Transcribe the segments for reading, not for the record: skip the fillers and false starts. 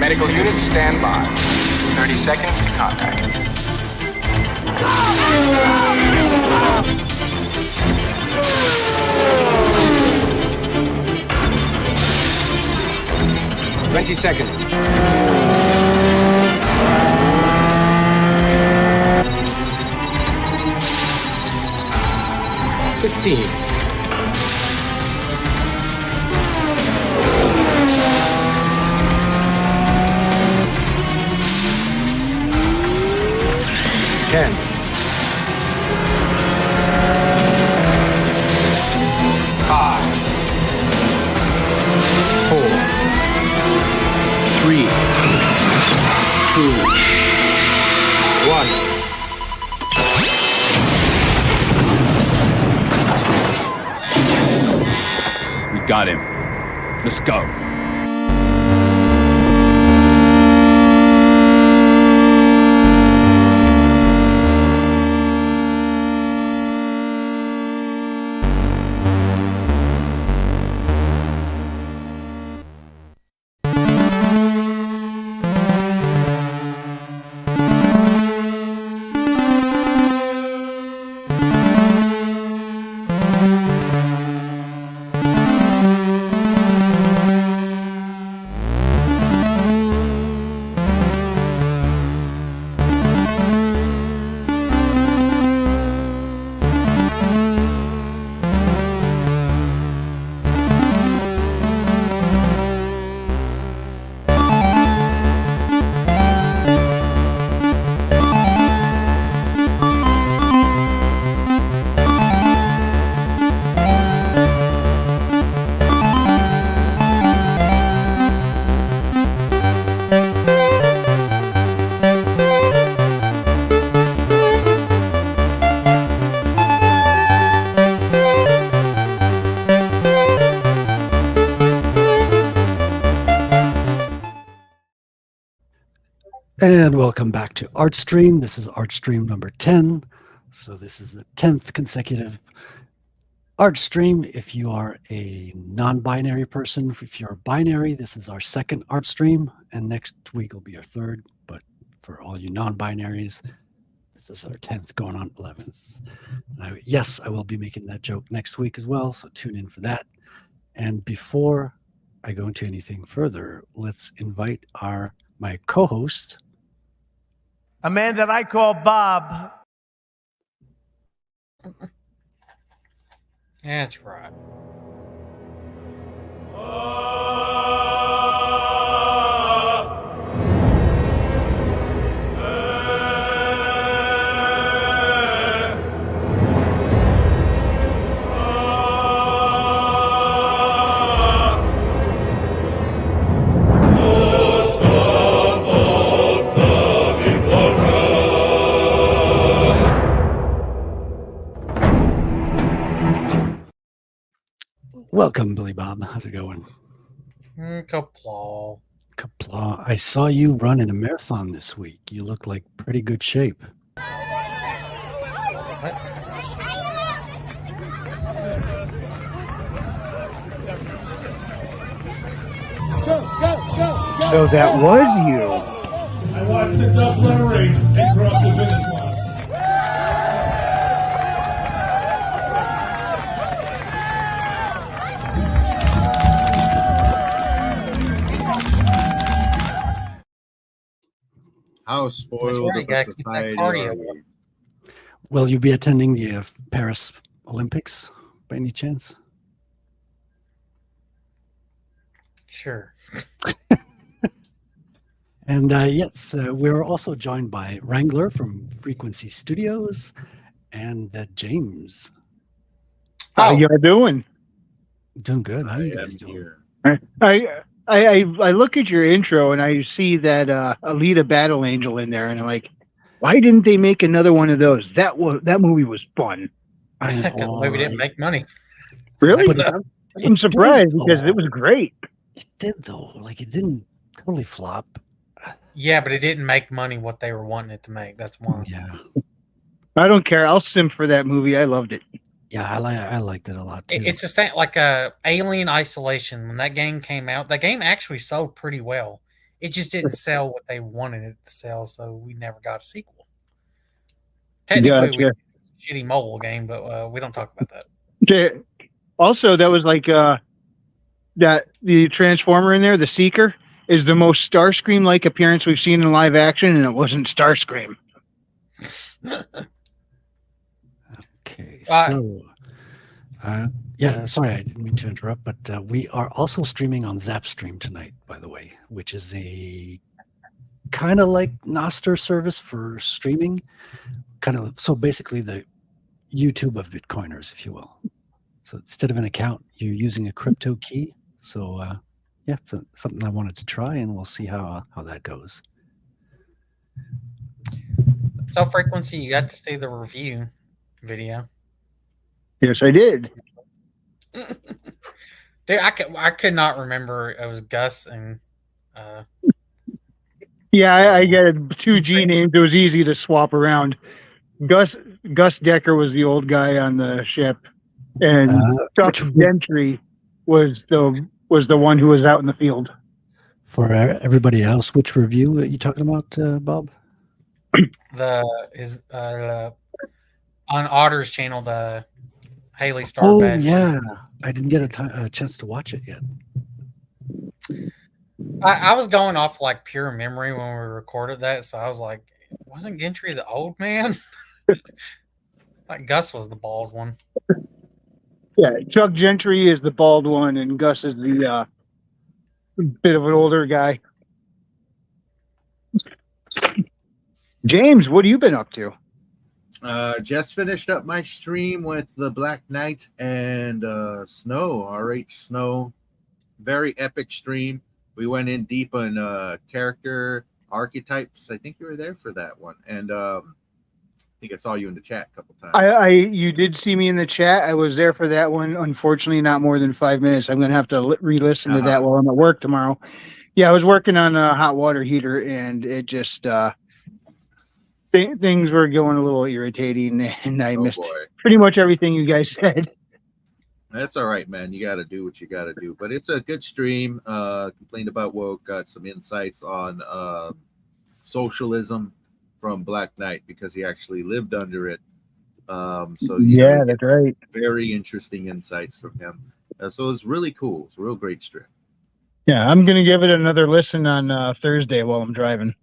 Medical units stand by. 30 seconds to contact. 20 seconds. 15. 10. 5. 4. 3. 2. 1. We got him. Let's go. And welcome back to ArtStream. This is ArtStream number 10. So this is the 10th consecutive ArtStream. If you are a non-binary person, if you're binary, this is our second ArtStream, and next week will be our third. But for all you non-binaries, this is our 10th going on 11th. Yes, I will be making that joke next week as well, so tune in for that. And before I go into anything further, let's invite my co-host, a man that I call Bob. That's right. welcome, Billy Bob. How's it going? Kaplaw. Kaplaw. I saw you run in a marathon this week. You look like pretty good shape. So that was you. I watched the double race and crossed the finish line. How spoiled of a society are we? Will you be attending the Paris Olympics by any chance? Sure. And yes, we're also joined by Wrangler from Frequency Studios and James. How y'all doing? Doing good. How are you guys doing? I look at your intro and I see that Alita Battle Angel in there, and I'm like, why didn't they make another one of those? That movie was fun. Because the movie didn't make money. Really? I'm surprised because it was great. It did though. Like it didn't totally flop. Yeah, but it didn't make money what they were wanting it to make. That's why. Yeah. I don't care. I'll sim for that movie. I loved it. Yeah, I liked it a lot too. It's just like Alien Isolation. When that game came out, that game actually sold pretty well. It just didn't sell what they wanted it to sell, so we never got a sequel. Technically, we Gotcha. shitty mobile game, but we don't talk about that. Okay. Also, that was like that the Transformer in there, the Seeker, is the most Starscream-like appearance we've seen in live action, and it wasn't Starscream. Okay, Right. so yeah, sorry, I didn't mean to interrupt, but we are also streaming on Zapstream tonight, by the way, which is a kind of like Noster service for streaming, so basically the YouTube of Bitcoiners, if you will. So instead of an account, you're using a crypto key. So yeah, it's something I wanted to try, and we'll see how that goes. So Frequency, you got to see the review video. Yes, I did. Dude, I could not remember it was Gus and Yeah, I get it. 2G names. It was easy to swap around. Gus Decker was the old guy on the ship, and Chuck Gentry was the one who was out in the field. For everybody else, which review are you talking about, Bob? his on Otter's channel, the Haley Star Badge. Yeah, I didn't get a chance to watch it yet. I was going off like pure memory when we recorded that, so I was like, wasn't Gentry the old man? Like Gus was the bald one. Yeah, Chuck Gentry is the bald one, and Gus is the bit of an older guy. James, what have you been up to? Just finished up my stream with the Black Knight and Snow, RH Snow. Very epic stream. We went in deep on character archetypes. I think you were there for that one, and I think I saw you in the chat a couple times. You did see me in the chat. I was there for that one. Unfortunately, not more than 5 minutes. I'm going to have to re-listen to that while I'm at work tomorrow. Yeah, I was working on a hot water heater, and it just things were going a little irritating, and I missed pretty much everything you guys said. That's all right, man. You got to do what you got to do. But it's a good stream. Complained about woke, got some insights on socialism from Black Knight because he actually lived under it. So yeah, that's right. Very interesting insights from him. So it's really cool. It's a real great stream. Yeah, I'm going to give it another listen on Thursday while I'm driving.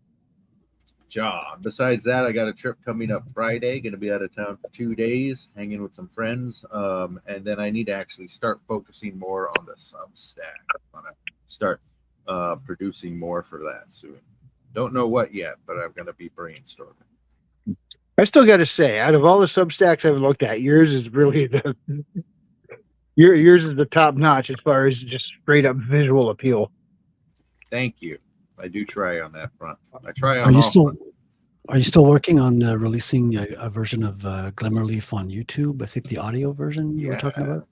Job. Besides that, I got a trip coming up Friday. Going to be out of town for 2 days, hanging with some friends. And then I need to actually start focusing more on the Substack. I want to start producing more for that soon. Don't know what yet, but I'm going to be brainstorming. I still got to say, out of all the Substacks I've looked at, yours is really yours is the top notch as far as just straight up visual appeal. Thank you. I do try on that front. I try on. Are you still working on releasing a version of Glimmerleaf on YouTube? I think the audio version you were talking about.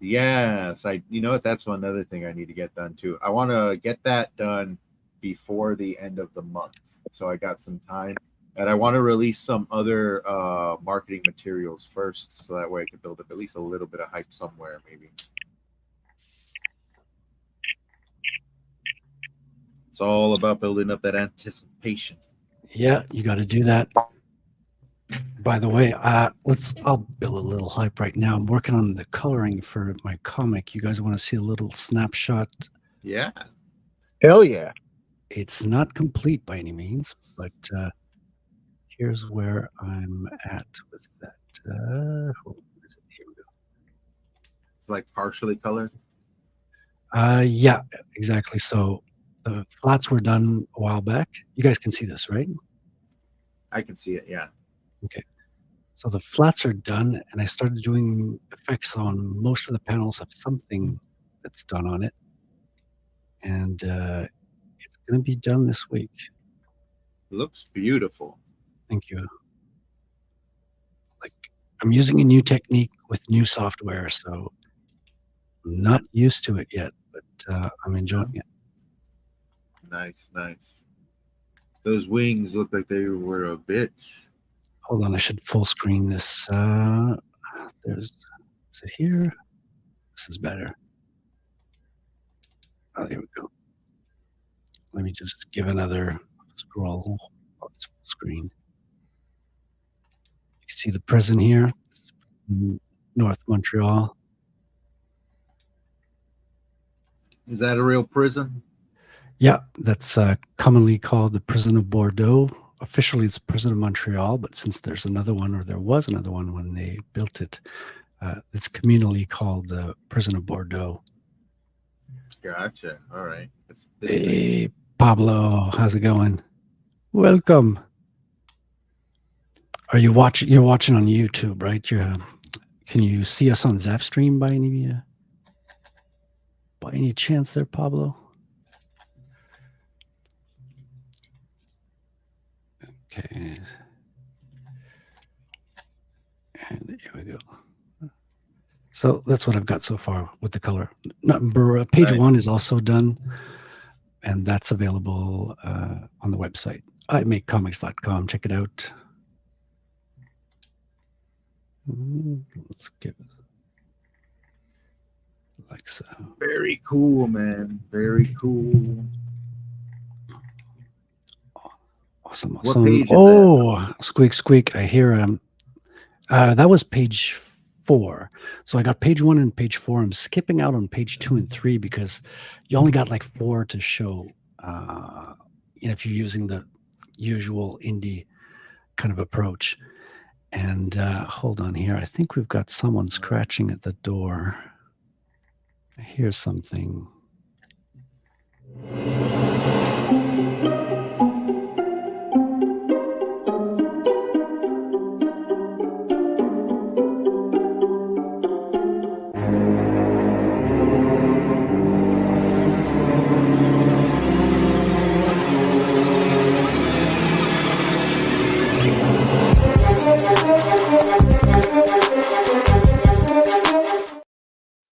Yes, you know what? That's one other thing I need to get done too. I want to get that done before the end of the month, so I got some time, and I want to release some other marketing materials first, so that way I can build up at least a little bit of hype somewhere, maybe. It's all about building up that anticipation. Yeah, you got to do that. By the way, I'll build a little hype right now. I'm working on the coloring for my comic. You guys want to see a little snapshot? Yeah. Hell yeah. It's not complete by any means, but here's where I'm at with that. Here we go. It's like partially colored. Yeah, exactly. So the flats were done a while back. You guys can see this, right? I can see it, yeah. Okay. So the flats are done, and I started doing effects on most of the panels of something that's done on it. And it's going to be done this week. Looks beautiful. Thank you. Like, I'm using a new technique with new software, so I'm not used to it yet, but I'm enjoying it. Nice, nice. Those wings look like they were a bitch. Hold on, I should full screen this. Is it here? This is better. Oh, there we go. Let me just give another scroll. Oh, it's full screen. You can see the prison here, North Montreal. Is that a real prison? Yeah, that's commonly called the Prison of Bordeaux. Officially, it's Prison of Montreal, but since there's another one, or there was another one when they built it, it's communally called the Prison of Bordeaux. Gotcha. All right. Hey, Pablo, how's it going? Welcome. Are you watching? You're watching on YouTube, right? Can you see us on Zapstream by any chance there, Pablo? Okay. And here we go. So that's what I've got so far with the color. Page Nice. 1 is also done, and that's available on the website. imakecomics.com. Check it out. Let's give it like so. Very cool, man. Very cool. Awesome. What page is that? Squeak, squeak. I hear that was page 4. So I got page 1 and page 4. I'm skipping out on page 2 and 3 because you only got like 4 to show. If you're using the usual indie kind of approach. And hold on here. I think we've got someone scratching at the door. I hear something.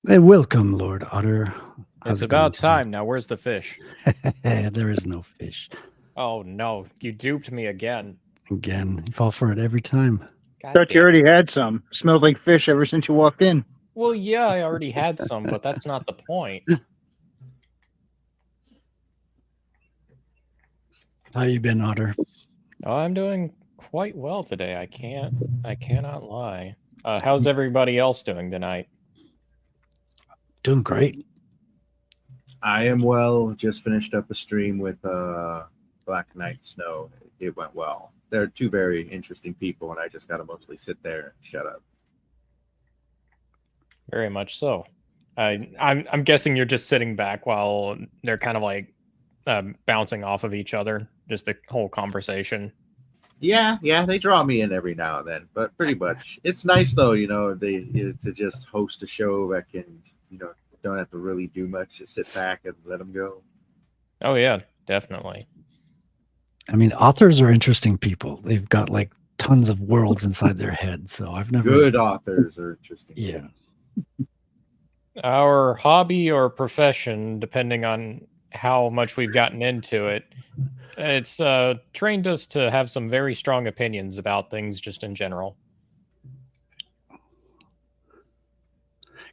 Hey, welcome, Lord Otter. How's It's it going about today? time. Now, where's the fish? There is no fish. Oh, no. You duped me again. Again, you fall for it every time. God Thought you damn. already had some. Smells like fish ever since you walked in. Well, yeah, I already had some, but that's not the point. How you been, Otter? Oh, I'm doing quite well today. I cannot lie. How's everybody else doing tonight? Doing great. I am well. Just finished up a stream with Black Knight Snow. It went well. They're two very interesting people, and I just got to mostly sit there and shut up. Very much so. I'm guessing you're just sitting back while they're kind of like bouncing off of each other, just the whole conversation. Yeah, they draw me in every now and then, but pretty much it's nice though, to just host a show that can, don't have to really do much, just sit back and let them go. Oh yeah, definitely. I mean, authors are interesting people. They've got like tons of worlds inside their head. So I've never. Good authors are interesting. Yeah. Our hobby or profession, depending on how much we've gotten into it, it's trained us to have some very strong opinions about things just in general.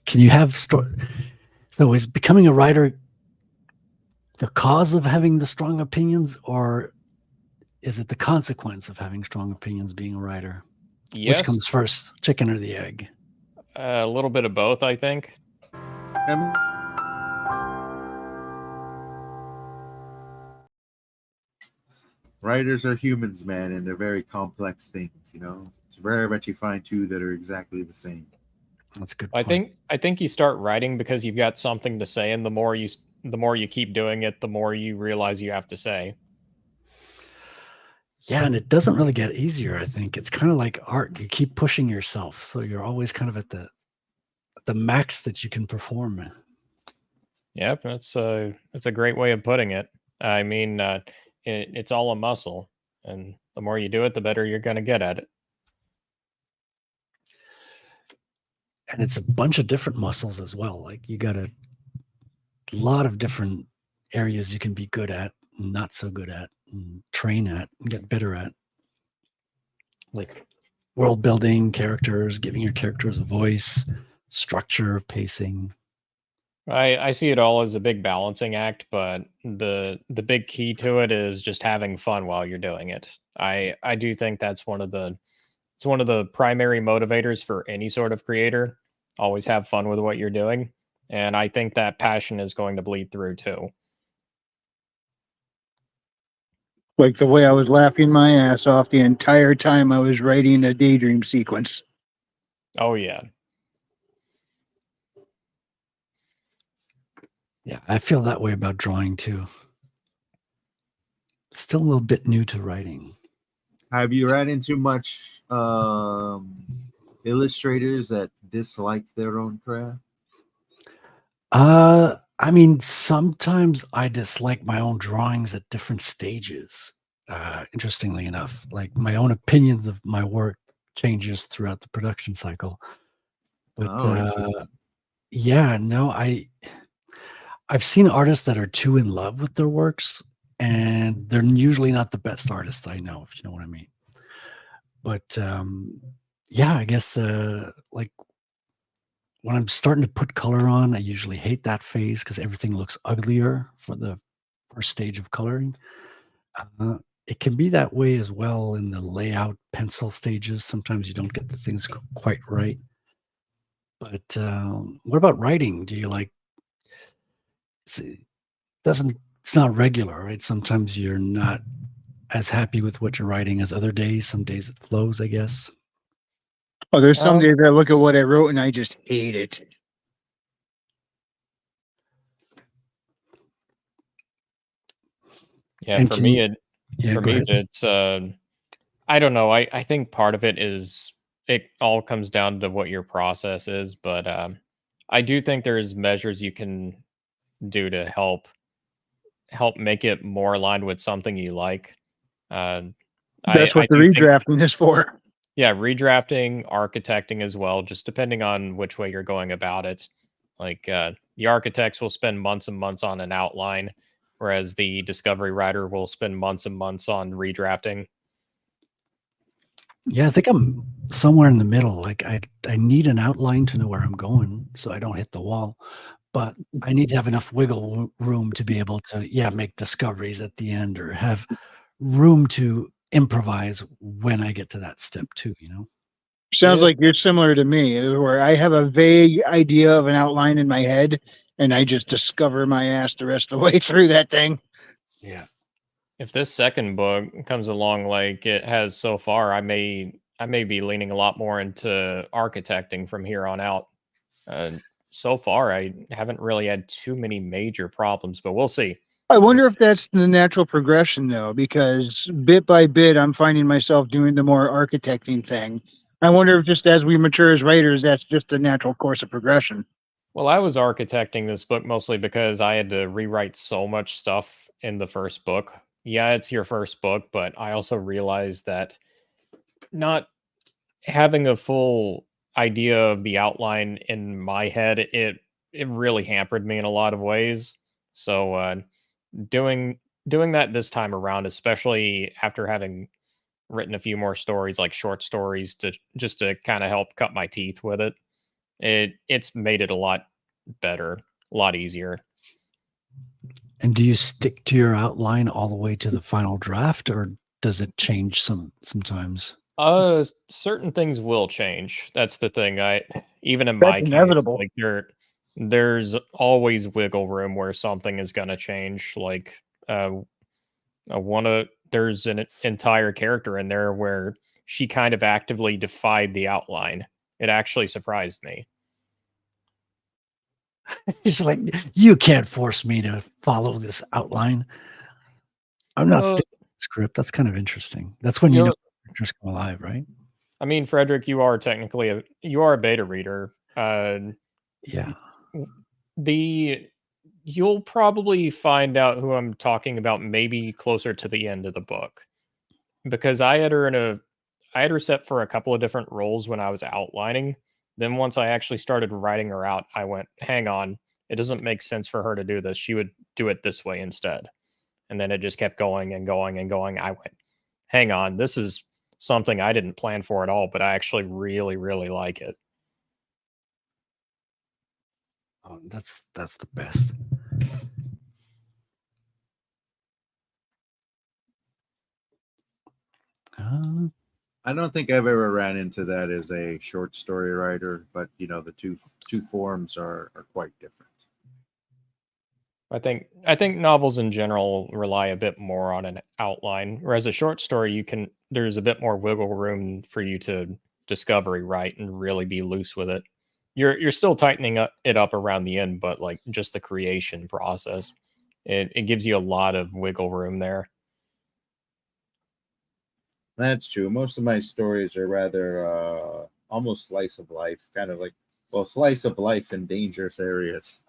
Can you have so is becoming a writer the cause of having the strong opinions, or is it the consequence of having strong opinions being a writer? Yes. Which comes first, chicken or the egg? A little bit of both, I think. Writers are humans, man, and they're very complex things, It's rare that you find two that are exactly the same. That's a good I point. think you start writing because you've got something to say, and the more you keep doing it, the more you realize you have to say. Yeah, and it doesn't really get easier. I think it's kind of like art. You keep pushing yourself, so you're always kind of at the max that you can perform. Yep, that's a great way of putting it. I mean, it's all a muscle, and the more you do it, the better you're going to get at it. And it's a bunch of different muscles as well. Like you got a lot of different areas you can be good at, not so good at, and train at, and get better at. Like world building, characters, giving your characters a voice, structure, pacing. I see it all as a big balancing act, but the big key to it is just having fun while you're doing it. I do think that's it's one of the primary motivators for any sort of creator. Always have fun with what you're doing, and I think that passion is going to bleed through too. Like the way I was laughing my ass off the entire time I was writing a daydream sequence. Oh yeah. Yeah, I feel that way about drawing too. Still a little bit new to writing. Have you ran into much illustrators that dislike their own craft? I mean, sometimes I dislike my own drawings at different stages. Interestingly enough, like my own opinions of my work changes throughout the production cycle. But Oh, interesting. yeah, no, I've seen artists that are too in love with their works, and they're usually not the best artists I know, if you know what I mean. But yeah, I guess like when I'm starting to put color on, I usually hate that phase because everything looks uglier for the first stage of coloring. Uh, it can be that way as well in the layout pencil stages. Sometimes you don't get the things quite right. But what about writing? Do you like? It doesn't it's not regular, right? Sometimes you're not as happy with what you're writing as other days. Some days it flows, I guess. Oh, there's some Um, days I look at what I wrote and I just hate it. yeah, And for can me you, it yeah, for go me ahead. it's I don't know. I think part of it is it all comes down to what your process is, but I do think there's measures you can do to help make it more aligned with something you like. Uh, That's I what the do think, redrafting is for. yeah, redrafting, architecting as well, just depending on which way you're going about it. Like the architects will spend months and months on an outline, whereas the discovery writer will spend months and months on redrafting. Yeah, I think I'm somewhere in the middle. Like I need an outline to know where I'm going so I don't hit the wall. But I need to have enough wiggle room to be able to, yeah, make discoveries at the end or have room to improvise when I get to that step too, you know? Sounds Yeah, like you're similar to me, where I have a vague idea of an outline in my head and I just discover my ass the rest of the way through that thing. Yeah. if this second book comes along like it has so far, I may be leaning a lot more into architecting from here on out. Uh, so far, I haven't really had too many major problems, but we'll see. I wonder if that's the natural progression though, because bit by bit, I'm finding myself doing the more architecting thing. I wonder if just as we mature as writers, that's just a natural course of progression. Well, I was architecting this book mostly because I had to rewrite so much stuff in the first book. Yeah, it's your first book, but I also realized that not having a full idea of the outline in my head, it really hampered me in a lot of ways. So doing doing that this time around, especially after having written a few more stories, like short stories, to just to kind of help cut my teeth with it, it's made it a lot better, a lot easier. And do you stick to your outline all the way to the final draft or does it change sometimes? Certain things will change. That's the thing. I even in That's my case, inevitable. like there's always wiggle room where something is gonna change. Like uh, there's an entire character in there where she kind of actively defied the outline. It actually surprised me. It's like, you can't force me to follow this outline. I'm not Uh, sticking to the script. That's kind of interesting. That's when you you know know, characters come alive, right? I mean, Frederick, you are technically you are a beta reader. Yeah. w- the you'll probably find out who I'm talking about maybe closer to the end of the book because I had her set for a couple of different roles when I was outlining. Then once I actually started writing her out, I went, "Hang on, it doesn't make sense for her to do this. She would do it this way instead." And then it just kept going and going and going. I went, "Hang on, this is something I didn't plan for at all, but I actually really really like it." Oh, that's the best. I don't think I've ever ran into that as a short story writer, but the two forms are quite different. I think novels in general rely a bit more on an outline, whereas a short story there's a bit more wiggle room for you to discovery write and really be loose with it. You're still tightening it up around the end, but like just the creation process, it gives you a lot of wiggle room there. That's true. Most of my stories are rather almost slice of life, kind of like, well, slice of life in dangerous areas.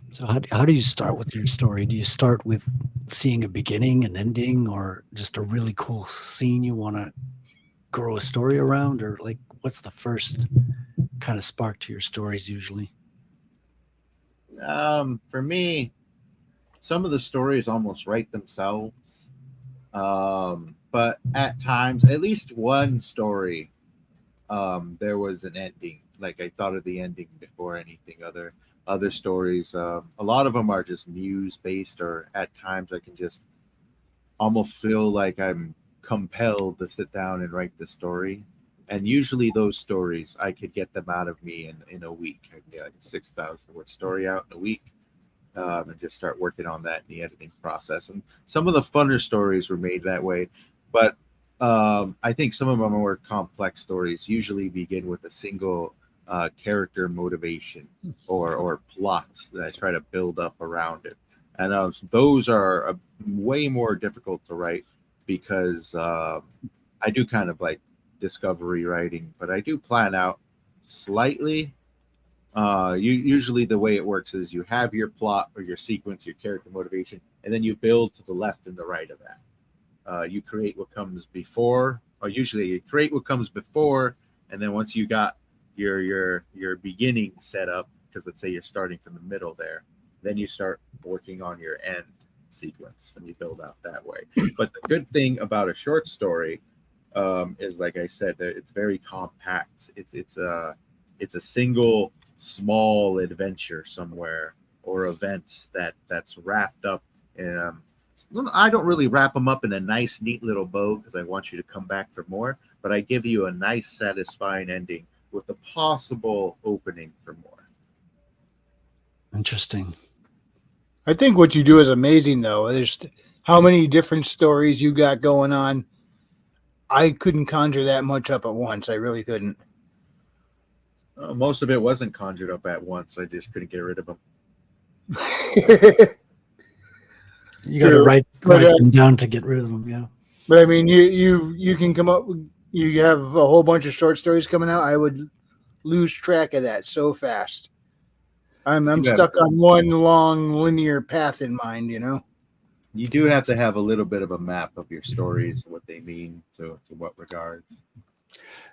So how do you start with your story? Do you start with seeing a beginning, an ending, or just a really cool scene you want to grow a story around? Or like, what's the first kind of spark to your stories usually? For me, some of the stories almost write themselves. But at times, at least one story, there was an ending. Like I thought of the ending before anything other stories. A lot of them are just muse based, or at times I can just almost feel like I'm compelled to sit down and write the story. And usually those stories, I could get them out of me in a week. I can get like a 6,000 word story out in a week. And just start working on that in the editing process. And some of the funner stories were made that way, but I think some of them more complex stories usually begin with a single character motivation or plot that I try to build up around it. And those are way more difficult to write because I do kind of like discovery writing, but I do plan out slightly. Usually the way it works is you have your plot or your sequence, your character motivation, and then you build to the left and the right of that. You create what comes before, or usually you create what comes before, and then once you got your beginning set up, because let's say you're starting from the middle there, then you start working on your end sequence and you build out that way. But the good thing about a short story is, like I said, that it's very compact. It's a single small adventure somewhere or event that's wrapped up in I don't really wrap them up in a nice neat little bow because I want you to come back for more, but I give you a nice satisfying ending with a possible opening for more. Interesting. I think what you do is amazing, though. There's how many different stories you got going on. I couldn't conjure that much up at once. I really couldn't. Most of it wasn't conjured up at once. I just couldn't get rid of them. You got to write them down to get rid of them. Yeah. But I mean, you can come up. You have a whole bunch of short stories coming out. I would lose track of that so fast. I'm stuck on one long linear path in mind. You do have to have a little bit of a map of your stories, what they mean to what regards.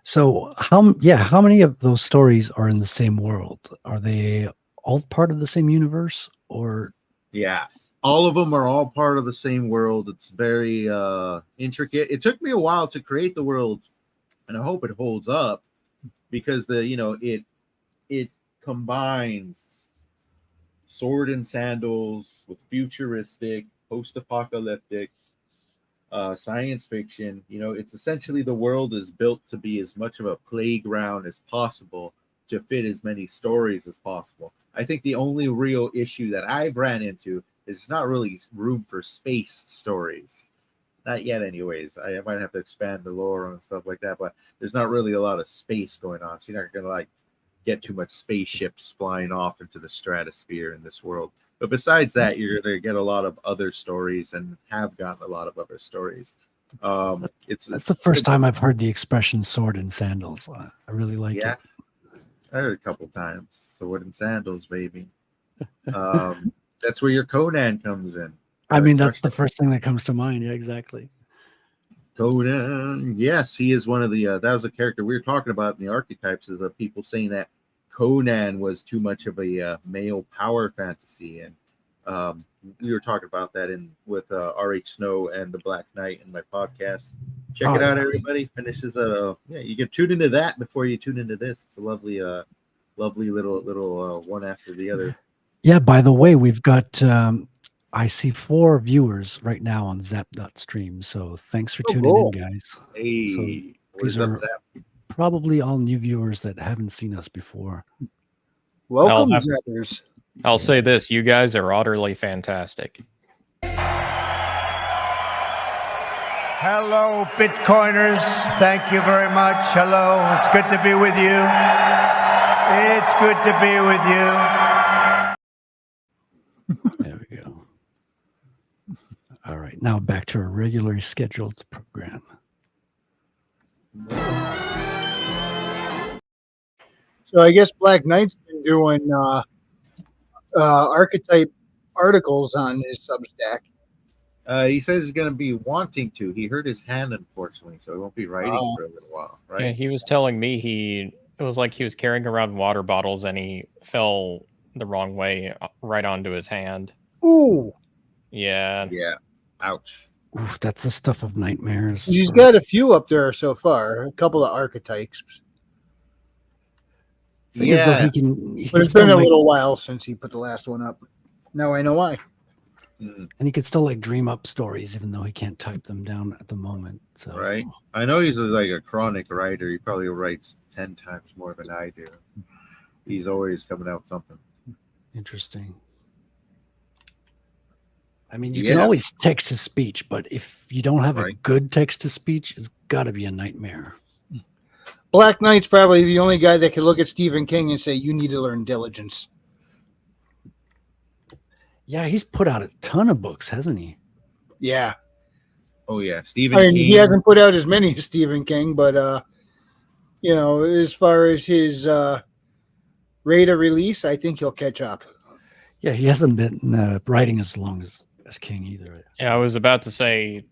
So how many of those stories are in the same world? Are they all part of the same universe, or? Yeah, all of them are all part of the same world. It's very intricate. It took me a while to create the world, and I hope it holds up because it combines sword and sandals with futuristic, post-apocalyptic, science fiction. It's essentially the world is built to be as much of a playground as possible to fit as many stories as possible. I think the only real issue that I've ran into is not really room for space stories. Not yet, anyways. I might have to expand the lore and stuff like that, but there's not really a lot of space going on. So you're not going to get too much spaceships flying off into the stratosphere in this world. But besides that, you're going to get a lot of other stories and have gotten a lot of other stories. That's the first time I've heard the expression sword and sandals. I really like it. I heard a couple times. Sword and sandals, baby. That's where your Conan comes in. I mean, that's the first thing that comes to mind. Yeah, exactly. Conan. Yes, he is one of the, that was a character we were talking about in the archetypes, is the people saying that Conan was too much of a male power fantasy. And We were talking about that with R.H. Snow and the Black Knight in my podcast. Check Oh, it out, yeah. everybody. Finishes you can tune into that before you tune into this. It's a lovely little one after the other. Yeah, by the way, we've got I see 4 viewers right now on Zap.stream. So thanks for tuning cool. in, guys. Hey, So what is these up, are Zap? probably all new viewers that haven't seen us before. Welcome, I'll- Zappers. I'll say this: you guys are utterly fantastic. Hello, Bitcoiners. Thank you very much. Hello. It's good to be with you. It's good to be with you. There we go. All right, now back to our regularly scheduled program. So I guess Black Knight's been doing archetype articles on his Substack. He says he's going to be wanting to. He hurt his hand, unfortunately, so he won't be writing for a little while, right? Yeah, he was telling me it was like he was carrying around water bottles and he fell the wrong way right onto his hand. Ooh, Yeah. Yeah. Ouch. Oof, that's the stuff of nightmares. he's got a few up there so far. A couple of archetypes, Thing is, though, Yeah. he but can it's been still a make- little while since he put the last one up. Now I know why. Mm, and he could still like dream up stories, even though he can't type them down at the moment. So right. I know he's like a chronic writer. He probably writes 10 times more than I do. He's always coming out something. interesting. I mean, you can Yes. always text to speech, but if you don't have a Right. good text to speech, it's got to be a nightmare. Black Knight's probably the only guy that can look at Stephen King and say, "You need to learn diligence." Yeah, he's put out a ton of books, hasn't he? Yeah, Oh yeah, Stephen I mean, King. he hasn't put out as many as Stephen King, but as far as his rate of release, I think he'll catch up. Yeah, he hasn't been writing as long as King either. Yeah, I was about to say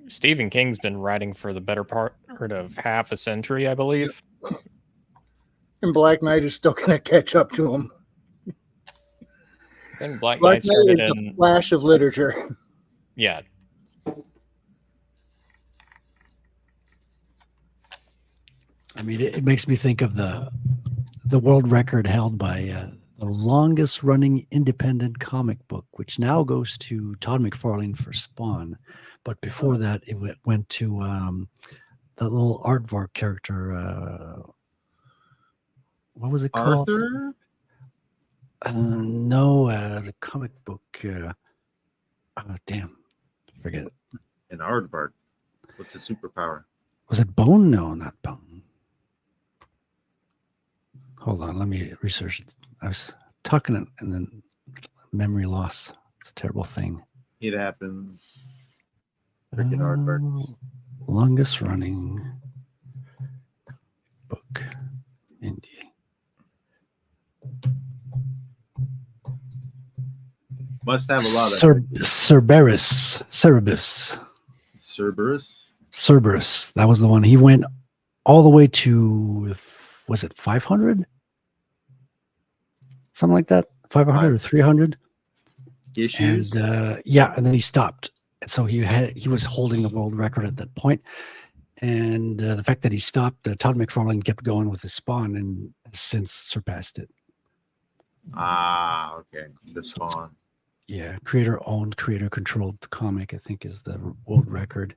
Stephen King's been writing for the better part of half a century, I believe. And Black Knight is still going to catch up to him. I think Black Black Knight Knight started is the in flash of literature. yeah. I mean, it makes me think of the world record held by the longest running independent comic book, which now goes to Todd McFarlane for Spawn. But before that, it went to the little aardvark character. What was it called? Arthur? No, the comic book. Damn, forget it. An aardvark. What's his superpower? Was it Bone? No, not Bone. Hold on, let me research it. I was talking it and then memory loss. It's a terrible thing. It happens. Freaking aardvark. Longest running book. Indie. Must have a lot of Cerberus. Cerberus. That was the one. He went all the way to, was it 500? Something like that. 500 or 300. Issues. And and then he stopped. And so he was holding the world record at that point. And the fact that he stopped, Todd McFarlane kept going with his Spawn and has since surpassed it. Okay. The So it's- Spawn. Yeah, creator-owned, creator-controlled comic, I think, is the world record.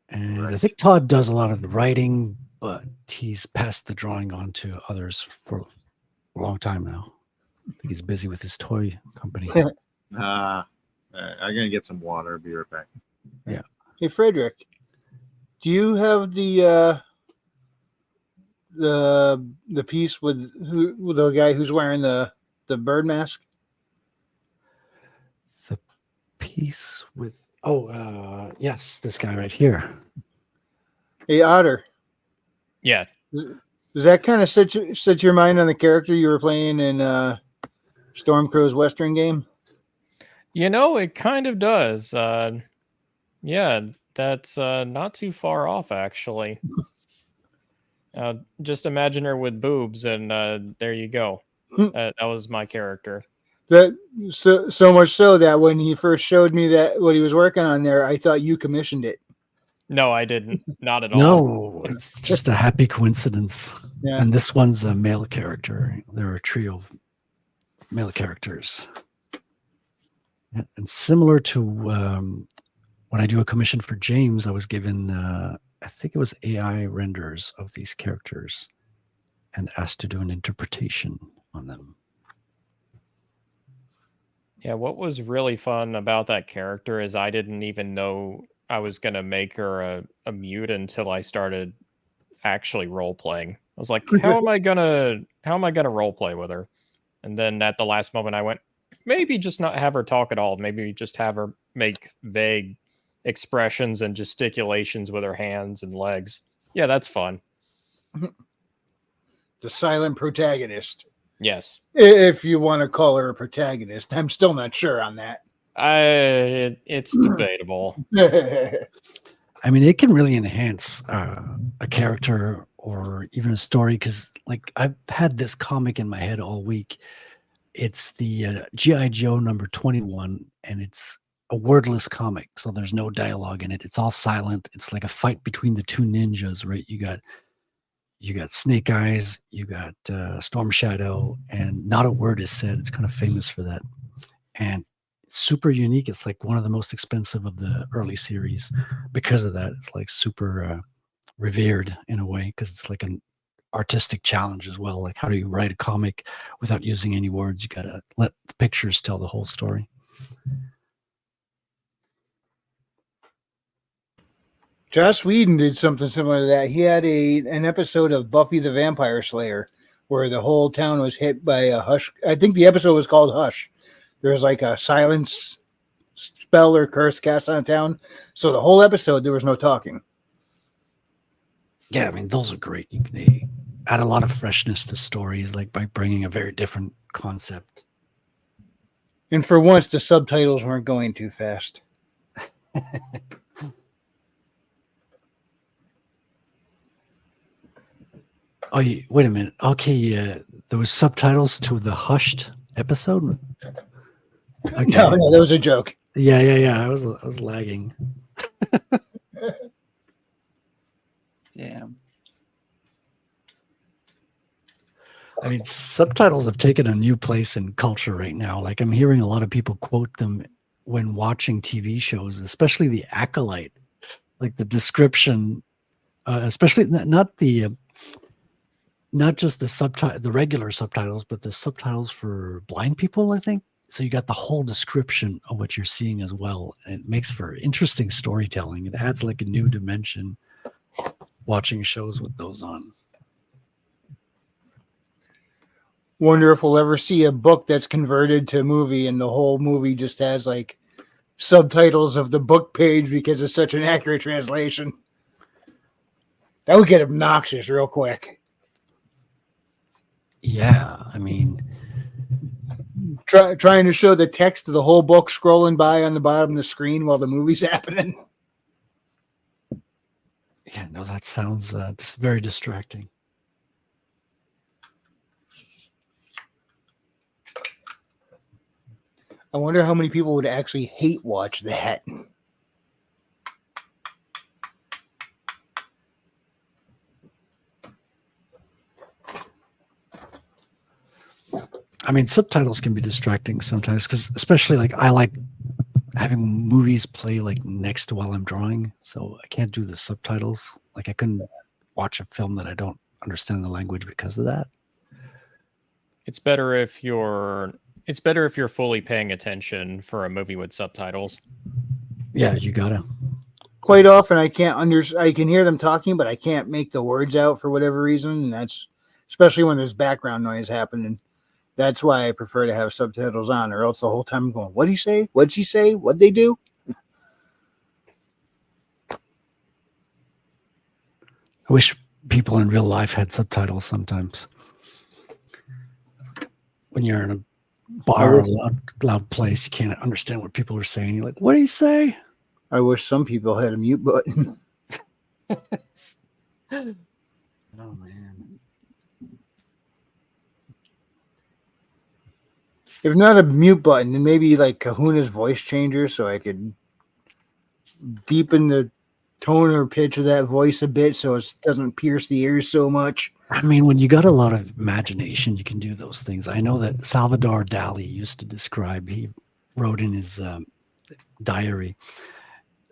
And I Right. think Todd does a lot of the writing, but he's passed the drawing on to others for a long time now. I think he's busy with his toy company. I'm gonna get some water. Be right back. Hey, Frederick, do you have the piece with the guy who's wearing the bird mask? The piece with yes, this guy right here. Hey, Otter, Yeah. does that kind of set your mind on the character you were playing in Stormcrow's Western game? You know, it kind of does. Yeah, that's not too far off, actually. Just imagine her with boobs, and there you go. That was my character. That so much so that when he first showed me that what he was working on there, I thought you commissioned it. No, I didn't. Not at all. No, it's just a happy coincidence. Yeah. And this one's a male character. There are a trio of male characters. And similar to when I do a commission for James, I was given, I think it was AI renders of these characters and asked to do an interpretation on them. Yeah, what was really fun about that character is I didn't even know I was going to make her a mute until I started actually role playing. I was like, how am I going to role play with her? And then at the last moment I went, maybe just not have her talk at all. Maybe just have her make vague expressions and gesticulations with her hands and legs. Yeah, that's fun. The silent protagonist. Yes. If you want to call her a protagonist. I'm still not sure on that. It's debatable. I mean, it can really enhance a character or even a story because, like, I've had this comic in my head all week. It's the G.I. Joe number 21, and it's a wordless comic, so there's no dialogue in it. It's all silent. It's like a fight between the two ninjas, right? You got Snake Eyes, you got Storm Shadow, and not a word is said. It's kind of famous for that, and it's super unique. It's like one of the most expensive of the early series because of that. It's like super revered in a way because it's like an artistic challenge as well. Like, how do you write a comic without using any words? You gotta let the pictures tell the whole story. Joss Whedon did something similar to that. He had an episode of Buffy the Vampire Slayer where the whole town was hit by a hush. I think the episode was called Hush. There was like a silence spell or curse cast on town. So the whole episode, there was no talking. Yeah, I mean, those are great. They add a lot of freshness to stories, like by bringing a very different concept. And for once, the subtitles weren't going too fast. Oh, wait a minute. Okay, there was subtitles to the Hushed episode. Okay. No, that was a joke. Yeah. I was lagging. Damn. I mean, subtitles have taken a new place in culture right now. Like, I'm hearing a lot of people quote them when watching TV shows, especially The Acolyte. Like the description, especially not just the regular subtitles, but the subtitles for blind people, I think. So you got the whole description of what you're seeing as well. It makes for interesting storytelling. It adds like a new dimension watching shows with those on. Wonder if we'll ever see a book that's converted to movie and the whole movie just has like subtitles of the book page because it's such an accurate translation. That would get obnoxious real quick. Yeah, I mean, trying to show the text of the whole book scrolling by on the bottom of the screen while the movie's happening. Yeah, no, that sounds just very distracting. I wonder how many people would actually hate watch that. I mean, subtitles can be distracting sometimes because, especially, like, I like having movies play like next to while I'm drawing, so I can't do the subtitles. Like, I couldn't watch a film that I don't understand the language because of that. It's better if you're fully paying attention for a movie with subtitles. Yeah, you gotta. Quite often, I can hear them talking, but I can't make the words out for whatever reason, and that's especially when there's background noise happening. That's why I prefer to have subtitles on, or else the whole time I'm going, "What'd he say? What'd she say? What'd they do?" I wish people in real life had subtitles sometimes. When you're in a bar or a loud place, you can't understand what people are saying. You're like, what did he say? I wish some people had a mute button. Oh, man. If not a mute button, then maybe like Kahuna's voice changer, so I could deepen the tone or pitch of that voice a bit, so it doesn't pierce the ears so much. I mean, when you got a lot of imagination, you can do those things. I know that Salvador Dali used to describe, he wrote in his diary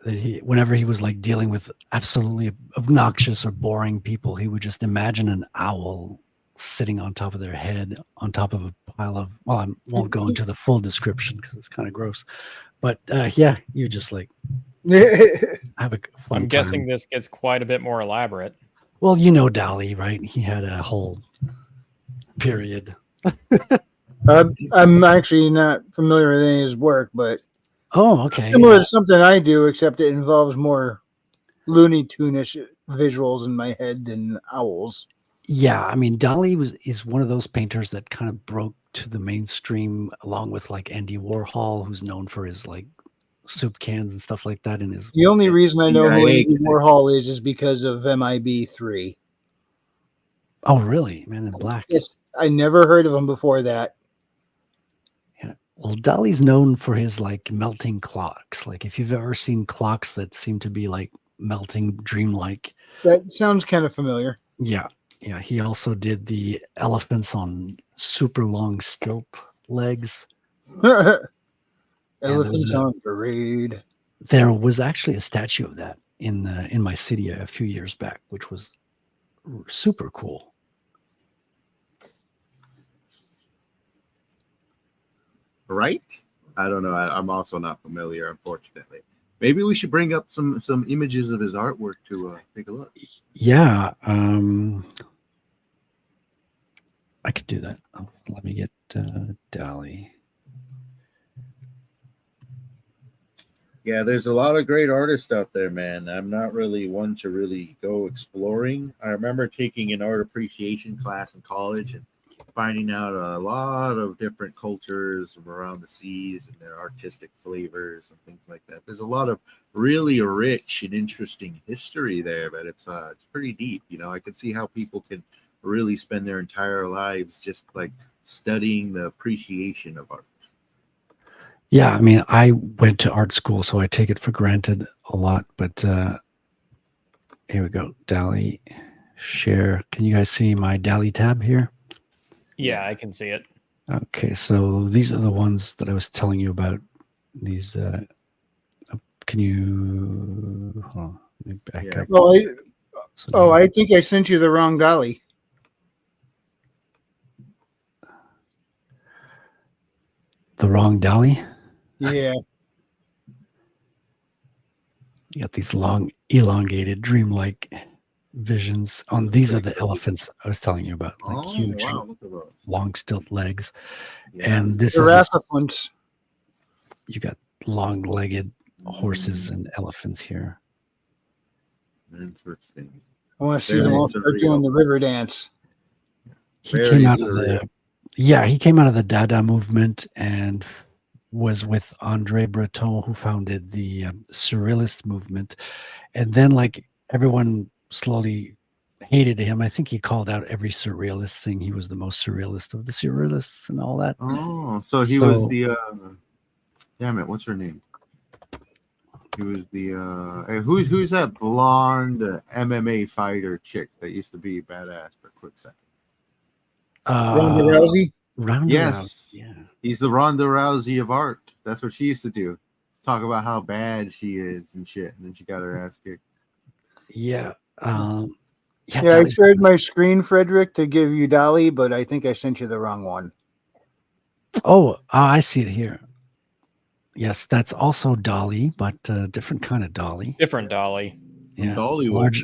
that whenever he was like dealing with absolutely obnoxious or boring people, he would just imagine an owl sitting on top of their head, on top of a pile of, well, I won't go into the full description because it's kind of gross. But yeah, you just like have a fun I'm guessing time. this gets quite a bit more elaborate. Well, you know Dali, right? He had a whole period. I'm actually not familiar with any of his work, but Oh, okay. similar to something I do, except it involves more Looney Tune-ish visuals in my head than owls. Yeah, I mean, Dali is one of those painters that kind of broke to the mainstream, along with like Andy Warhol, who's known for his like soup cans and stuff like that. In his The only reason I know who CIA Andy Warhol is because of MIB3. oh, really, Man in Black. I never heard of him before that. Yeah. Well, Dali's known for his like melting clocks. Like if you've ever seen clocks that seem to be like melting, dreamlike. That sounds kind of familiar. Yeah. Yeah. He also did the elephants on super long stilt legs. Elephants on parade. There was actually a statue of that in my city a few years back, which was super cool. Right? I don't know. I'm also not familiar, unfortunately. Maybe we should bring up some images of his artwork to take a look. Yeah, I could do that. Oh, let me get Dali. Yeah, there's a lot of great artists out there, man. I'm not really one to really go exploring. I remember taking an art appreciation class in college and finding out a lot of different cultures from around the seas and their artistic flavors and things like that. There's a lot of really rich and interesting history there, but it's pretty deep. You know, I can see how people can really spend their entire lives just like studying the appreciation of art. Yeah, I mean, I went to art school, so I take it for granted a lot. But here we go, Dali, share. Can you guys see my Dali tab here? Yeah, I can see it. Okay, so these are the ones that I was telling you about. These, can you? Hold on, let me back up. I think I sent you the wrong Dali. The wrong Dali? Yeah. You got these long, elongated, dreamlike visions on. These are the elephants I was telling you about, like huge, long stilt legs. Yeah. And this is you got long-legged horses and elephants here. Interesting. I want to see them all start doing the river dance. He came out of the Dada movement and was with Andre Breton, who founded the Surrealist movement. And then like everyone slowly hated him. I think he called out every surrealist, saying he was the most surrealist of the surrealists and all that. Oh, so he was the damn it, what's her name? He was the who's that blonde MMA fighter chick that used to be badass for a quick second? Ronda Rousey? Yes. Rousey, yeah. He's the Ronda Rousey of art. That's what she used to do. Talk about how bad she is and shit, and then she got her ass kicked. Yeah. I shared my screen, Frederick, to give you Dali, but I think I sent you the wrong one. Oh, I see it here. Yes, that's also Dali, but a different kind of Dali. Different Dali. Yeah, Dollywood.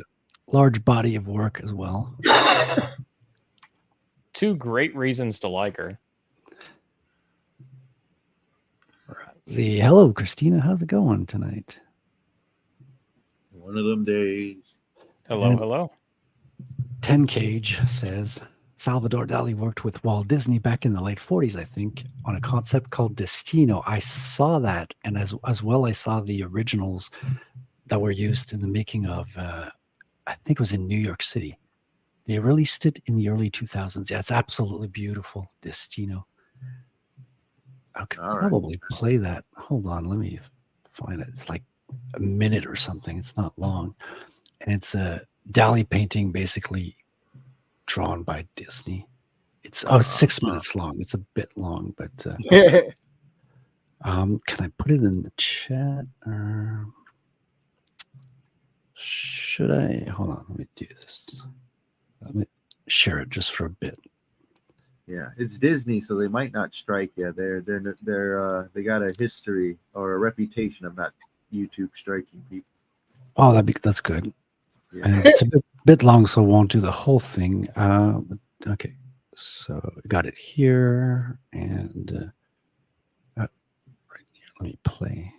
large body of work as well. Two great reasons to like her. Hello, Christina. How's it going tonight? One of them days. Hello. 10 Cage says Salvador Dali worked with Walt Disney back in the late 40s, I think, on a concept called Destino. I saw that, and as well, I saw the originals that were used in the making of, I think it was in New York City. They released it in the early 2000s. Yeah, it's absolutely beautiful, Destino. I could All right. probably play that. Hold on, let me find it. It's like a minute or something. It's not long. And it's a Dali painting basically drawn by Disney. It's 6 minutes long. It's a bit long, but can I put it in the chat or should I? Hold on, let me do this. Let me share it just for a bit. Yeah, it's Disney, so they might not strike you. They got a history or a reputation of not YouTube striking people. Oh, that's good. Yeah. And it's a bit long, so I won't do the whole thing. Okay, so I got it here, and right here. Let me play.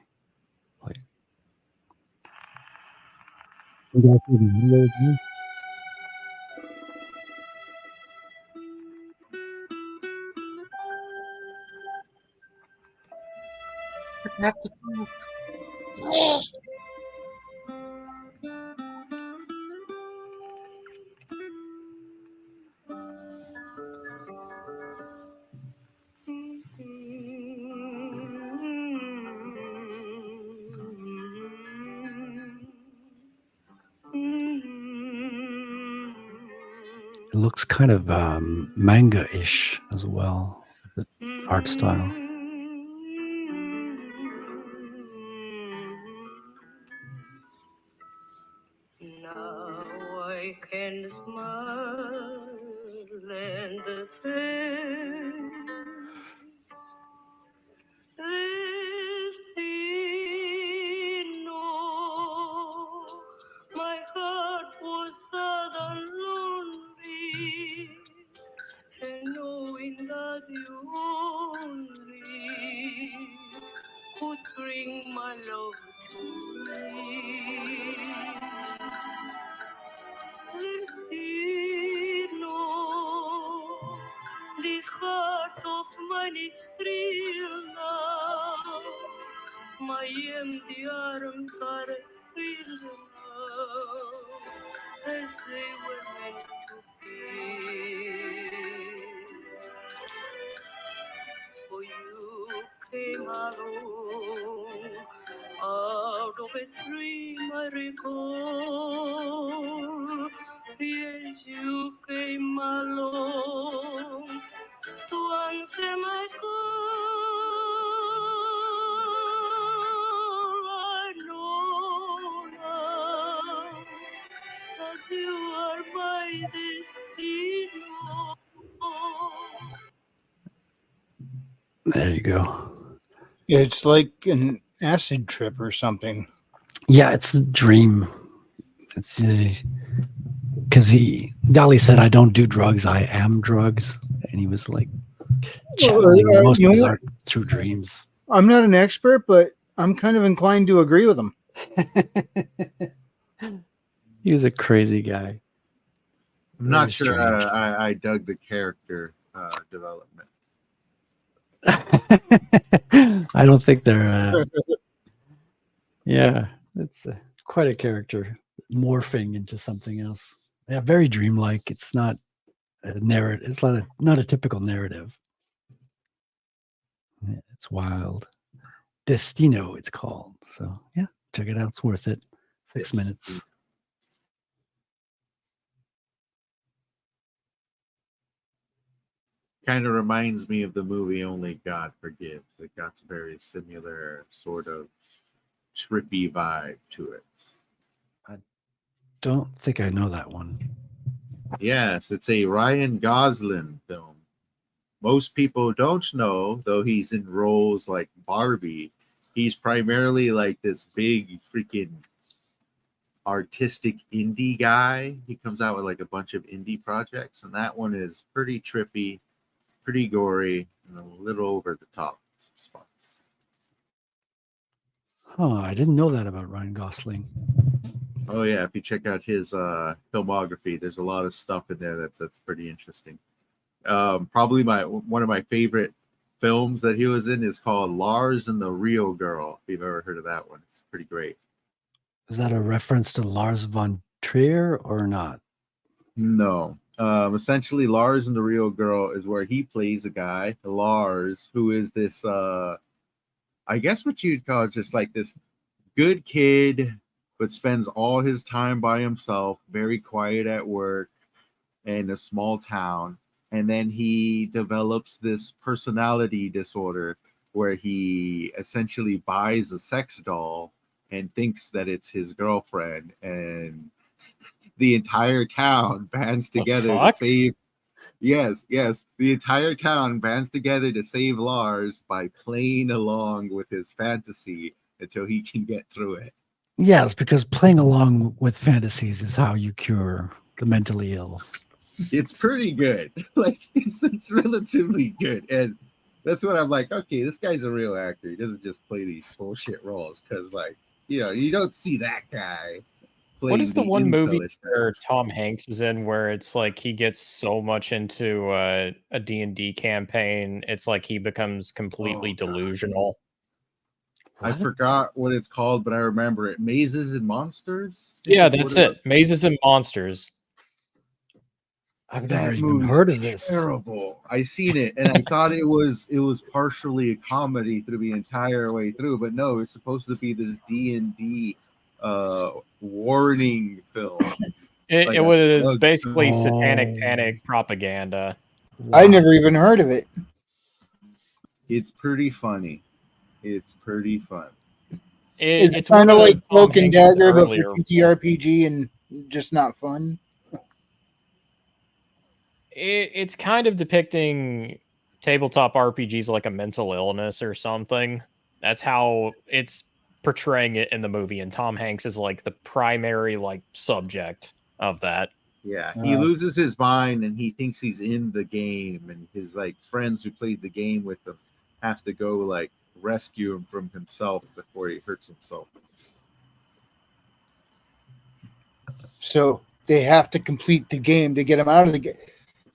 You guys hear the video with me? That's the It looks kind of manga-ish as well, the art style. Now I can smile and say, Destino, my heart was sad and lonely, and knowing that you only could bring my love to me. Destino, this heart of mine is free now. My empty arms are filled now, as they were meant to be. For you came along, out of a dream I recall. Yes, you came along to answer my call. I know now that you are my destino. There you go. It's like an acid trip or something. Yeah, it's a dream. It's because Dali said, "I don't do drugs. I am drugs," and he was like channeling most of his art through dreams. I'm not an expert, but I'm kind of inclined to agree with him. He was a crazy guy. I'm not sure I dug the character development. I don't think they're. Yeah, it's quite a character morphing into something else. Yeah, very dreamlike. It's not a narrative. It's not a typical narrative. Yeah, it's wild. Destino, it's called. So yeah, check it out. It's worth it. 6 minutes. Kind of reminds me of the movie Only God Forgives. It got a very similar sort of trippy vibe to it. I don't think I know that one. Yes, it's a Ryan Gosling film. Most people don't know, though he's in roles like Barbie. He's primarily like this big freaking artistic indie guy. He comes out with like a bunch of indie projects, and that one is pretty trippy, pretty gory, and a little over the top spots. Oh, I didn't know that about Ryan Gosling. Oh yeah, if you check out his filmography, there's a lot of stuff in there that's pretty interesting. Probably one of my favorite films that he was in is called Lars and the Real Girl. If you've ever heard of that one, it's pretty great. Is that a reference to Lars von Trier or not? No, Essentially, Lars and the Real Girl is where he plays a guy, Lars, who is this, I guess what you'd call it, just like this good kid, but spends all his time by himself, very quiet at work in a small town. And then he develops this personality disorder where he essentially buys a sex doll and thinks that it's his girlfriend. And the entire town bands together to save. Yes. The entire town bands together to save Lars by playing along with his fantasy until he can get through it. Yes, because playing along with fantasies is how you cure the mentally ill. It's pretty good. Like it's relatively good, and that's what I'm like. Okay, this guy's a real actor. He doesn't just play these bullshit roles because, like, you don't see that guy. What is the one movie where Tom Hanks is in where it's like he gets so much into a D&D campaign, it's like he becomes completely delusional? I forgot what it's called, but I remember it. Mazes and Monsters? Yeah, that's it. Mazes and Monsters. I've never even heard of this. Terrible. I seen it and I thought it was partially a comedy through the entire way through, but no, it's supposed to be this D&D warning film. It was basically satanic panic propaganda. I never even heard of it. It's pretty funny. It's pretty fun. It's kind of like Cloak and Dagger, but for TTRPG and just not fun. It's kind of depicting tabletop RPGs like a mental illness or something. That's how it's portraying it in the movie, and Tom Hanks is like the primary like subject of that. Yeah, he loses his mind and he thinks he's in the game, and his like friends who played the game with him have to go like rescue him from himself before he hurts himself. So they have to complete the game to get him out of the game.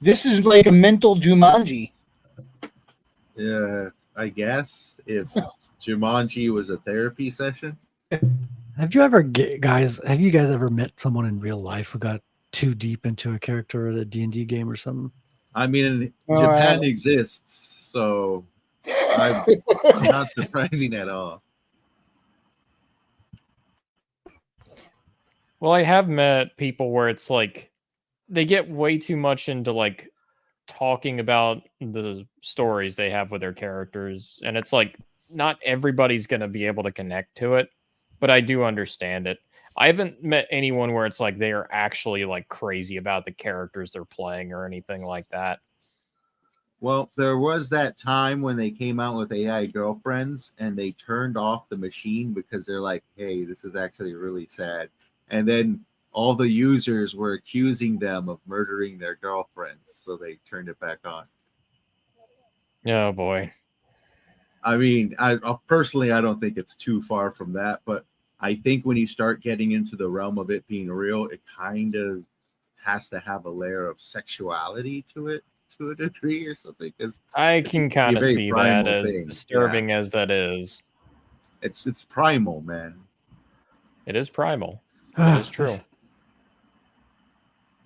This is like a mental Jumanji. Yeah, I guess if Jumanji was a therapy session. Have you guys ever met someone in real life who got too deep into a character at a D&D game or something? I mean, Japan exists, so I'm not surprising at all. Well, I have met people where it's like they get way too much into like talking about the stories they have with their characters, and it's like not everybody's going to be able to connect to it, but I do understand it. I haven't met anyone where it's like they are actually like crazy about the characters they're playing or anything like that. Well, there was that time when they came out with AI girlfriends and they turned off the machine because they're like, hey, this is actually really sad. And then all the users were accusing them of murdering their girlfriends, so they turned it back on. Oh boy. I mean, I personally, I don't think it's too far from that, but I think when you start getting into the realm of it being real, it kind of has to have a layer of sexuality to it to a degree or something. I can kind of see that as disturbing as that is. It's primal, man. It is primal. It is true.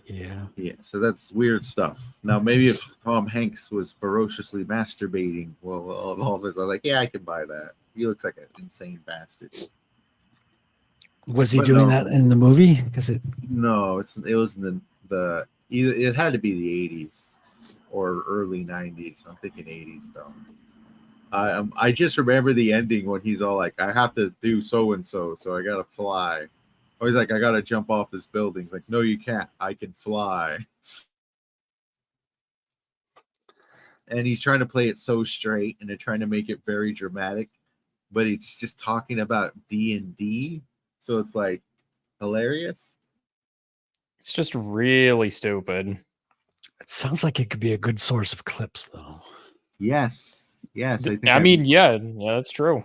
Yeah. So that's weird stuff. Now, maybe if Tom Hanks was ferociously masturbating, well, all of us are like, yeah, I can buy that. He looks like an insane bastard. Was he doing that in the movie? No, it was in the either it had to be the 80s or early 90s. I'm thinking 80s though. I just remember the ending when he's all like, I have to do so and so I gotta fly. Oh, he's like, I gotta jump off this building. He's like, no, you can't. I can fly. And he's trying to play it so straight, and they're trying to make it very dramatic, but it's just talking about D&D, so it's like hilarious. It's just really stupid. It sounds like it could be a good source of clips, though. Yes. I mean, that's true.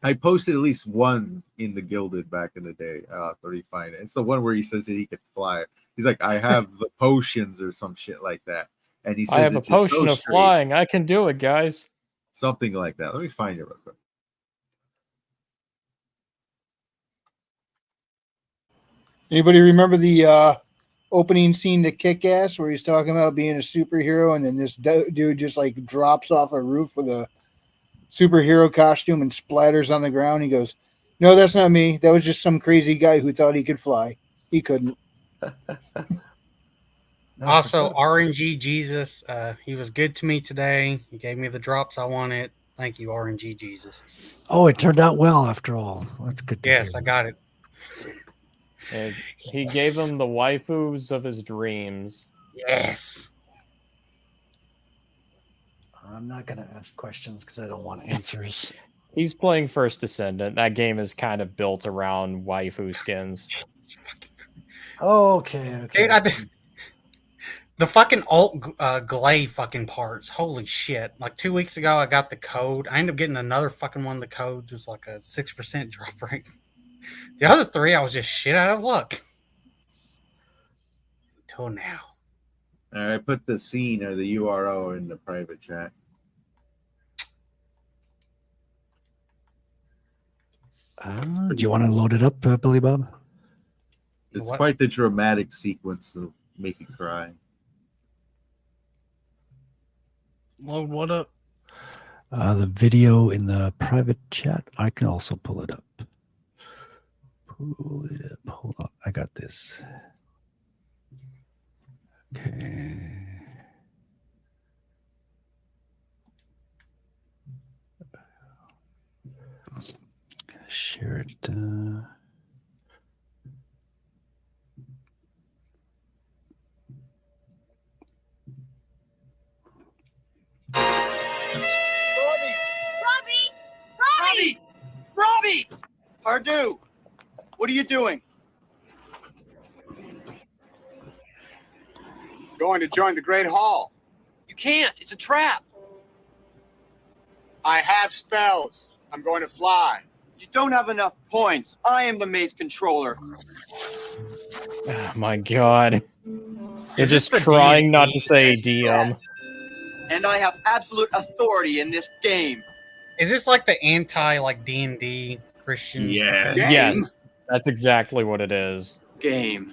I posted at least one in the Gilded back in the day. I'll find it. It's the one where he says that he could fly. He's like, I have the potions or some shit like that. And he says, I have a potion of flying. I can do it, guys. Something like that. Let me find it real quick. Anybody remember the opening scene to Kick-Ass where he's talking about being a superhero, and then this dude just like drops off a roof with a superhero costume and splatters on the ground. He goes, "No, that's not me. That was just some crazy guy who thought he could fly. He couldn't." Also, RNG Jesus, he was good to me today. He gave me the drops I wanted. Thank you, RNG Jesus. Oh, it turned out well after all. That's good to Yes, hear. I got it. And he gave him the waifus of his dreams. Yes. I'm not going to ask questions because I don't want answers. He's playing First Descendant. That game is kind of built around waifu skins. Okay. Dude, the fucking alt glay fucking parts. Holy shit. Like 2 weeks ago, I got the code. I ended up getting another fucking one of the codes. It's like a 6% drop rate. The other 3, I was just shit out of luck. Till now. I put the scene or the URL in the private chat. Do you want to load it up, Billy Bob? It's What? quite the dramatic sequence to make you cry. Load what up? The video in the private chat. I can also pull it up. Pull it up. Hold on. I got this. Okay. Share it. Robbie! Pardue! What are you doing? Going to join the Great Hall. You can't. It's a trap. I have spells. I'm going to fly. You don't have enough points. I am the maze controller. Oh my god. You're Is this just the trying not D&D to say That's DM. correct. And I have absolute authority in this game. Is this like the anti like D&D Christian? Yeah. Yes, that's exactly what it is. Game.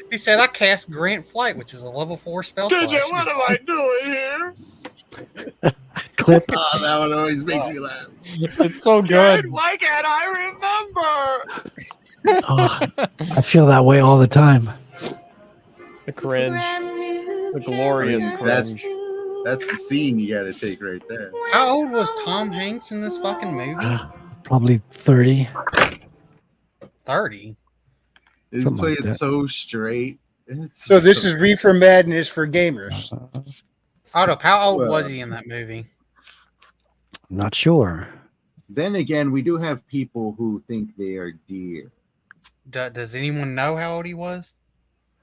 He said I cast Grant Flight, which is a level 4 spell. JJ, what am I doing here? Clip. Oh, that one always makes me laugh. It's so good. Why can't I remember? Oh, I feel that way all the time. The cringe. The glorious cringe. That's the scene you got to take right there. How old was Tom Hanks in this fucking movie? Probably 30. 30. He's Something like playing that. so straight. So this is Reefer Madness for gamers. Hold up. How old Well, was he in that movie? Not sure. Then again, we do have people who think they are dear. Does anyone know how old he was?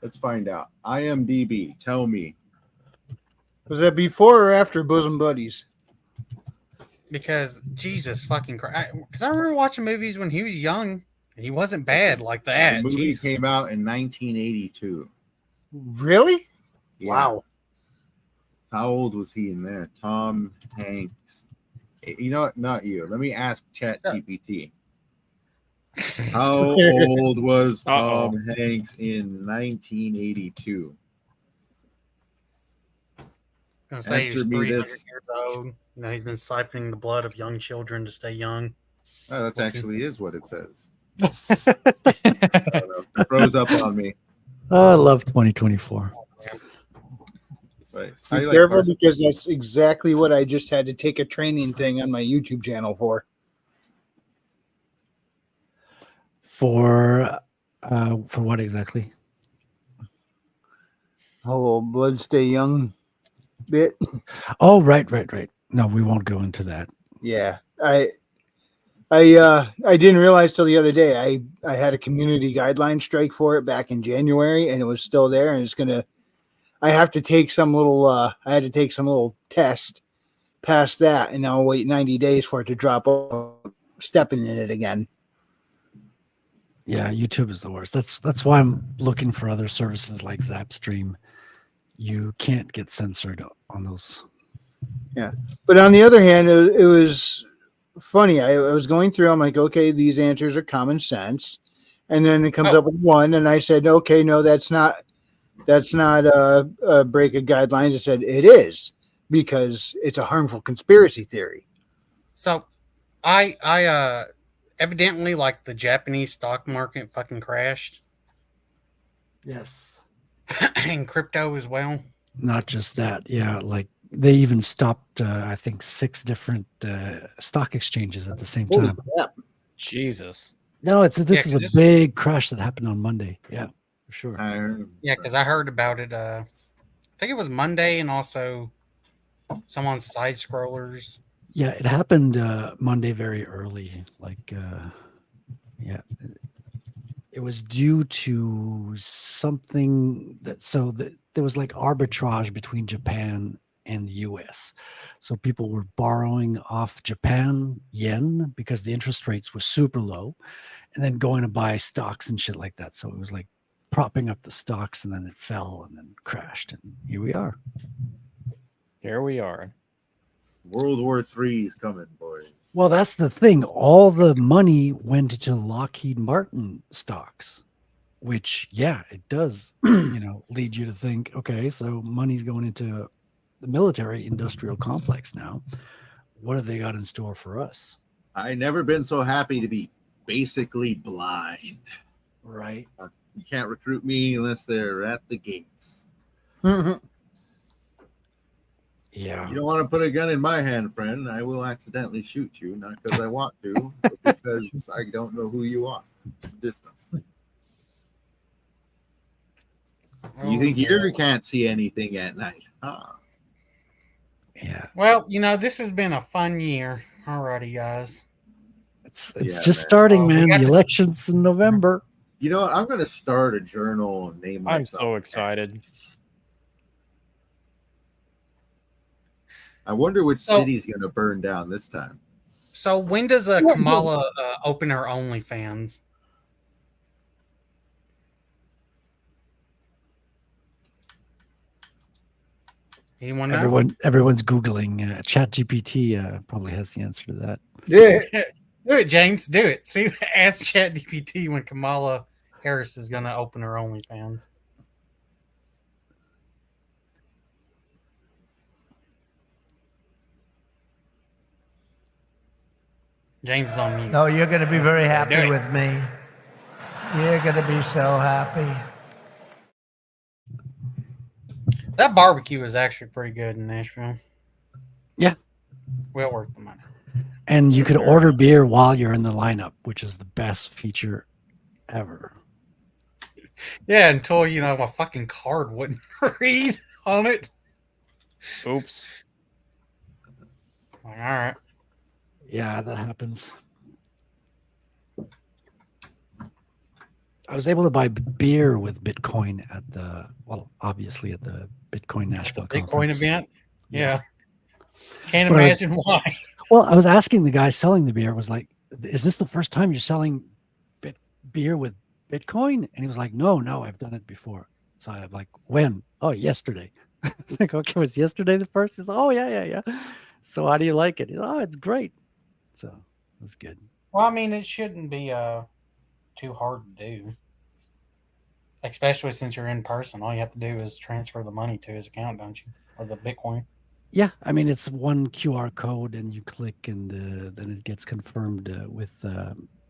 Let's find out. IMDb, tell me. Was that before or after Bosom Buddies? Because Jesus fucking Christ. Because I remember watching movies when he was young and he wasn't bad like that. The movie Jesus. came out in 1982. Really? Yeah. Wow. How old was he in there? Tom Hanks. You know what? Not you. Let me ask ChatGPT. How old was Tom Hanks in 1982? Gonna say Answer he's me 300 this. years old. You know, he's been siphoning the blood of young children to stay young. Oh, that actually is what it says. I don't know. It froze up on me. I love 2024. But Be careful because that's exactly what I just had to take a training thing on my YouTube channel for. For what exactly? Oh, blood stay young bit. Oh, right. No, we won't go into that. Yeah, I didn't realize till the other day. I had a community guideline strike for it back in January, and it was still there. And it's gonna. I have to take some little. I had to take some little test past that, and now I'll wait 90 days for it to drop off, stepping in it again. Yeah, YouTube is the worst. That's why I'm looking for other services like Zapstream. You can't get censored on those. Yeah. But on the other hand, it was funny. I was going through, I'm like, okay, these answers are common sense. And then it comes up with one, and I said, okay, no, that's not a break of guidelines. I said, it is, because it's a harmful conspiracy theory. So I evidently, like, the Japanese stock market fucking crashed. Yes. And crypto as well. Not just that. Yeah. Like they even stopped, I think, 6 different stock exchanges at the same time. Jesus. No, this is a big crash that happened on Monday. Yeah, for sure. Yeah, because I heard about it. I think it was Monday, and also some on side scrollers. Yeah, it happened Monday very early. Like, yeah, it was due to something there was like arbitrage between Japan and the US. So people were borrowing off Japan yen because the interest rates were super low, and then going to buy stocks and shit like that. So it was like propping up the stocks, and then it fell and then crashed. And here we are. Here we are. World War III is coming, boys. Well, that's the thing. All the money went to Lockheed Martin stocks, which, yeah, it does, lead you to think, okay, so money's going into the military industrial complex now. What have they got in store for us? I never been so happy to be basically blind. Right. You can't recruit me unless they're at the gates. Yeah. You don't want to put a gun in my hand, friend. I will accidentally shoot you, not because I want to, but because I don't know who you are. Distance. You think you can't see anything at night? Huh? Yeah. Well, this has been a fun year. Alrighty, guys. It's just starting, man. The election's in November. You know what? I'm going to start a journal and name myself. I'm so excited. I wonder which city's going to burn down this time. So when does Kamala open her OnlyFans? Anyone know? Everyone's Googling. ChatGPT probably has the answer to that. Yeah. Do it, James. Do it. See, ask ChatGPT when Kamala Harris is going to open her OnlyFans. James is on mute. No, you're going to be very happy with me. You're going to be so happy. That barbecue is actually pretty good in Nashville. Yeah. Well worth the money. And you could order beer while you're in the lineup, which is the best feature ever. Yeah, until, my fucking card wouldn't read on it. Oops. All right. Yeah, that happens. I was able to buy beer with Bitcoin obviously at the Bitcoin Nashville Bitcoin conference. Event? Yeah. Can't imagine why. Well, I was asking the guy selling the beer, was like, is this the first time you're selling beer with Bitcoin? And he was like, no, I've done it before. So I'm like, when? Oh, yesterday. It's like, okay, was yesterday the first? He's like, oh, yeah. So how do you like it? He's like, oh, it's great. So that's good. Well, I mean, it shouldn't be too hard to do. Especially since you're in person. All you have to do is transfer the money to his account, don't you? Or the Bitcoin. Yeah, I mean, it's one QR code and you click and then it gets confirmed with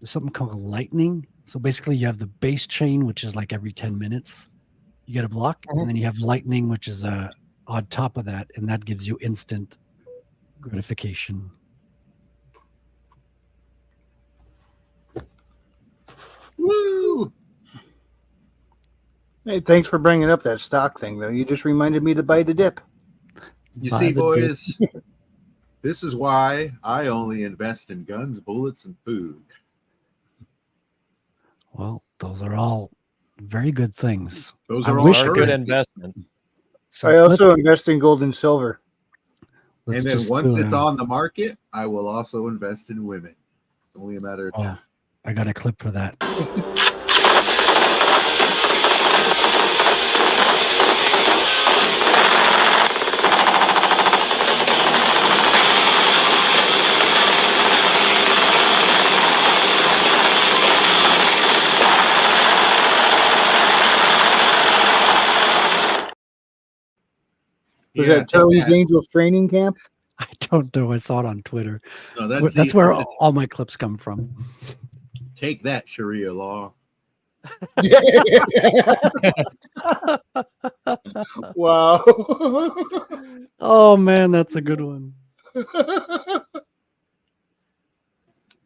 something called Lightning. So basically you have the base chain, which is like every 10 minutes you get a block. And then you have Lightning, which is on top of that. And that gives you instant gratification. Woo! Hey, thanks for bringing up that stock thing, though. You just reminded me to buy the dip. You see, boys, this is why I only invest in guns, bullets, and food. Well, those are all very good things. Those are all good investments. So I also invest in gold and silver. And then once it's on the market, I will also invest in women. It's only a matter of time. I got a clip for that. Was Yeah, that Charlie's yeah. Angels training camp? I don't know. I saw it on Twitter. No, That's where all my clips come from. Take that, Sharia law. Wow. Oh man, that's a good one.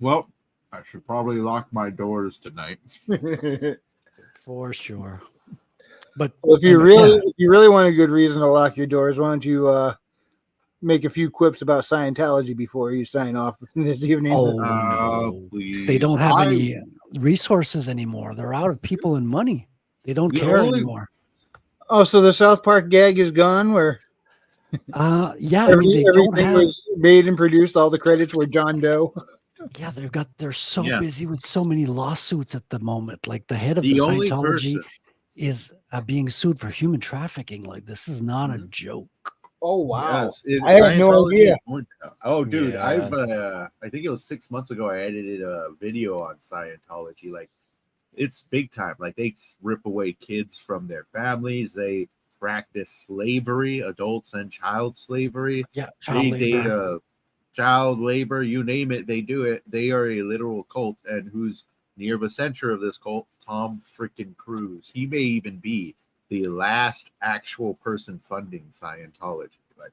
Well, I should probably lock my doors tonight. For sure. But Well, if you really want a good reason to lock your doors, why don't you make a few quips about Scientology before you sign off this evening? Oh no, please. they don't have any resources anymore. They're out of people and money. They don't care anymore. Oh, so the South Park gag is gone? Where? Yeah, I mean, they don't everything have. was made and produced. All the credits were John Doe. Yeah, they're so busy with so many lawsuits at the moment. Like the head of the only Scientology person is being sued for human trafficking. Like this is not a joke. Oh wow! Yes, I had no idea. Oh, dude, Yeah. I think it was 6 months ago. I edited a video on Scientology. Like, it's big time. Like, they rip away kids from their families. They practice slavery, adults and child slavery. Yeah, child labor, you name it, they do it. They are a literal cult, and who's near the center of this cult? Tom freaking Cruise. He may even be the last actual person funding Scientology. Like,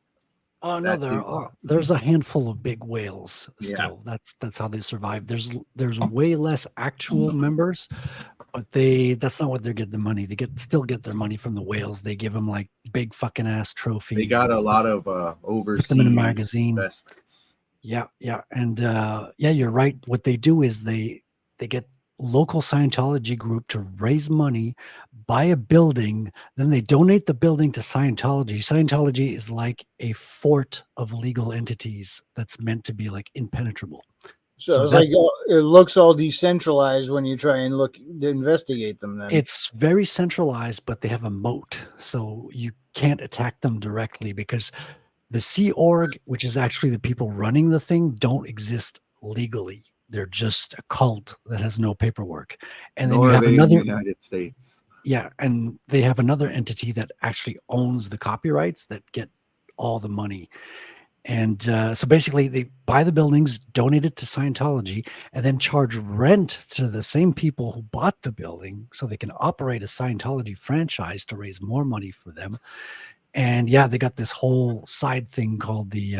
oh no, there's a handful of big whales still. That's how they survive. There's way less actual members, but that's not what they're getting the money. They still get their money from the whales. They give them like big fucking ass trophies. They got a lot of overseas put them in a magazine. investments. Yeah, and yeah, you're right. What they do is they get local Scientology group to raise money, buy a building, then they donate the building to Scientology. Scientology is like a fort of legal entities that's meant to be like impenetrable. So it's like it looks all decentralized when you try and investigate them. Then it's very centralized, but they have a moat, so you can't attack them directly because the Sea Org, which is actually the people running the thing, don't exist legally. They're just a cult that has no paperwork. And then you have another United States. Yeah, and they have another entity that actually owns the copyrights that get all the money. And so basically they buy the buildings, donate it to Scientology, and then charge rent to the same people who bought the building so they can operate a Scientology franchise to raise more money for them. And yeah, they got this whole side thing called the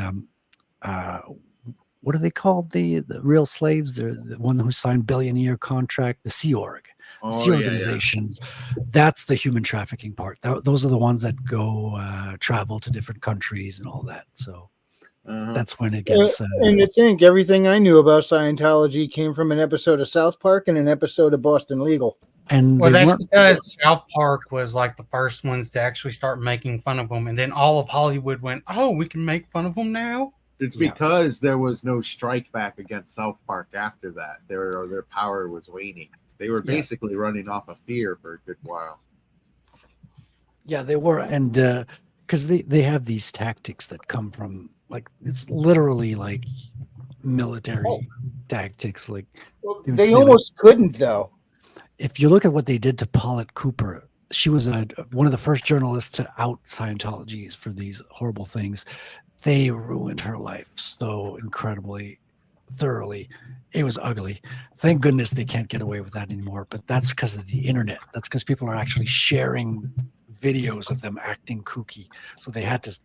what are they called? The real slaves? They're the one who signed billion-year contract, the Sea Org. Sea organizations. That's the human trafficking part. Those are the ones that go travel to different countries and all that. So that's when it gets. And to think everything I knew about Scientology came from an episode of South Park and an episode of Boston Legal. And well, that's because South Park was like the first ones to actually start making fun of them, and then all of Hollywood went, "Oh, we can make fun of them now." It's because there was no strike back against South Park after that. Their power was waning. They were basically running off of fear for a good while. Yeah, they were, and because they have these tactics that come from like it's literally like military tactics. Like they almost couldn't though. If you look at what they did to Paulette Cooper, she was one of the first journalists to out Scientology for these horrible things. They ruined her life so incredibly, thoroughly. It was ugly. Thank goodness they can't get away with that anymore. But that's because of the internet. That's because people are actually sharing videos of them acting kooky. So they had to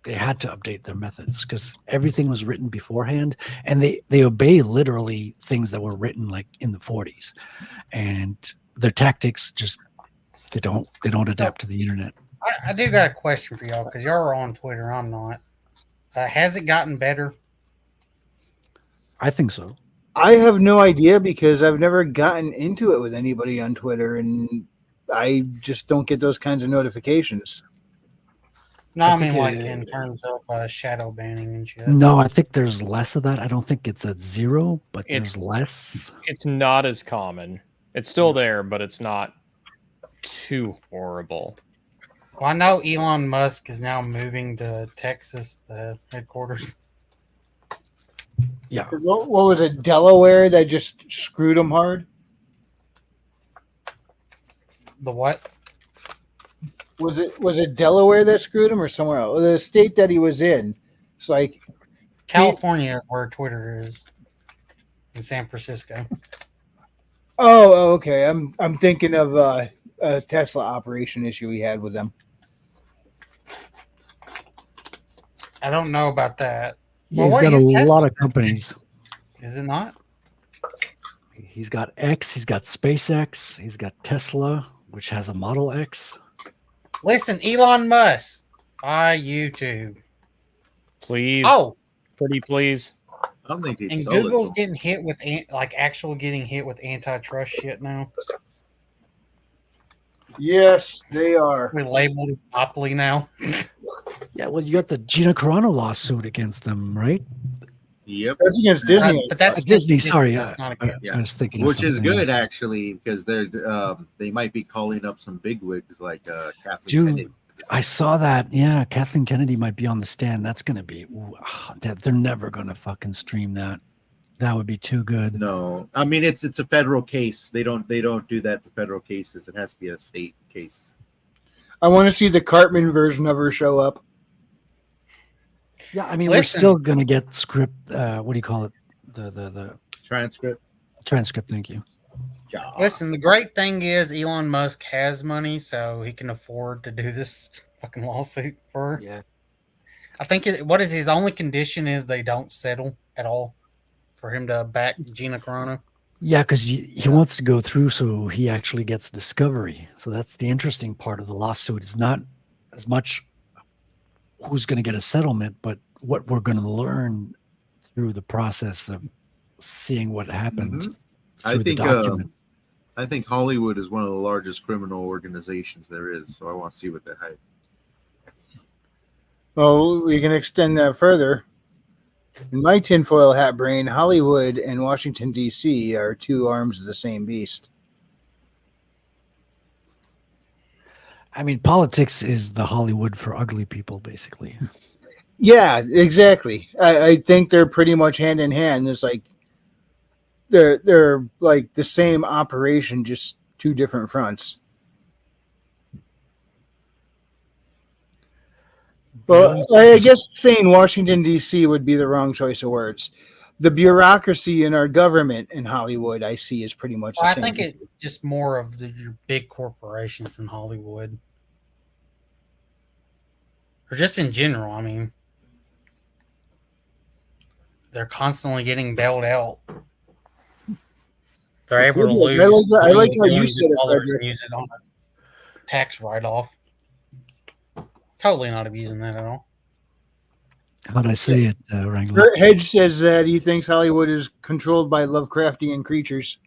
update their methods because everything was written beforehand, and they obey literally things that were written like in the 40s, and their tactics just they don't adapt to the internet. I do got a question for y'all because y'all are on Twitter. I'm not. Has it gotten better? I think so. I have no idea because I've never gotten into it with anybody on Twitter, and I just don't get those kinds of notifications. No, I mean like in terms of shadow banning and shit. No, I think there's less of that. I don't think it's at zero, but there's less. It's not as common. It's still there, but it's not too horrible. Well, I know Elon Musk is now moving to Texas, the headquarters. Yeah. What was it, Delaware that just screwed him hard? The what? Was it Delaware that screwed him or somewhere else? The state that he was in. It's like California is where Twitter is. In San Francisco. Oh, okay. I'm thinking of a Tesla operation issue he had with them. I don't know about that. Yeah, he's got a lot of companies. Is it not? He's got X, he's got SpaceX, he's got Tesla, which has a Model X. Listen, Elon Musk, buy YouTube. Please. Oh, pretty please. I don't think and Google's getting hit with getting hit with antitrust shit now. Yes, they are. We're labeled monopoly now. Yeah, well, you got the Gina Carano lawsuit against them, right? Yep. That's against Disney. But that's Disney. Sorry, that's not a I was thinking, of which is something good else. actually, because they might be calling up some bigwigs like Kathleen Dude, Kennedy. I saw that. Yeah, Kathleen Kennedy might be on the stand. That's going to be. They're never going to fucking stream that. That would be too good. No, I mean it's a federal case. They don't do that for federal cases. It has to be a state case. I want to see the Cartman version of her show up. Yeah, I mean, we're still going to get script. What do you call it? The transcript. Transcript. Thank you. Listen, the great thing is Elon Musk has money, so he can afford to do this fucking lawsuit for her. Yeah. I think what is his only condition is they don't settle at all for him to back Gina Carano. Yeah, because he wants to go through, so he actually gets discovery. So that's the interesting part of the lawsuit. It's not as much who's going to get a settlement, but what we're going to learn through the process of seeing what happened. Mm-hmm. Through the documents. I think Hollywood is one of the largest criminal organizations there is, so I want to see what they hide. Well, we can extend that further. In my tinfoil hat brain, Hollywood and Washington, D.C. are two arms of the same beast. I mean, politics is the Hollywood for ugly people, basically. Yeah, exactly. I think they're pretty much hand in hand. It's like they're like the same operation, just two different fronts. Well, I guess saying Washington, D.C. would be the wrong choice of words. The bureaucracy in our government in Hollywood, I see, is pretty much the same. I think it's just more of your big corporations in Hollywood. Or just in general, I mean. They're constantly getting bailed out. They're able to lose. I like how you said it, Frederick. Use it on a tax write-off. Totally not abusing that at all. How'd I say it, Wrangler? Hedge says that he thinks Hollywood is controlled by Lovecraftian creatures.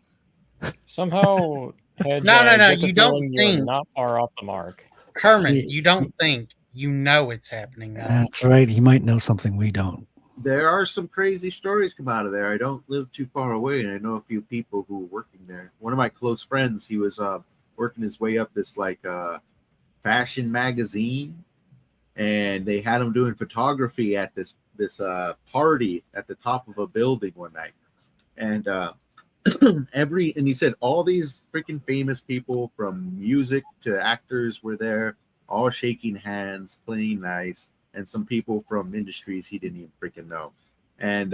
Somehow, Hedge, No. get the You don't feeling think. you're not far off the mark. Herman, you don't think. You know it's happening now. That's right. He might know something we don't. There are some crazy stories come out of there. I don't live too far away, and I know a few people who were working there. One of my close friends, he was working his way up this fashion magazine, and they had him doing photography at this party at the top of a building one night, and and he said all these freaking famous people from music to actors were there, all shaking hands, playing nice. And some people from industries he didn't even freaking know. And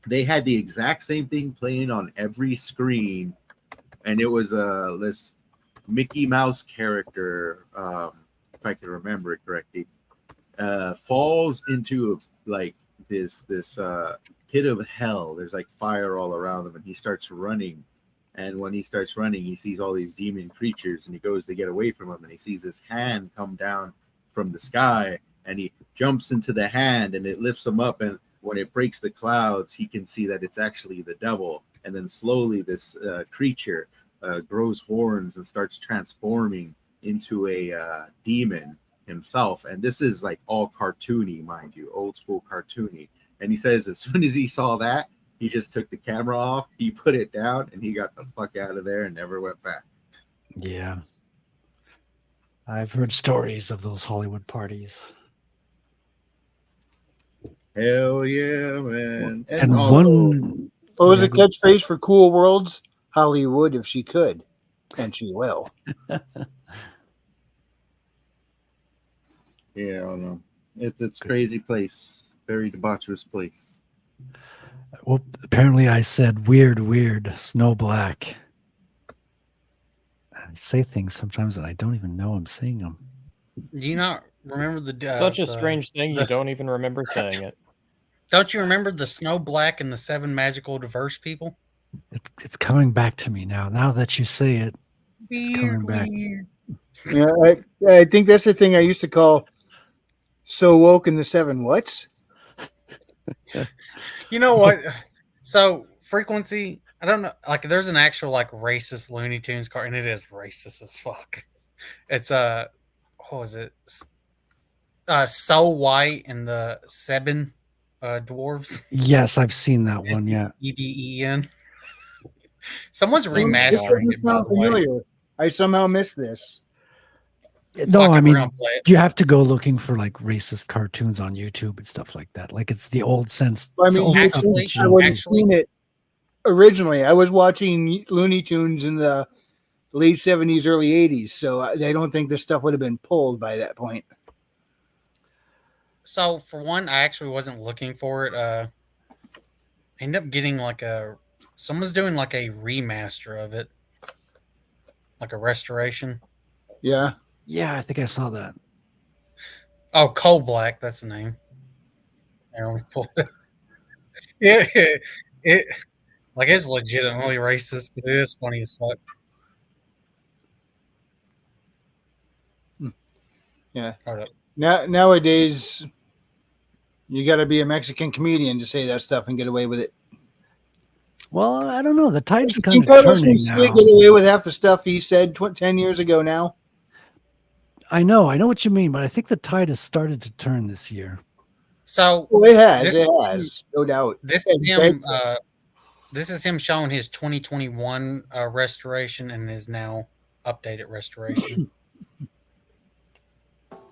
they had the exact same thing playing on every screen. And it was this Mickey Mouse character, if I can remember it correctly, falls into this pit of hell. There's fire all around him, and he starts running. And when he starts running, he sees all these demon creatures, and he goes to get away from them, and he sees this hand come down from the sky, and he jumps into the hand, and it lifts him up, and when it breaks the clouds, he can see that it's actually the devil. And then slowly this creature grows horns and starts transforming into a demon himself. And this is all cartoony, mind you, old school cartoony. And he says as soon as he saw that, he just took the camera off, he put it down, and he got the fuck out of there and never went back. Yeah. I've heard stories of those Hollywood parties. Hell yeah, man. And also, what was the catchphrase for Cool Worlds? Hollywood if she could. And she will. Yeah, I don't know. It's crazy place. Very debaucherous place. Well, apparently I said weird, Snow Black. I say things sometimes that I don't even know I'm saying them. Do you not remember Such a strange thing, you don't even remember saying it. Don't you remember the Snow Black and the 7 magical diverse people? It's coming back to me now. Now that you say it, it's coming back. Yeah, I think that's the thing I used to call So Woke in the 7 Whats? You know what? So Frequency, I don't know. Like, there's an actual like racist Looney Tunes car, and it is racist as fuck. It's what was it? So White and the 7 dwarves. Yes, I've seen that one. Yeah. EBEN. Someone's This remastering it, by sound the way. familiar. I somehow missed this. No, Fuck I it, we're mean, gonna play it. you have to go looking for like racist cartoons on YouTube and stuff like that. Like it's the old sense. I it's mean, old you stuff think that you I don't wasn't see. seeing it originally. I was watching Looney Tunes in the late 70s, early 80s, so I don't think this stuff would have been pulled by that point. So for one, I actually wasn't looking for it. I ended up getting like someone's doing like a remaster of it, like a restoration. Yeah. Yeah, I think I saw that. Oh, Coal Black, that's the name. There, we pulled it. Yeah, it like it's legitimately racist, but it is funny as fuck. Yeah. Hold up. Nowadays, you got to be a Mexican comedian to say that stuff and get away with it. Well, I don't know. The tide's Keith kind of Carlos turning can now. get away with half the stuff he said 10 years ago now. I know what you mean, but I think the tide has started to turn this year. So Well, it has, no doubt. This is him. This is him showing his 2021 restoration and his now updated restoration.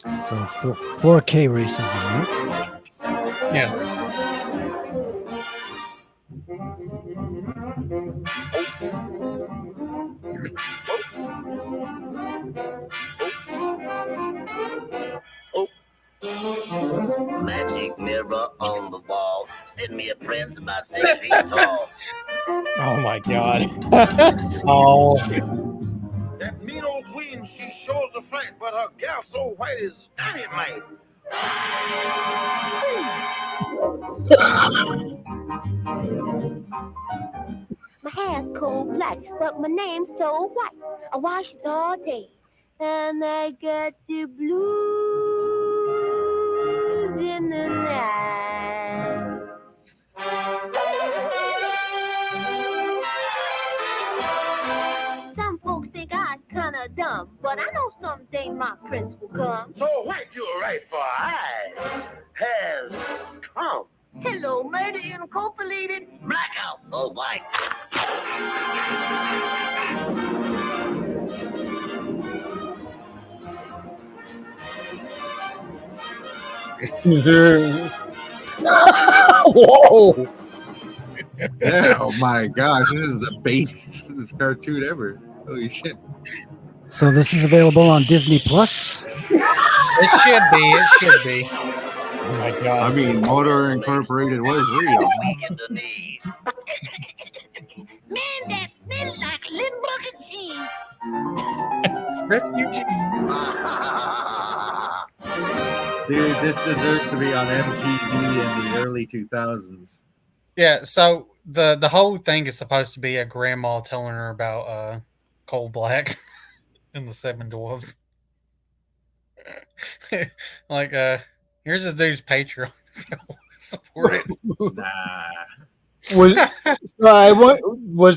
So 4K racism, right? Yes. Magic mirror on the wall. Send me a prince about 6 feet tall. Oh my god. Oh. That mean old queen, she shows a fight, but her gal so white is dynamite. My hair's coal black, but my name's so white. I wash it all day, and I get the blues in the night. Some folks think I'm kinda dumb, but I know someday my prince will come. So white you're right for I has come. Hello, murder incorporated. Blackout so white. Whoa! Yeah, oh my gosh, this is the best cartoon ever. Holy shit. So this is available on Disney Plus. It should be. It should be. Oh my god. I mean, Motor Incorporated was real. Man, that smells like a little bucket cheese. Refugees. Dude, this deserves to be on MTV in the early 2000s. Yeah, so the whole thing is supposed to be a grandma telling her about Coal Black and the 7 dwarves. Like, here's this dude's Patreon if you want to support it. Nah. Was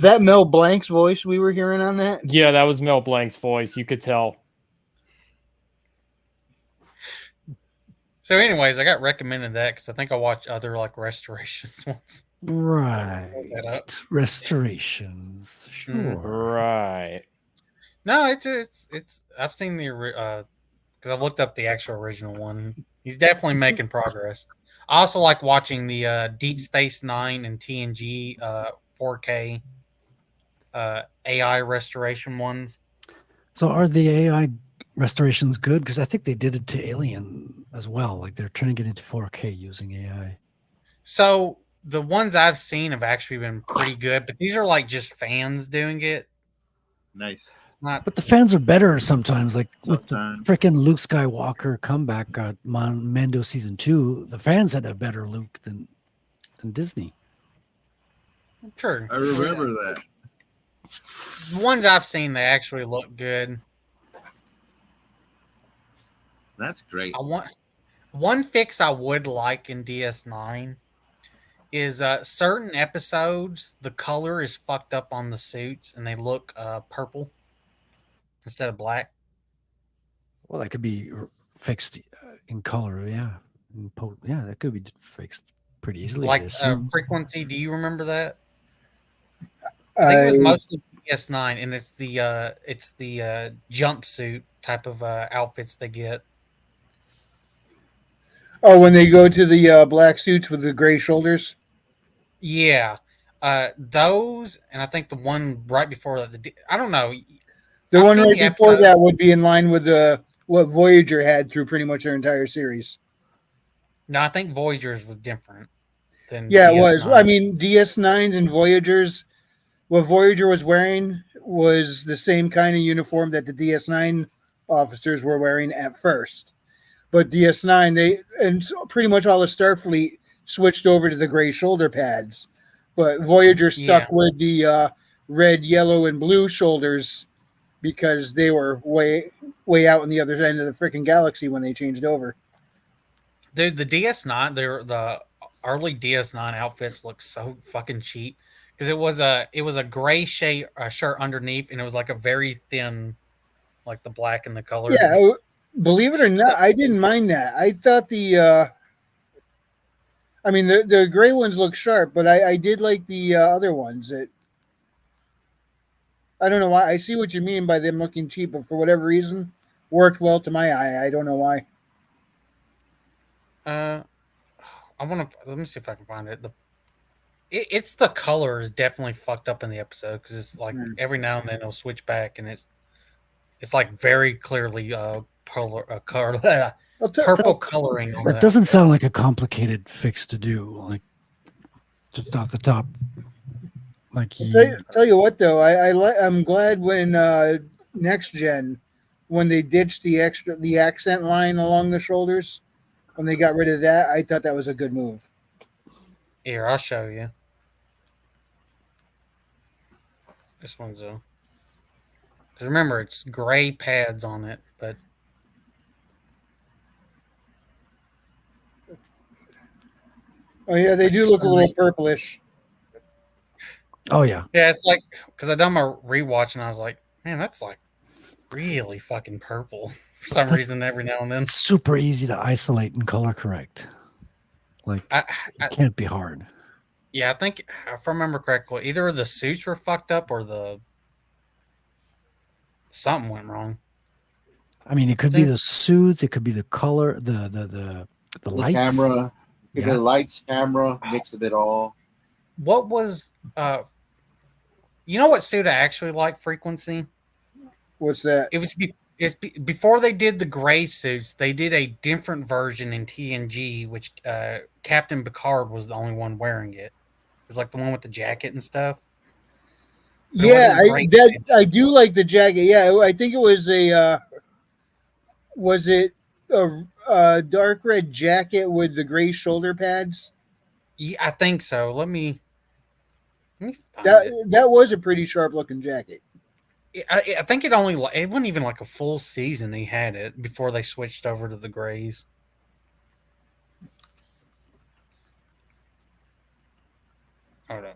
that Mel Blanc's voice we were hearing on that? Yeah, that was Mel Blanc's voice. You could tell. So, anyways, I got recommended that because I think I watched other like restorations once. Right. Restorations. Sure. Right. No, it's. I've seen the because I've looked up the actual original one. He's definitely making progress. I also like watching the Deep Space Nine and TNG 4K AI restoration ones. So are the AI restorations good? Because I think they did it to Alien as well. Like they're turning it into 4K using AI. So the ones I've seen have actually been pretty good, but these are like just fans doing it. Nice. It's not. But the fans are better sometimes. Like with the Sometimes. freaking Luke Skywalker comeback at Mando season 2, the fans had a better Luke than Disney. True. I remember that. The ones I've seen, they actually look good. That's great. I want one fix I would like in DS9 is certain episodes the color is fucked up on the suits and they look purple instead of black. Well, that could be fixed in color. Yeah. Yeah, that could be fixed pretty easily. Like frequency, do you remember that? I think it was mostly PS9, and it's the jumpsuit type of outfits they get. Oh, when they go to the black suits with the gray shoulders. Yeah, those, and I think the one right before that. I don't know. The I've one seen right the before episode. that would be in line with what Voyager had through pretty much their entire series. No, I think Voyagers was different than Yeah, it DS9. was. I mean, DS9s and Voyagers. What Voyager was wearing was the same kind of uniform that the DS9 officers were wearing at first. But DS9, pretty much all of Starfleet switched over to the gray shoulder pads. But Voyager stuck with the red, yellow, and blue shoulders because they were way out on the other end of the freaking galaxy when they changed over. Dude, the DS9, the early DS9 outfits look so fucking cheap because it was a gray shirt underneath, and it was like a very thin, like the black and the color. Yeah, believe it or not, I didn't mind that. I thought the gray ones look sharp, but I did like the other ones. I don't know why. I see what you mean by them looking cheap, but for whatever reason, worked well to my eye. I don't know why. Let me see if I can find it. It's the color is definitely fucked up in the episode because it's like every now and then it'll switch back and it's like very clearly purple coloring on that doesn't sound like a complicated fix to do. Like just off the top. Like tell you what though, I'm glad when next gen when they ditched the accent line along the shoulders, when they got rid of that, I thought that was a good move. Here, I'll show you. This one's because remember it's gray pads on it, but oh yeah, they do look a little purplish. Oh yeah, yeah. It's like because I done my rewatch and I was like, man, that's like really fucking purple for some reason every now and then. Super easy to isolate and color correct. Like it can't be hard. Yeah, I think if I remember correctly, either the suits were fucked up or something went wrong. I mean, it could be the suits, it could be the color, the lights, camera, the lights, camera, mix of it all. What was you know what suit I actually like, Frequency? What's that? It's before they did the gray suits, they did a different version in TNG, which Captain Picard was the only one wearing it. It was like the one with the jacket and stuff. But yeah, I do like the jacket. Yeah, I think it was a dark red jacket with the gray shoulder pads? Yeah, I think so. Let me that was a pretty sharp looking jacket. I think it wasn't even like a full season he had it before they switched over to the grays. Hold on.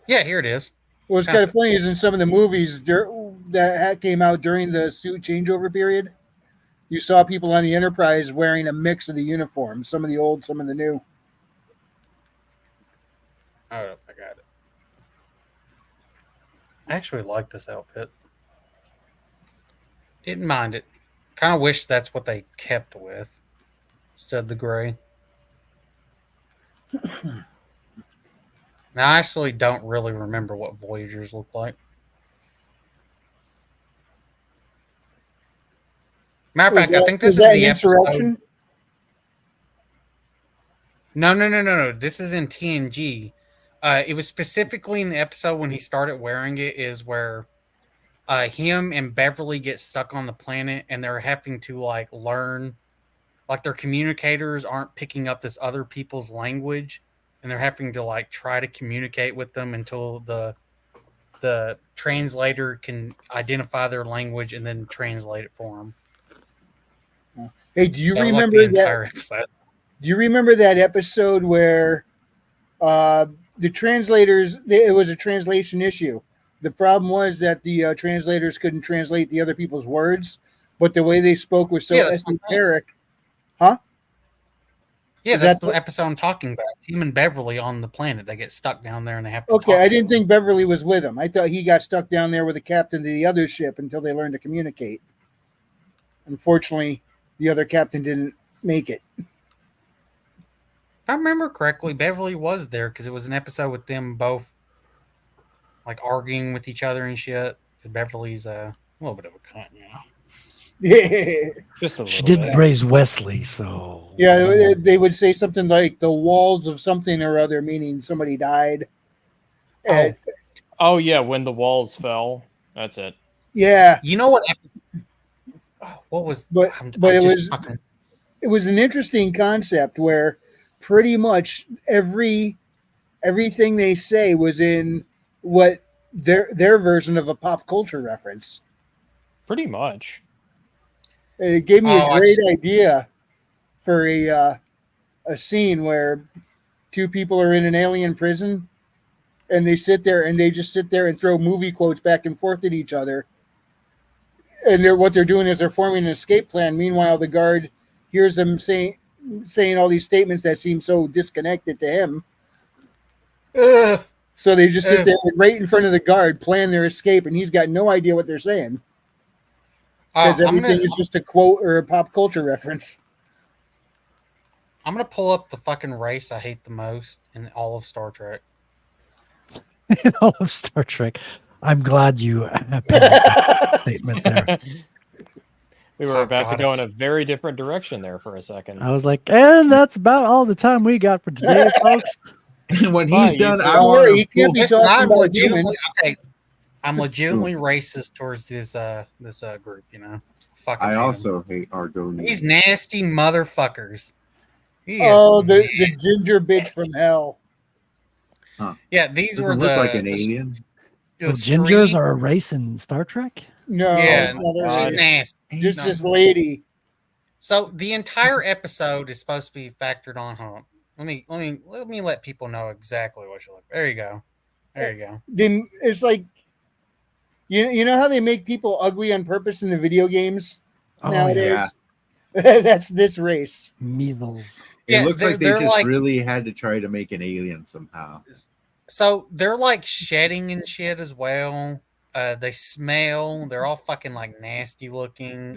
Yeah, here it is. What's kind of funny is in some of the movies that came out during the suit changeover period, you saw people on the Enterprise wearing a mix of the uniforms, some of the old, some of the new. Hold up, I got it. I actually like this outfit. Didn't mind it. Kind of wish that's what they kept with instead of the gray. Now, I actually don't really remember what Voyagers look like. Matter of fact, I think this is the episode. No. This is in TNG. It was specifically in the episode when he started wearing it, is where him and Beverly get stuck on the planet and they're having to like learn, like their communicators aren't picking up this other people's language, and they're having to like try to communicate with them until the translator can identify their language and then translate it for them. Hey, do you That was like remember the that? entire episode. Do you remember that episode where the translators? It was a translation issue. The problem was that the translators couldn't translate the other people's words, but the way they spoke was so Yeah, that's what I'm saying. esoteric. Huh? Yeah, Is that's that the episode I'm talking about. It's him and Beverly on the planet. They get stuck down there and they have to Okay, talk I to didn't them. think Beverly was with him. I thought he got stuck down there with the captain of the other ship until they learned to communicate. Unfortunately, the other captain didn't make it. If I remember correctly, Beverly was there because it was an episode with them both like arguing with each other and shit. Because Beverly's a little bit of a cunt, Just a She little did bit. raise Wesley, so Yeah, they would say something like the walls of something or other, meaning somebody died. And, Oh yeah, when the walls fell. That's it. yeah, You know what? What was? but I'm it just was fucking. it was an interesting concept where pretty much everything they say was in what their version of a pop culture reference. Pretty much. And it gave me a Oh, great idea for a scene where two people are in an alien prison and they sit there and throw movie quotes back and forth at each other. And what they're doing is they're forming an escape plan. Meanwhile, the guard hears them saying all these statements that seem so disconnected to him. So they just sit there and right in front of the guard, plan their escape, and he's got no idea what they're saying because everything is just a quote or a pop culture reference. I'm gonna pull up the fucking race I hate the most in all of Star Trek. in all of Star Trek. I'm glad you penned that statement there. We were about to go in a very different direction there for a second. I was like, and that's about all the time we got for today, folks. When he's done, I Don't worry, want he can't be talking I'm about legitimately humans. okay. I'm legitimately racist towards this group. You know, fucking. I hate 'em. also hate Argonians. These nasty motherfuckers. Oh, the ginger bitch from hell. Huh. Yeah, these Does were it look the like an alien? So gingers are a race in Star Trek? No, Yeah, it's not a she's nasty. Just No. this lady. So the entire episode is supposed to be factored on hump. Let me let people know exactly what you look. There you go. There you go. Then it's like you know how they make people ugly on purpose in the video games nowadays? Yeah. That's this race. Measles. It looks like they just really had to try to make an alien somehow. So they're like shedding and shit as well. They smell. They're all fucking like nasty looking.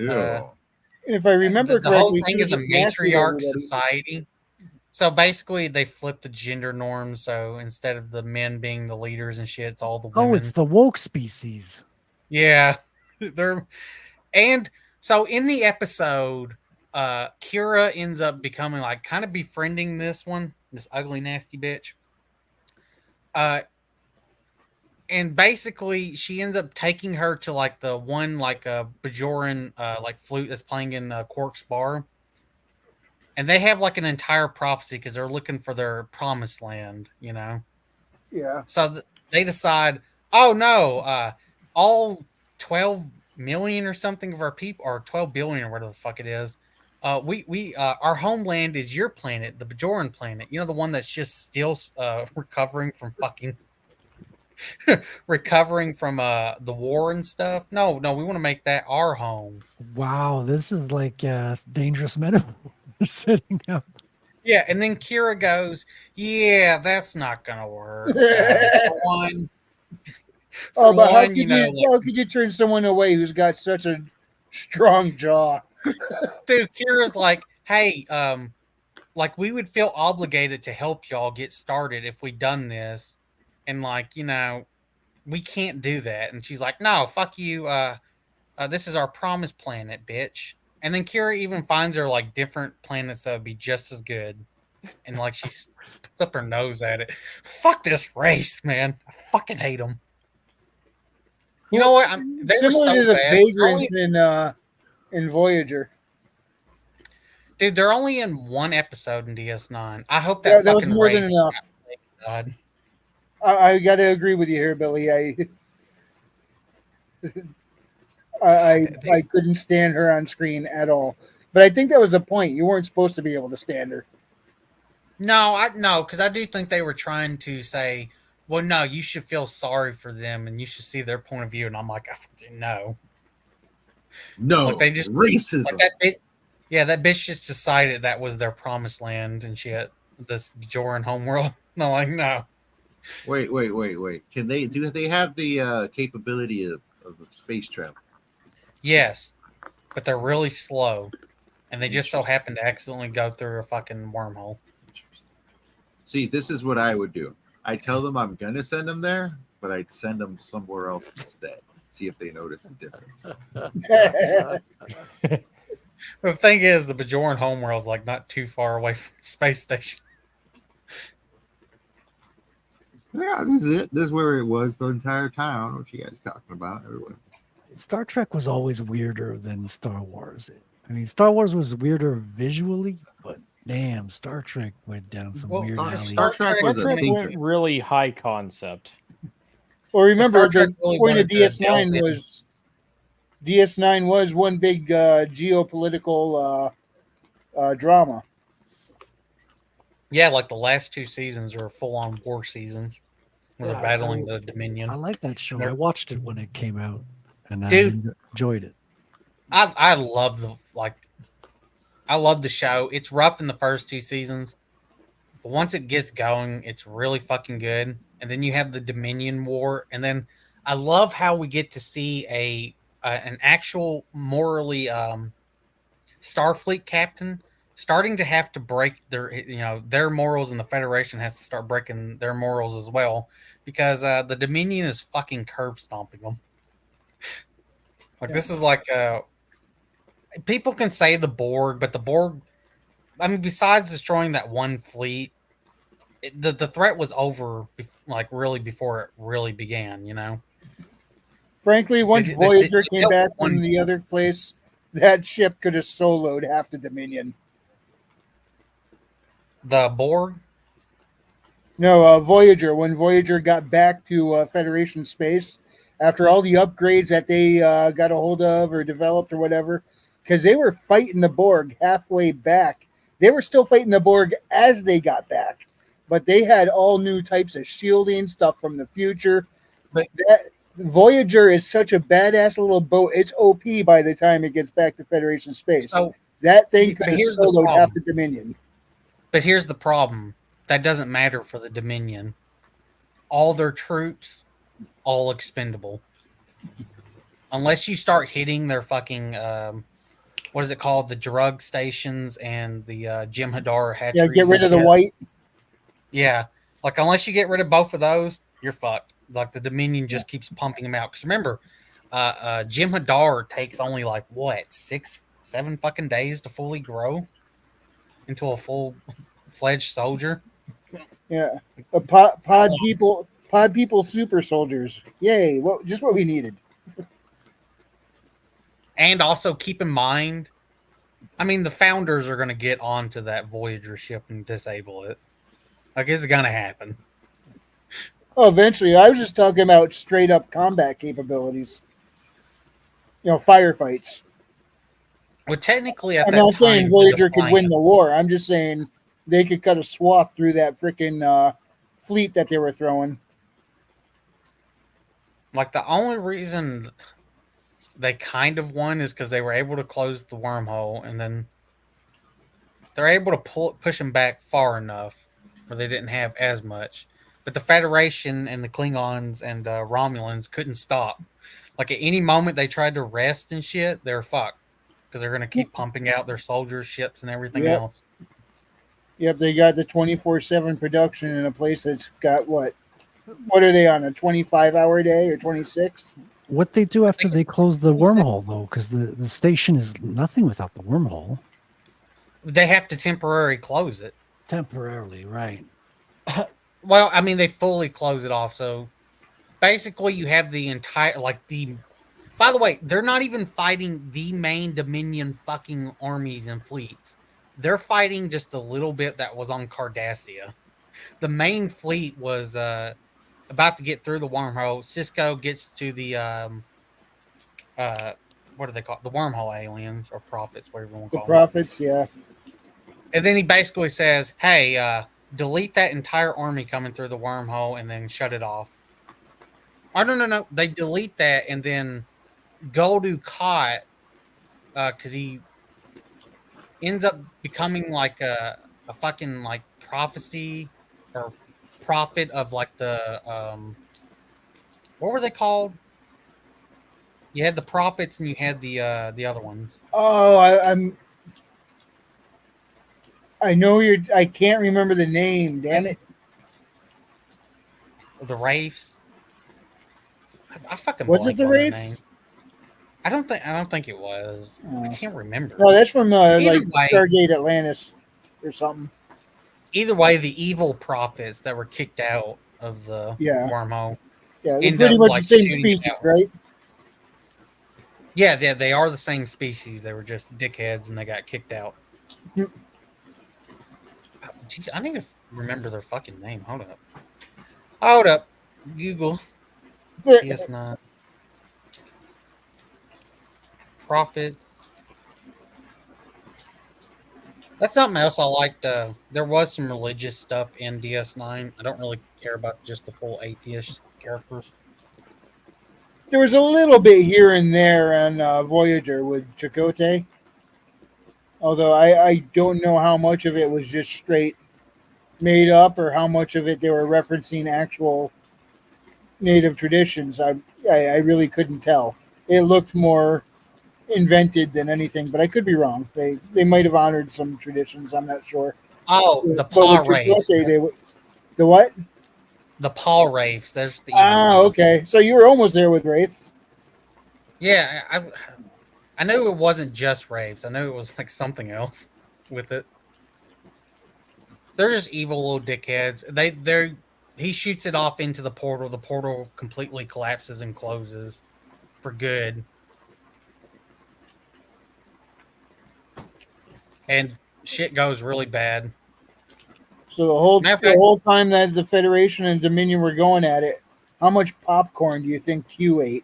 If I remember the whole correctly, thing she is a was just nasty to matriarch everybody. society. So basically, they flipped the gender norms. So instead of the men being the leaders and shit, it's all the women. Oh, it's the woke species. Yeah, and so in the episode, Kira ends up becoming like kind of befriending this ugly nasty bitch. And basically, she ends up taking her to like the one like a Bajoran like flute that's playing in Quark's bar, and they have like an entire prophecy because they're looking for their promised land, you know. Yeah. So they decide, oh no, all 12 million or something of our people, or 12 billion or whatever the fuck it is, we our homeland is your planet, the Bajoran planet. You know, the one that's just still recovering from fucking recovering from the war and stuff. No, we want to make that our home. Wow, this is like dangerous metaphor setting up. Yeah, and then Kira goes, "Yeah, that's not gonna work." For one, But how could you how could you turn someone away who's got such a strong jaw? Dude, Kira's like, "Hey, like we would feel obligated to help y'all get started if we done this, and like, you know, we can't do that." And she's like, "No, fuck you. This is our promised planet, bitch." And then Kira even finds her like different planets that would be just as good. and like she puts up her nose at it. Fuck this race, man. I fucking hate them. You know what? They were Similar so to the bad. vagrants in Voyager. Dude, they're only in one episode in DS9. I hope that That was fucking more race. than enough. God. I got to agree with you here, Billy. I couldn't stand her on screen at all. But I think that was the point. You weren't supposed to be able to stand her. No, because I do think they were trying to say, well, no, you should feel sorry for them and you should see their point of view. And I'm like, no. No, like they just racism. Like that bitch just decided that was their promised land and shit. This Bajoran homeworld. No, like no. Wait. Can they do? They have the capability of space travel? Yes, but they're really slow, and they just so happen to accidentally go through a fucking wormhole. See, this is what I would do. I tell them I'm gonna send them there, but I'd send them somewhere else instead. See if they notice the difference. The thing is, the Bajoran homeworld's like not too far away from the space station. Yeah, this is it. This is where it was the entire time. What you guys talking about? Everyone. Star Trek was always weirder than Star Wars. I mean, Star Wars was weirder visually, but damn, Star Trek went down some weird alleys. Star Trek was went really high concept. Well, remember Star Trek the really point of wanted to DS9 delve in. was DS9 was one big geopolitical drama. Yeah, like the last two seasons are full-on war seasons where they're battling the Dominion. I like that show. I watched it when it came out, and Dude, I enjoyed it. I love the show. It's rough in the first two seasons, but once it gets going, it's really fucking good. And then you have the Dominion War, and then I love how we get to see an actual morally Starfleet captain starting to have to break their morals, and the Federation has to start breaking their morals as well, because the Dominion is fucking curb stomping them. This is like people can say the Borg, but the Borg, I mean, besides destroying that one fleet, the threat was over, like really before it really began. Frankly, once They Voyager came dealt back with from the other place, that ship could have soloed half the Dominion. The Borg? No, Voyager. When Voyager got back to Federation space, after all the upgrades that they got a hold of or developed or whatever, because they were fighting the Borg halfway back. They were still fighting the Borg as they got back, but they had all new types of shielding stuff from the future. But Voyager is such a badass little boat. It's OP by the time it gets back to Federation space. So, that thing could but have here's the soloed half problem. the Dominion. But here's the problem. That doesn't matter for the Dominion. All their troops, all expendable. Unless you start hitting their fucking, what is it called? The drug stations and the Jem'Hadar hatcheries. Yeah, get rid of and the shit. white. Yeah. Like, unless you get rid of both of those, you're fucked. Like, the Dominion just keeps pumping them out. Because remember, Jem'Hadar takes only, like, what, 6-7 fucking days to fully grow into a full-fledged soldier? Yeah, pod people, super soldiers. Yay! Just what we needed. And also keep in mind, I mean, the founders are going to get onto that Voyager ship and disable it. Like, it's going to happen. Oh, eventually. I was just talking about straight up combat capabilities. Firefights. Well, technically, at I'm that not saying time, Voyager could win the war. I'm just saying they could cut a swath through that freaking fleet that they were throwing. Like, the only reason they kind of won is because they were able to close the wormhole, and then they're able to push them back far enough where they didn't have as much. But the Federation and the Klingons and Romulans couldn't stop. Like, at any moment they tried to rest and shit, they're fucked. Because they're going to keep pumping out their soldiers, ships, and everything else. Yep, they got the 24/7 production in a place that's got what are they on, a 25-hour day or 26? What they do after they close the wormhole, though, because the station is nothing without the wormhole. They have to temporarily close it. Temporarily, right. Well, I mean, they fully close it off. So basically, you have the entire, like, the. By the way, they're not even fighting the main Dominion fucking armies and fleets. They're fighting just the little bit that was on Cardassia. The main fleet was about to get through the wormhole. Cisco gets to the what do they call it? The wormhole aliens or prophets, whatever you want to The call them. prophets, yeah. And then he basically says, "Hey, delete that entire army coming through the wormhole and then shut it off." Oh no! They delete that and then go to Cot because he ends up becoming like a fucking like prophecy or prophet of like the what were they called? You had the prophets and you had the other ones. Oh, I know you're. I can't remember the name. Damn it! The Wraiths. I fucking Was it blank the on their name. Wraiths? I don't think it was. I can't remember. No, that's from Either like way, Stargate Atlantis or something. Either way, the evil prophets that were kicked out of the Yeah. wormhole Yeah, they're end pretty up much like the same shooting species, out. right? Yeah, they are the same species. They were just dickheads and they got kicked out. Geez, I need to remember their fucking name. Hold up. Google. DS9. Prophets. That's something else I liked. There was some religious stuff in DS9. I don't really care about just the full atheist characters. There was a little bit here and there on Voyager with Chakotay. Although I don't know how much of it was just straight made up or how much of it they were referencing actual native traditions. I really couldn't tell. It looked more invented than anything, but I could be wrong. They might have honored some traditions. I'm not sure. Oh, the But paw with wraiths. Chakotay, the what? The paw wraiths. There's the Ah, okay. So you were almost there with Wraiths. Yeah, I knew it wasn't just wraiths. I knew it was like something else with it. They're just evil little dickheads. He shoots it off into the portal. The portal completely collapses and closes for good. And shit goes really bad. So the whole time that the Federation and Dominion were going at it, how much popcorn do you think Q ate?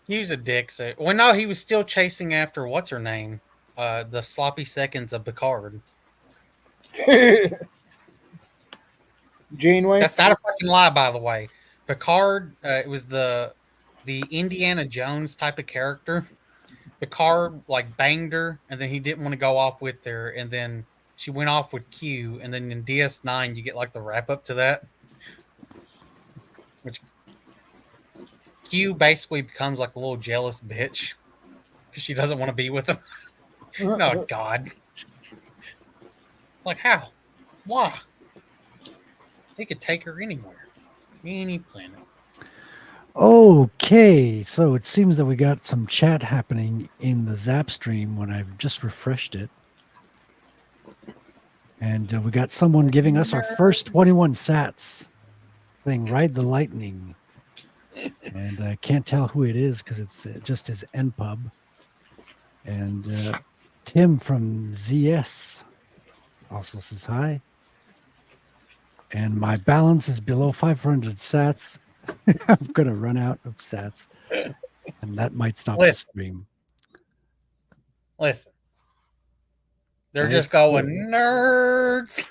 He was a dick. So, well, no, he was still chasing after what's her name, the sloppy seconds of Picard. Janeway. That's not a fucking lie, by the way. Picard, it was the Indiana Jones type of character. Picard like banged her, and then he didn't want to go off with her, and then she went off with Q, and then in DS9 you get like the wrap up to that, which Q basically becomes like a little jealous bitch because she doesn't want to be with him. Oh God! Like how? Why? He could take her anywhere, any planet. Okay, so it seems that we got some chat happening in the Zap stream when I've just refreshed it. And we got someone giving us our first 21 sats thing, Ride the Lightning. And I can't tell who it is because it's just his NPub. And Tim from ZS also says hi. And my balance is below 500 sats. I'm going to run out of sats. And that might stop the stream. Listen. They're just going, nerds.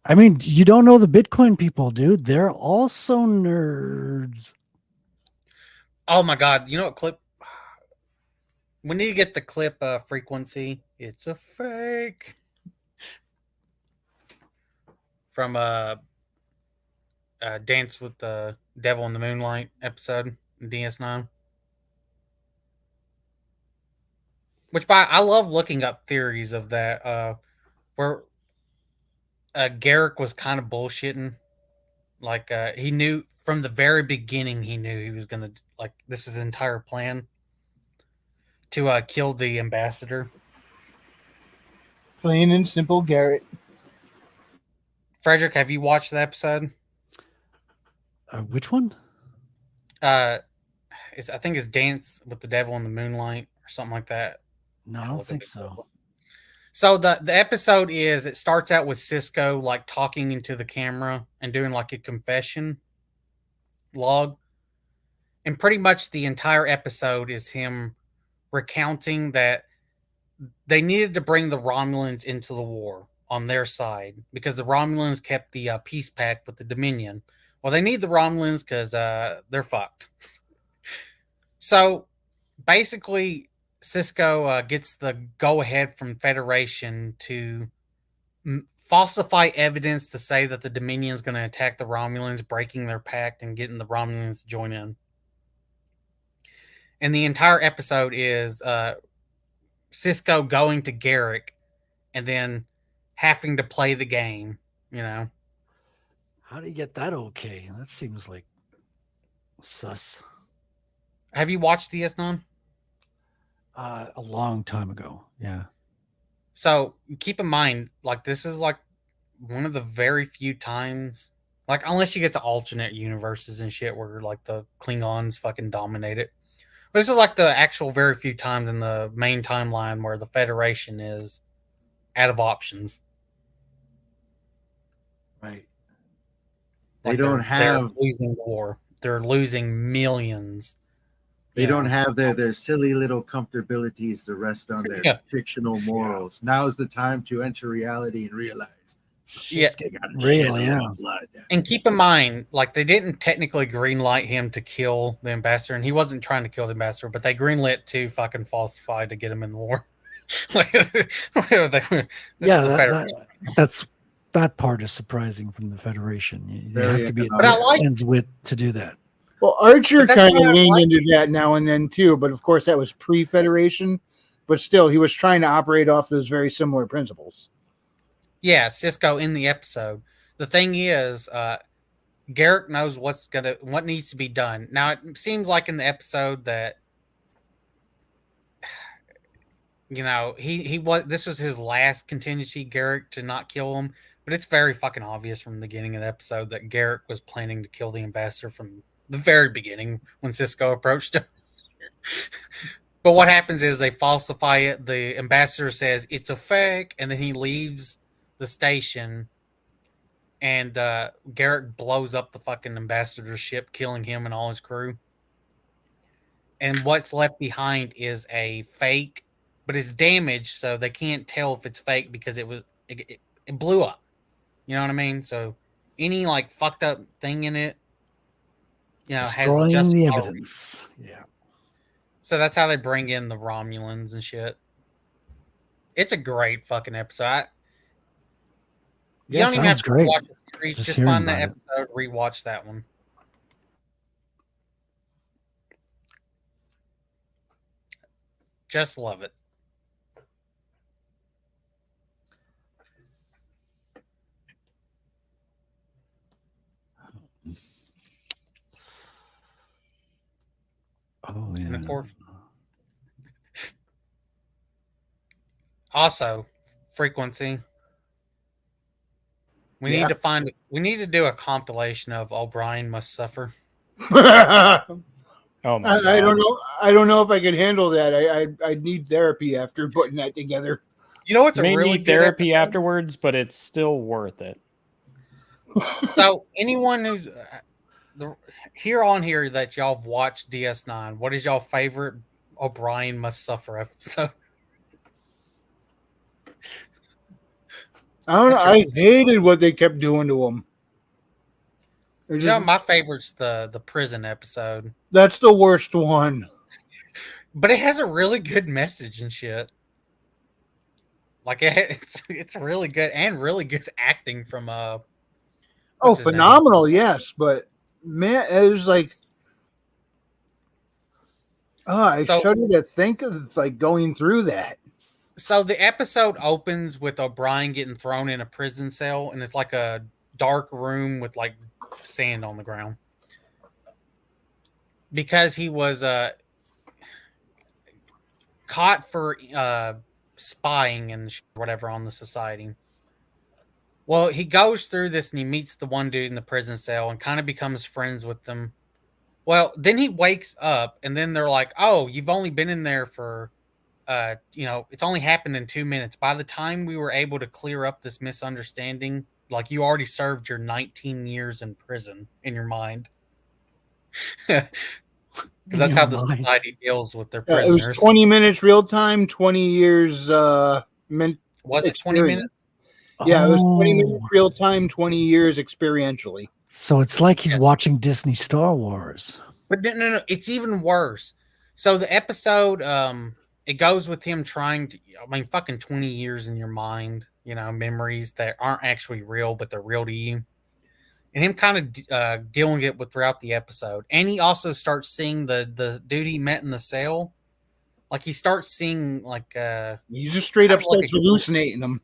I mean, you don't know the Bitcoin people, dude. They're also nerds. Oh my God. You know what clip? We need to get the clip frequency. It's a fake. From Dance with the Devil in the Moonlight episode in DS9. Which I love looking up theories of that. Where Garrick was kind of bullshitting. Like he knew from the very beginning, he knew he was gonna like this was his entire plan to kill the ambassador. Plain and simple Garrett. Frederick, have you watched the episode? Which one? I think it's Dance with the Devil in the Moonlight or something like that. No, I don't think so. So the episode is, it starts out with Cisco like talking into the camera and doing like a confession log. And pretty much the entire episode is him recounting that they needed to bring the Romulans into the war on their side because the Romulans kept the peace pact with the Dominion. Well, they need the Romulans because they're fucked. So basically, Cisco gets the go-ahead from Federation to falsify evidence to say that the Dominion is going to attack the Romulans, breaking their pact and getting the Romulans to join in. And the entire episode is Cisco going to Garrick and then having to play the game, you know. How do you get that okay? That seems like sus. Have you watched DS9? A long time ago, yeah. So keep in mind, like, this is like one of the very few times, like, unless you get to alternate universes and shit where like the Klingons fucking dominate it. But this is like the actual very few times in the main timeline where the Federation is out of options. Right. They don't they're have losing the war. They're losing millions. They don't have their silly little comfortabilities to rest on their fictional morals. Now is the time to enter reality and realize. Blood. And keep in mind, like, they didn't technically greenlight him to kill the ambassador, and he wasn't trying to kill the ambassador, but they greenlit to fucking falsify to get him in the war. That part is surprising from the Federation. They Very have to be ends with to do that. Well, Archer kind of leaned into that now and then too, but of course that was pre-Federation. But still, he was trying to operate off those very similar principles. Yeah, Cisco in the episode. The thing is, Garrick knows what needs to be done. Now, it seems like in the episode that, you know, this was his last contingency, Garrick, to not kill him. But it's very fucking obvious from the beginning of the episode that Garrick was planning to kill the ambassador from the very beginning when Cisco approached him. But what happens is they falsify it. The ambassador says it's a fake, and then he leaves the station, and Garrick blows up the fucking ambassador's ship, killing him and all his crew. And what's left behind is a fake, but it's damaged, so they can't tell if it's fake because it blew up. You know what I mean? So any like fucked up thing in it, you know, destroying has just the evidence. Yeah. So that's how they bring in the Romulans and shit. It's a great fucking episode. You don't even have to watch the series. Just find that episode, rewatch that one. Just love it. Oh, yeah. And of course, also, frequency. We need to do a compilation of O'Brien Must Suffer. I don't know if I can handle that. I'd need therapy after putting that together. You know, it's a really need therapy afterwards, but it's still worth it. So anyone who's here that y'all have watched DS9, what is y'all favorite O'Brien Must Suffer episode? I don't know. I hated what they kept doing to him. You know, my favorite's the prison episode. That's the worst one. But it has a really good message and shit. Like it's really good and really good acting from phenomenal, yes, but man, it was like I shudder to think of like going through that. So the episode opens with O'Brien getting thrown in a prison cell, and it's like a dark room with like sand on the ground. Because he was caught for spying and whatever on the society. Well, he goes through this and he meets the one dude in the prison cell and kind of becomes friends with them. Well, then he wakes up and then they're like, "Oh, you've only been in there for it's only happened in 2 minutes. By the time we were able to clear up this misunderstanding, like you already served your 19 years in prison in your mind." Because that's how the society deals with their prisoners. It was 20 minutes real time, 20 years Was it 20 minutes? Yeah, it was 20 minutes real time, 20 years experientially. So it's like he's watching Disney Star Wars. But no, it's even worse. So the episode, it goes with him trying to, fucking 20 years in your mind, memories that aren't actually real, but they're real to you. And him kind of dealing it with throughout the episode. And he also starts seeing the dude he met in the cell. Like he starts seeing he just straight up starts hallucinating them.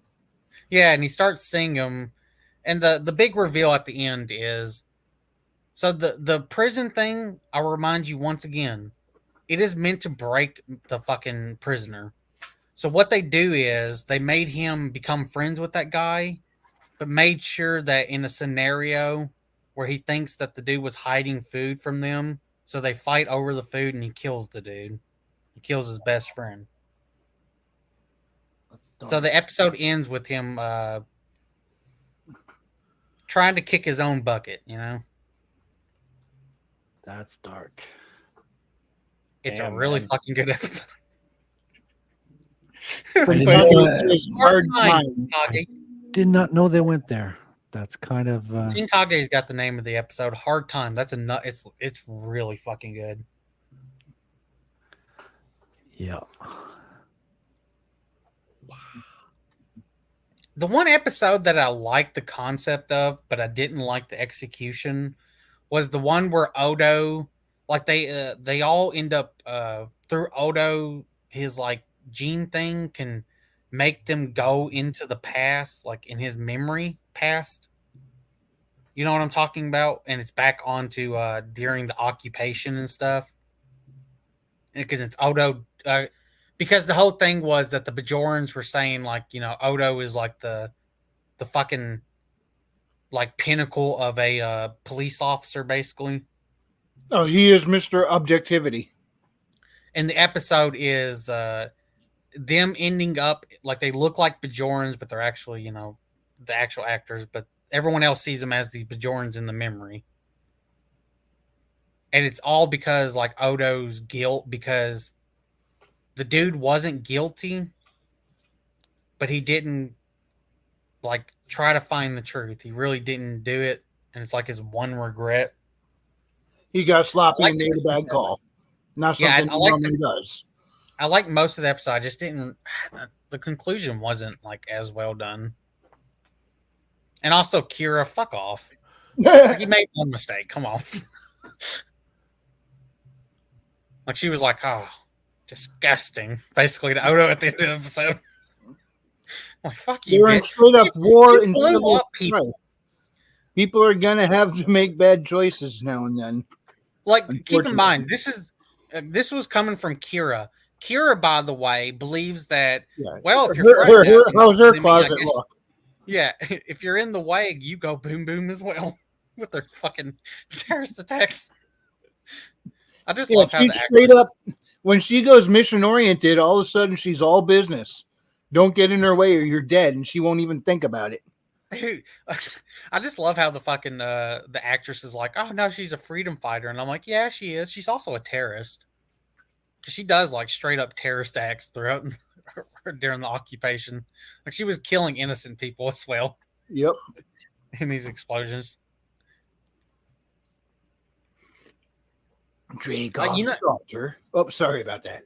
Yeah, and he starts seeing them. And the big reveal at the end is, so the prison thing, I'll remind you once again, it is meant to break the fucking prisoner. So what they do is they made him become friends with that guy, but made sure that in a scenario where he thinks that the dude was hiding food from them, so they fight over the food and he kills the dude. He kills his best friend. So the episode ends with him trying to kick his own bucket, That's dark. It's a really fucking good episode. I did not know they went there. That's kind of Gene Kage's got the name of the episode. Hard Time. That's it's really fucking good. Yeah. The one episode that I liked the concept of, but I didn't like the execution, was the one where Odo, like they all end up through Odo, his like gene thing can make them go into the past, like in his memory past. You know what I'm talking about? And it's back onto during the occupation and stuff. Because it's Odo, because the whole thing was that the Bajorans were saying like, Odo is like the fucking like pinnacle of a police officer, basically. Oh, he is Mr. Objectivity. And the episode is them ending up like they look like Bajorans, but they're actually, the actual actors, but everyone else sees them as these Bajorans in the memory. And it's all because like Odo's guilt, because the dude wasn't guilty, but he didn't like try to find the truth. He really didn't do it. And it's like his one regret. He got sloppy and made a bad call. Not something he normally does. I like most of the episode. I just didn't. The conclusion wasn't like as well done. And also, Kira, fuck off. Like, you made one mistake. Come on. Like she was like, "Oh, disgusting," basically to Odo at the end of the episode. Like, fuck you. They're in straight up war and civil strife. People are gonna have to make bad choices now and then. Like, keep in mind, this was coming from Kira. Kira, by the way, believes that well, if you're how's her closet look? Yeah, if you're in the way, you go boom boom as well with their fucking terrorist attacks. I just love how straight up when she goes mission oriented, all of a sudden she's all business. Don't get in her way or you're dead, and she won't even think about it. I just love how the fucking the actress is like, "Oh no, she's a freedom fighter," and I'm like, "Yeah, she is. She's also a terrorist because she does like straight up terrorist acts throughout during the occupation. Like she was killing innocent people as well." Yep. In these explosions. Daughter. Oh, sorry about that.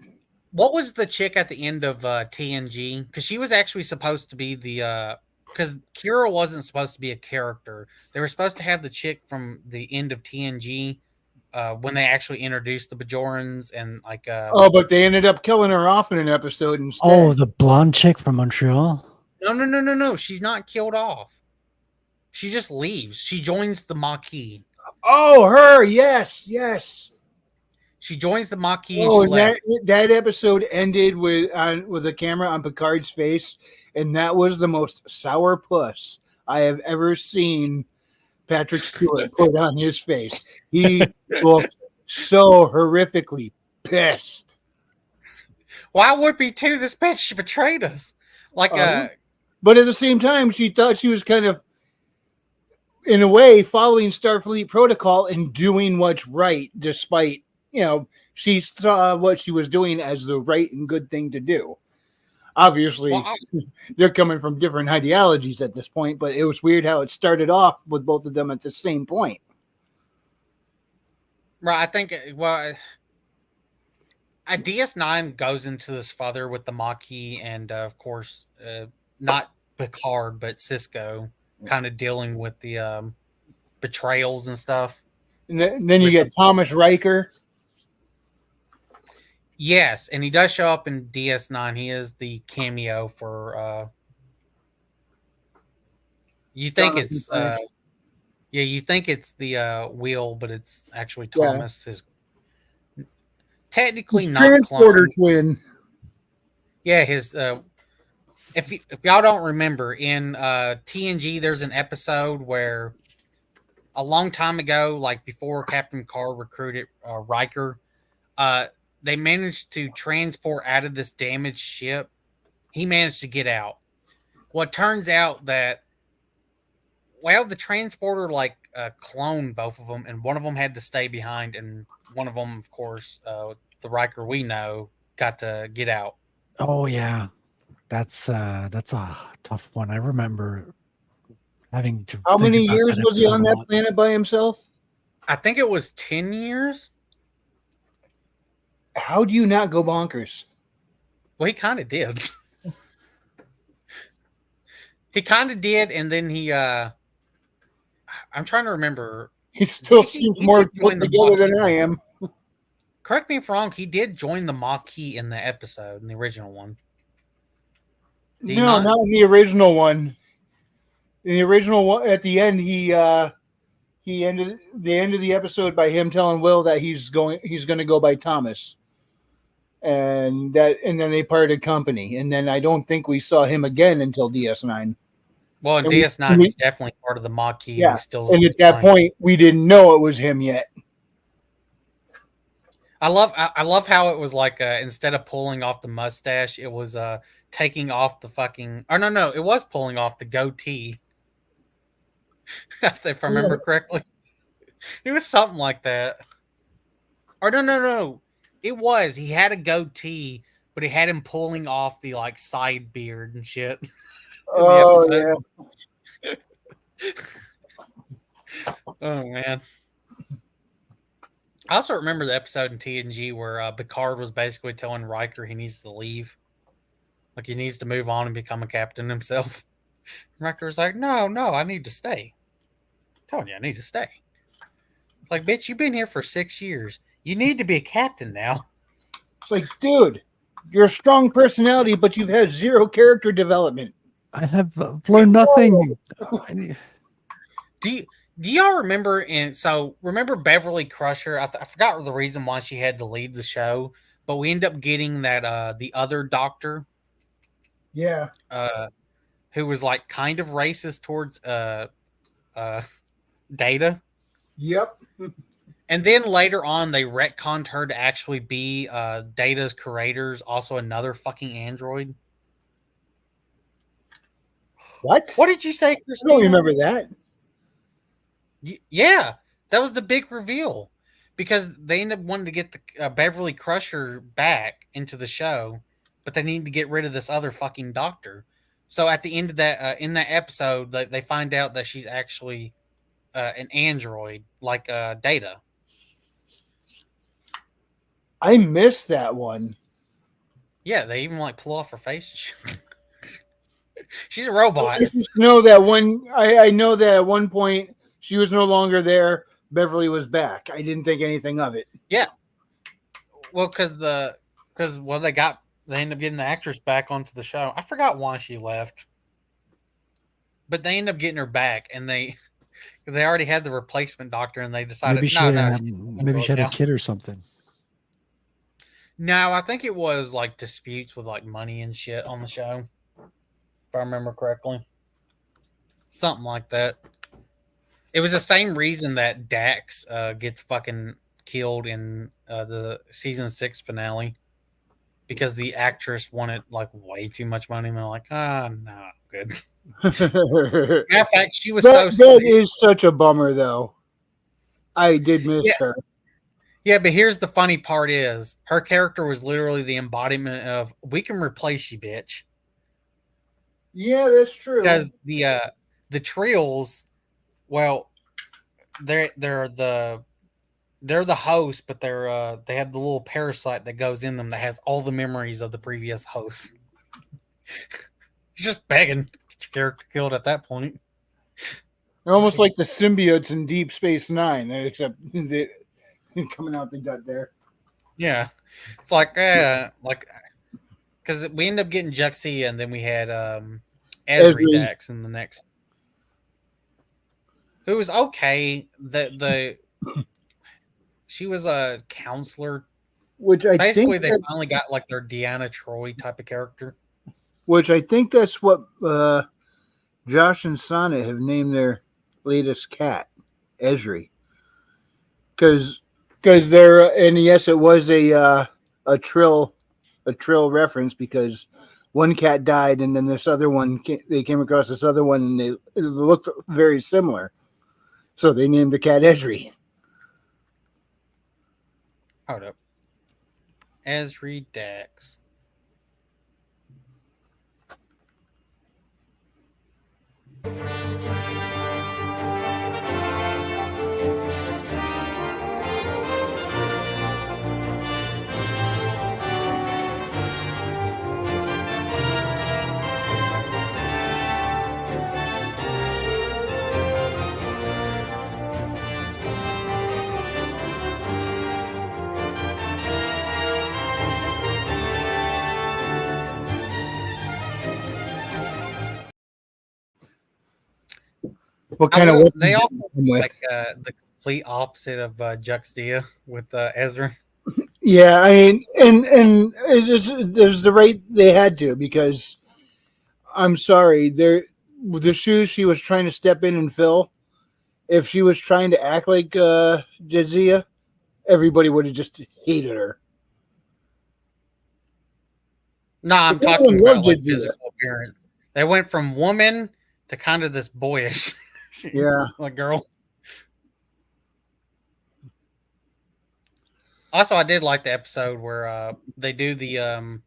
What was the chick at the end of TNG? Because she was actually supposed to be the because Kira wasn't supposed to be a character. They were supposed to have the chick from the end of TNG when they actually introduced the Bajorans and like. But they ended up killing her off in an episode instead. Oh, the blonde chick from Montreal? No. She's not killed off. She just leaves. She joins the Maquis. Oh, her. Yes. She joins the Maquis. Oh, She and left. that episode ended with the camera on Picard's face, and that was the most sour puss I have ever seen Patrick Stewart put on his face. He looked so horrifically pissed. Why would be too? This bitch, she betrayed us. Like, but at the same time, she thought she was kind of, in a way, following Starfleet protocol and doing what's right, despite, she saw what she was doing as the right and good thing to do. Obviously, they're coming from different ideologies at this point, but it was weird how it started off with both of them at the same point. Right, I think, DS9 goes into this further with the Maquis and, of course, not Picard, but Cisco kind of dealing with the betrayals and stuff. And then you get Thomas Riker. Yes, and he does show up in DS9. He is the cameo for. You think it's you think it's the Wheel, but it's actually Thomas. His technically not transporter twin. Yeah, his. If y'all don't remember, in TNG, there's an episode where a long time ago, like before Captain Picard recruited Riker, they managed to transport out of this damaged ship. He managed to get out. Well, it turns out that, the transporter cloned both of them, and one of them had to stay behind, and one of them, of course, the Riker we know, got to get out. Oh yeah, that's a tough one. I remember having to. How many years was he on that planet by himself? I think it was 10 years. How do you not go bonkers? Well, he kind of did. He kind of did, and then he. I'm trying to remember. He still seems more put together than I am. Correct me if I'm wrong. He did join the Maquis in the episode, in the original one. No, not in the original one. In the original one, at the end, he ended the end of the episode by him telling Will that he's going to go by Thomas, and then they parted company. And then I don't think we saw him again until DS9. Well, in DS9, he's definitely part of the Maquis. Yeah, and at that point, we didn't know it was him yet. I love how it was like instead of pulling off the mustache, it was taking off the fucking. Or no, it was pulling off the goatee. If I remember correctly, it was something like that. Or no, it was. He had a goatee, but he had him pulling off the side beard and shit. Oh yeah. Oh man. I also remember the episode in TNG where Picard was basically telling Riker he needs to leave. Like he needs to move on and become a captain himself. Riker was like, no, I need to stay. I'm telling you, I need to stay. It's like, bitch, you've been here for 6 years. You need to be a captain now. It's like, dude, you're a strong personality, but you've had zero character development. I have learned nothing. Do y'all remember? Remember Beverly Crusher? I forgot the reason why she had to leave the show, but we end up getting that the other doctor. Yeah. Who was kind of racist towards Data. Yep. And then later on, they retconned her to actually be Data's creators, also another fucking android. What? What did you say, Christina? I don't remember that. Yeah, that was the big reveal. Because they ended up wanting to get the Beverly Crusher back into the show, but they needed to get rid of this other fucking doctor. So at the end of that, in that episode, they find out that she's actually an android, like Data. I missed that one. Yeah, they even pull off her face. She's a robot. I just know that I know that at one point she was no longer there. Beverly was back. I didn't think anything of it. Yeah. Well, because they ended up getting the actress back onto the show. I forgot why she left, but they ended up getting her back, and they already had the replacement doctor, and they decided maybe she had a kid or something. No, I think it was like disputes with like money and shit on the show, if I remember correctly. Something like that. It was the same reason that Dax gets fucking killed in the season 6 finale, because the actress wanted like way too much money, and they're like, no, good. Matter of fact, she was that is such a bummer, though. I did miss her. Yeah, but here's the funny part: is her character was literally the embodiment of "we can replace you, bitch." Yeah, that's true. Because the Trills, well, they're the host, but they have the little parasite that goes in them that has all the memories of the previous host. You're just begging to get your character killed at that point. They're almost like the symbiotes in Deep Space Nine, except they coming out the gut there. Yeah, it's like because we ended up getting Juxia, and then we had Esri Dax in the next, who was okay. She was a counselor, which I basically think they finally got like their Deanna Troi type of character. Which I think that's what Josh and Sonnet have named their latest cat, Esri. Because they're, and yes, it was a Trill reference, because one cat died, and then this other one they came across this other one, and it looked very similar, so they named the cat Esri. Hold up, Esri Dax. What kind of weapon? They also like the complete opposite of Juxtia with Ezra. Yeah, I mean, and there's the right they had to, because I'm sorry, the shoes she was trying to step in and fill. If she was trying to act like Jadzia, everybody would have just hated her. No, I'm talking about like physical appearance. They went from woman to kind of this boyish, yeah, like girl. Also, I did like the episode where they do the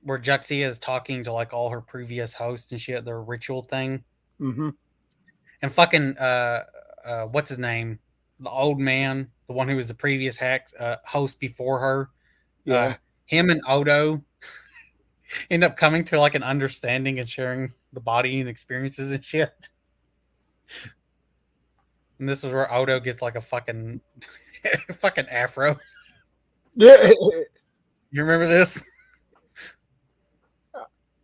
where Juxia is talking to like all her previous hosts and shit, their ritual thing. Mm-hmm. And fucking what's his name? The old man, the one who was the previous host before her. Yeah. Him and Odo end up coming to like an understanding and sharing the body and experiences and shit. And this is where Odo gets like a fucking fucking afro. Yeah. You remember this?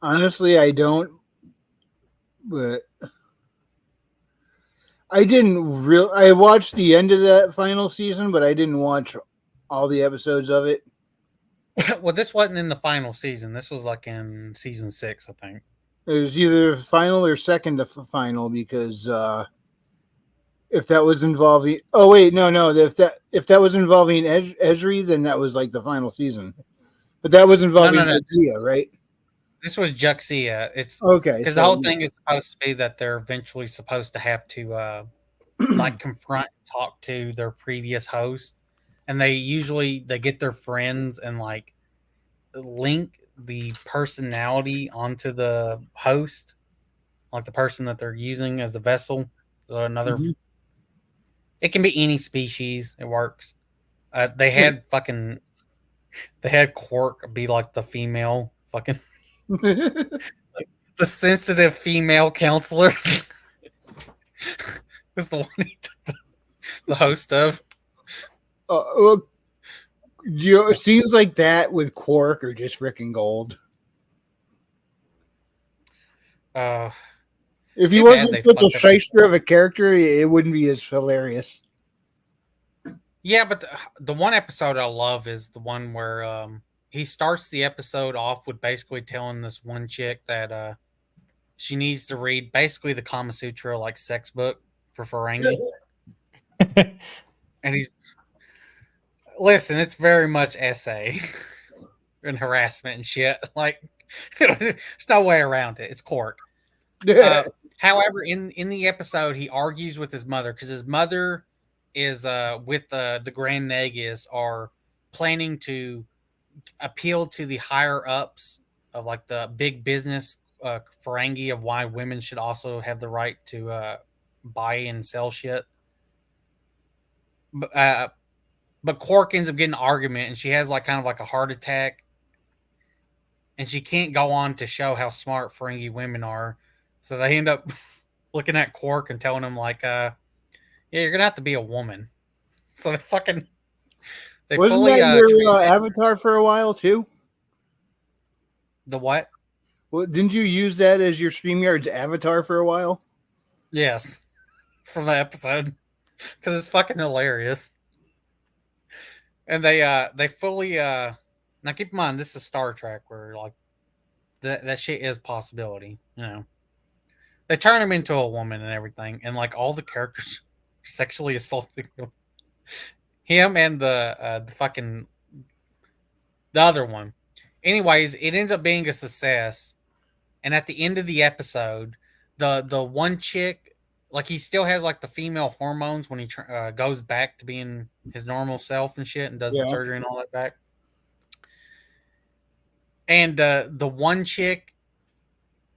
Honestly, I don't. But I didn't I watched the end of that final season, but I didn't watch all the episodes of it. Well, this wasn't in the final season. This was like in season 6, I think. It was either final or second to final, because if that was involving, if that was involving Esri, then that was like the final season. But that was involving Juxia, right? This was Juxia. It's okay, because the whole thing is supposed to be that they're eventually supposed to have to like confront, talk to their previous host, and they get their friends and like link the personality onto the host, like the person that they're using as the vessel. So another, it can be any species. It works. They had Quark be like the female fucking. Like, the sensitive female counselor is the one he took the host of. Scenes like that with Quark are just freaking gold. If he wasn't such a shyster of a character, it wouldn't be as hilarious. Yeah, but the one episode I love is the one where he starts the episode off with basically telling this one chick that she needs to read basically the Kama Sutra like sex book for Ferengi. And he's listen, it's very much essay and harassment and shit. Like there's no way around it. It's Quark. However, in the episode, he argues with his mother because his mother is with the Grand Nagus are planning to appeal to the higher ups of like the big business Ferengi of why women should also have the right to buy and sell shit. But Quark ends up getting an argument, and she has like kind of like a heart attack, and she can't go on to show how smart Ferengi women are. So they end up looking at Quark and telling him like, "Yeah, you're gonna have to be a woman." So they Wasn't fully that your avatar for a while too? The what? Well, didn't you use that as your StreamYard's avatar for a while? Yes, from the episode because it's fucking hilarious. And they fully now keep in mind this is Star Trek where like that shit is possibility, you know. They turn him into a woman and everything, and like all the characters sexually assaulting him and the fucking the other one. Anyways, it ends up being a success, and at the end of the episode, the one chick, like he still has like the female hormones when he goes back to being his normal self and shit, and does the surgery and all that back. And the one chick,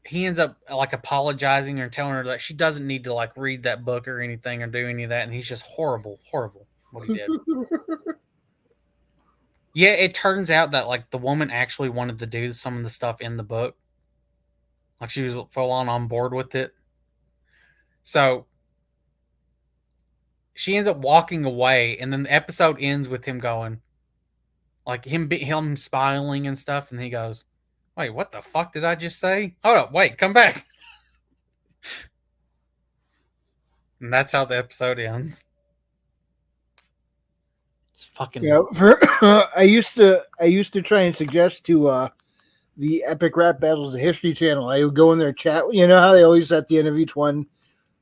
he ends up like apologizing or telling her that she doesn't need to like read that book or anything or do any of that, and he's just horrible what he did. Yeah, it turns out that like the woman actually wanted to do some of the stuff in the book. Like she was full on board with it. So she ends up walking away, and then the episode ends with him going, like him smiling and stuff, and he goes, "Wait, what the fuck did I just say? Hold up, wait, come back." And that's how the episode ends. It's fucking I used to try and suggest to the Epic Rap Battles the History Channel. I would go in there chat. You know how they always at the end of each one,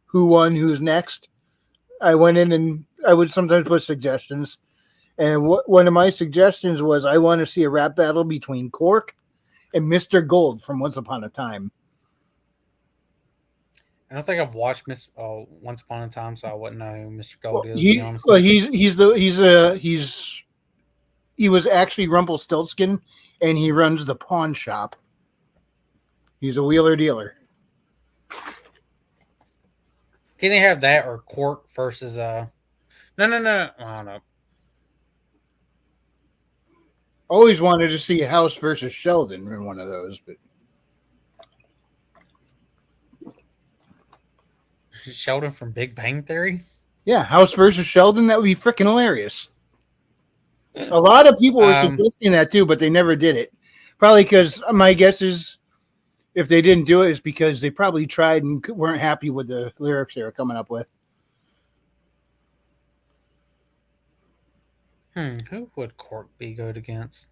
who won, who's next. I went in and I would sometimes put suggestions, and one of my suggestions was I want to see a rap battle between Quark and Mr. Gold from Once Upon a Time. I don't think I've watched Once Upon a Time, so I wouldn't know who Mr. Gold is. He was actually Rumpelstiltskin, and he runs the pawn shop. He's a wheeler dealer. Can they have that or Quark versus No. I don't know. Always wanted to see House versus Sheldon in one of those, but Sheldon from Big Bang Theory? Yeah, House versus Sheldon, that would be freaking hilarious. A lot of people were suggesting that too, but they never did it. Probably because my guess is if they didn't do it is because they probably tried and weren't happy with the lyrics they were coming up with. Who would Quark be good against?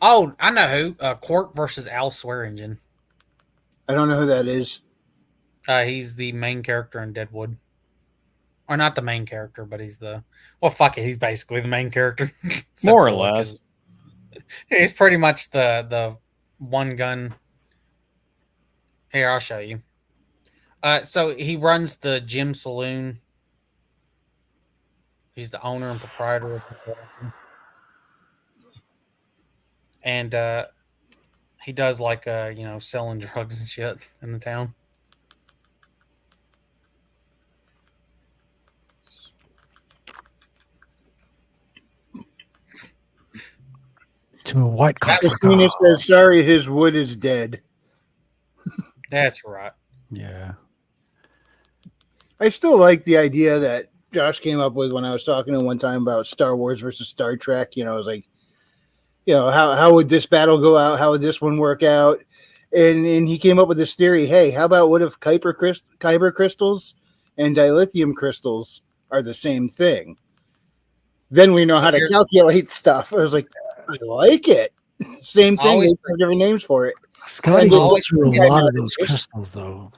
Oh, I know who. Quark versus Al Swearingen. I don't know who that is. He's the main character in Deadwood. Or not the main character, but he's the... Well, fuck it. He's basically the main character. More or less. He's pretty much the one gun... Here, I'll show you. So he runs the Gym Saloon. He's the owner and proprietor of the and he does like selling drugs and shit in the town. To a white cock. Christina says, "Sorry, his wood is dead." That's right. Yeah. I still like the idea that Josh came up with when I was talking to him one time about Star Wars versus Star Trek. I was like, how would this battle go out? How would this one work out? And he came up with this theory. Hey, how about what if kyber crystals and dilithium crystals are the same thing? Then we know how to calculate stuff. I was like, I like it. Same thing. They have different names for it. Scotty goes through a lot of those crystals, though.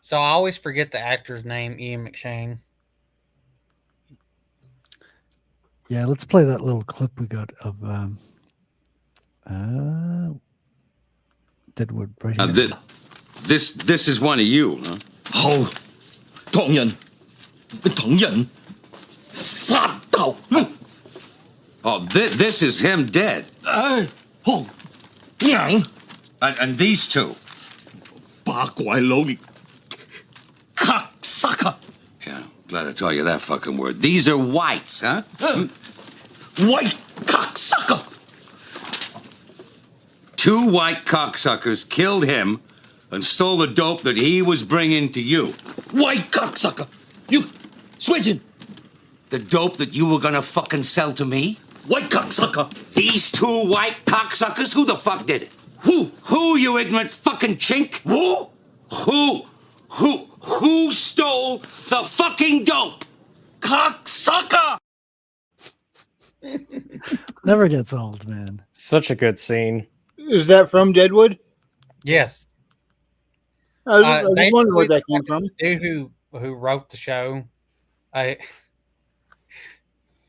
So I always forget the actor's name, Ian McShane. Yeah, let's play that little clip we got of Deadwood right here. This is one of you, huh? 好，唐人，唐人，殺頭。Oh, this is him dead. And these two. 八怪佬嘅 cocksucker. Yeah, glad I taught you that fucking word. These are whites, huh? White cocksucker. Two white cocksuckers killed him and stole the dope that he was bringing to you. White cocksucker. You switching. The dope that you were gonna fucking sell to me? White cocksucker. These two white cocksuckers? Who the fuck did it? Who, you ignorant fucking chink? Who stole the fucking dope? Cocksucker! Never gets old, man. Such a good scene. Is that from Deadwood? Yes. I was wondering where that came from. The dude who wrote the show,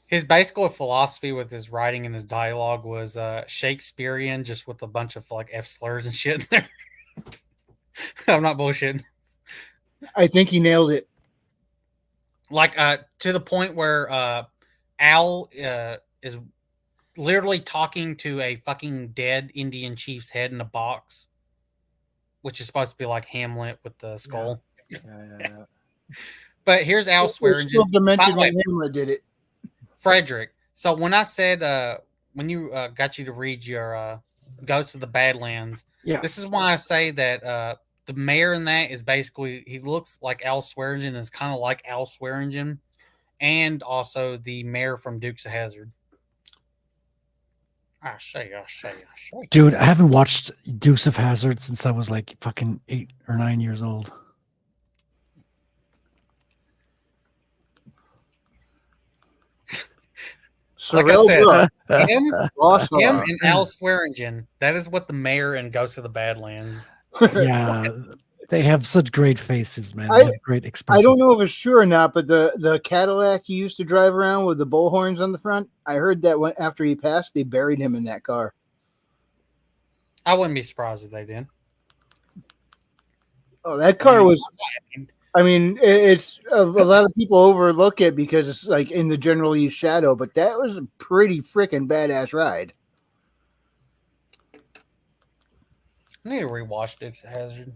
his basic philosophy with his writing and his dialogue was Shakespearean, just with a bunch of like F slurs and shit in there. I'm not bullshitting. I think he nailed it. Like to the point where Al is literally talking to a fucking dead Indian chief's head in a box, which is supposed to be like Hamlet with the skull. Yeah. But here's Al swearing. Still demented when Hamlet did it. Frederick. So when I said when you got you to read your Ghosts of the Badlands, this is why I say that the mayor in that is basically, he looks like Al Swearingen, is kind of like Al Swearingen, and also the mayor from Dukes of Hazzard. I say. Dude, I haven't watched Dukes of Hazzard since I was like fucking 8 or 9 years old. Like I said, him and Al Swearingen, that is what the mayor and Ghosts of the Badlands. Yeah, they have such great faces, man. They have great expressions. I don't know if it's true or not, but the Cadillac he used to drive around with the bullhorns on the front, I heard that after he passed, they buried him in that car. I wouldn't be surprised if they did. Oh, that car was... I mean, it's a lot of people overlook it because it's like in the general use shadow, but that was a pretty freaking badass ride. I need to rewatch Dukes of Hazzard.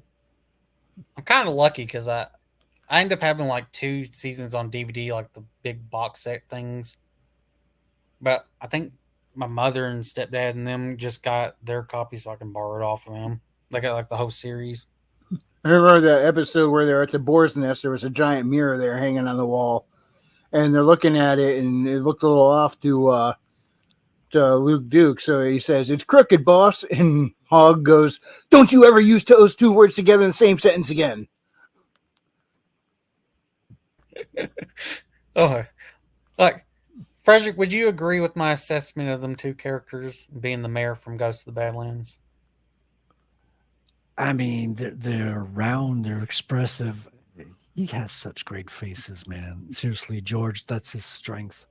I'm kind of lucky because I end up having like 2 seasons on DVD, like the big box set things. But I think my mother and stepdad and them just got their copy, so I can borrow it off of them. They got like the whole series. I remember the episode where they're at the boar's nest. There was a giant mirror there hanging on the wall, and they're looking at it, and it looked a little off to Luke Duke. So he says, "It's crooked, boss." And Hogg goes, "Don't you ever use those 2 words together in the same sentence again." Oh, like Frederick, would you agree with my assessment of them 2 characters being the mayor from Ghosts of the Badlands? I mean, they're round, they're expressive. He has such great faces, man. Seriously, George, that's his strength.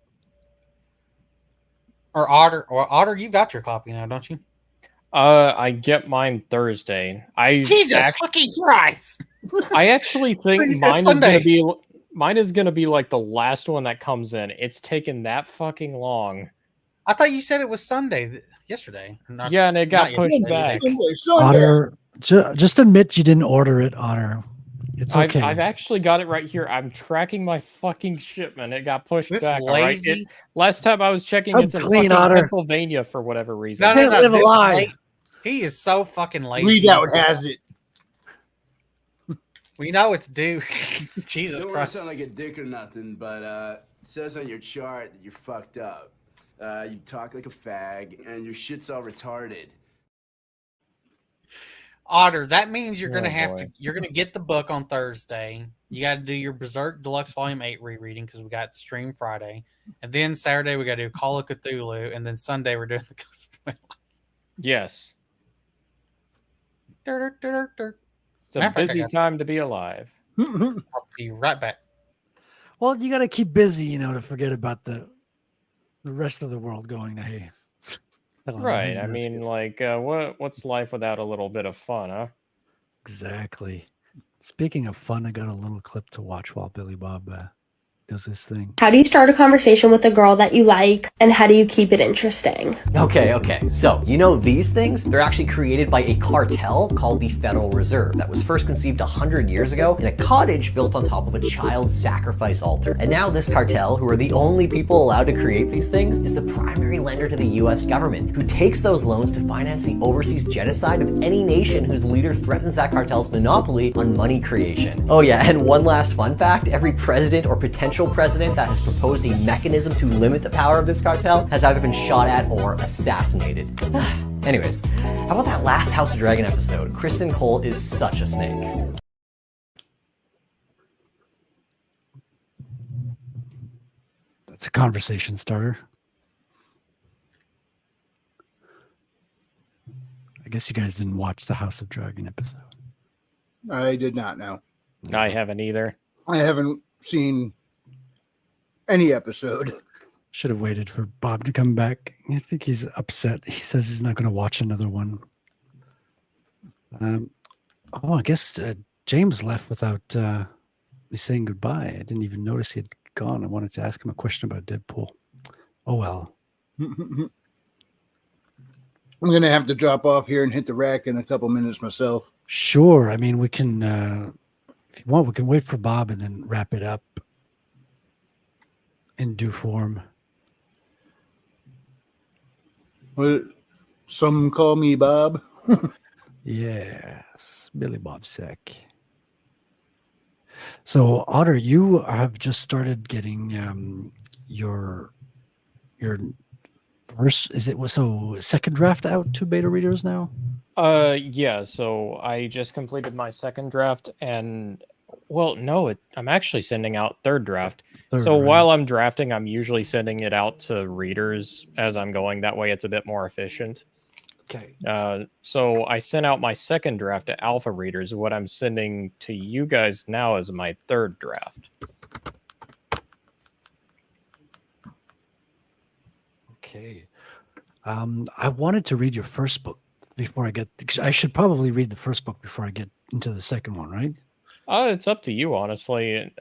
Or Otter, you got your copy now, don't you? I get mine Thursday. Jesus fucking Christ! I actually think mine is gonna be like the last one that comes in. It's taken that fucking long. I thought you said it was Sunday yesterday. Yeah, and it got pushed back. Otter, just admit you didn't order it, Otter. It's okay. I've actually got it right here. I'm tracking my fucking shipment. It got pushed back. Lazy. All right? Last time I was checking, it's in fucking Pennsylvania for whatever reason. No, live a lie. He is so fucking lazy. Readout has it. We know it's due. Jesus Don't Christ. Don't sound like a dick or nothing, but it says on your chart that you're fucked up. You talk like a fag, and your shit's all retarded. Otter, that means you're Oh, gonna have boy. to. You're gonna get the book on Thursday. You got to do your Berserk Deluxe Volume 8 rereading because we got stream Friday, and then Saturday we got to do Call of Cthulhu, and then Sunday we're doing the Ghost of Twilight. Yes. Dur, dur, dur, dur. It's a Matter of fact, I busy got- time to be alive. I'll be right back. Well, you got to keep busy, you know, to forget about the rest of the world going to hey. Right. I mean, like, what's life without a little bit of fun, huh? Exactly. Speaking of fun, I got a little clip to watch while Billy Bob does this thing. How do you start a conversation with a girl that you like, and how do you keep it interesting? Okay, so you know these things? They're actually created by a cartel called the Federal Reserve that was first conceived 100 years ago in a cottage built on top of a child sacrifice altar. And now this cartel, who are the only people allowed to create these things, is the primary lender to the US government, who takes those loans to finance the overseas genocide of any nation whose leader threatens that cartel's monopoly on money creation. Oh yeah, and one last fun fact, every president or potential president that has proposed a mechanism to limit the power of this cartel has either been shot at or assassinated. Anyways, how about that last House of Dragon episode? Kristen Cole is such a snake. That's a conversation starter. I guess you guys didn't watch the House of Dragon episode. I did not know. I haven't either. I haven't seen any episode. Should have waited for Bob to come back. I think he's upset. He says he's not going to watch another one. I guess James left without me saying goodbye. I didn't even notice he had gone. I wanted to ask him a question about Deadpool. Oh, well. I'm going to have to drop off here and hit the rack in a couple minutes myself. Sure. I mean, we can, if you want, we can wait for Bob and then wrap it up in due form. Well, some call me Bob. Yes, BillyBobSac. So, Otter, you have just started getting your first. Is it so second draft out to beta readers now? Yeah. So I just completed my second draft, and well, no, I'm actually sending out third draft. So right. while I'm drafting, I'm usually sending it out to readers as I'm going. That way, it's a bit more efficient. Okay. So I sent out my second draft to alpha readers. What I'm sending to you guys now is my third draft. Okay. I wanted to read your first book before I get. I should probably read the first book before I get into the second one, right? It's up to you, honestly.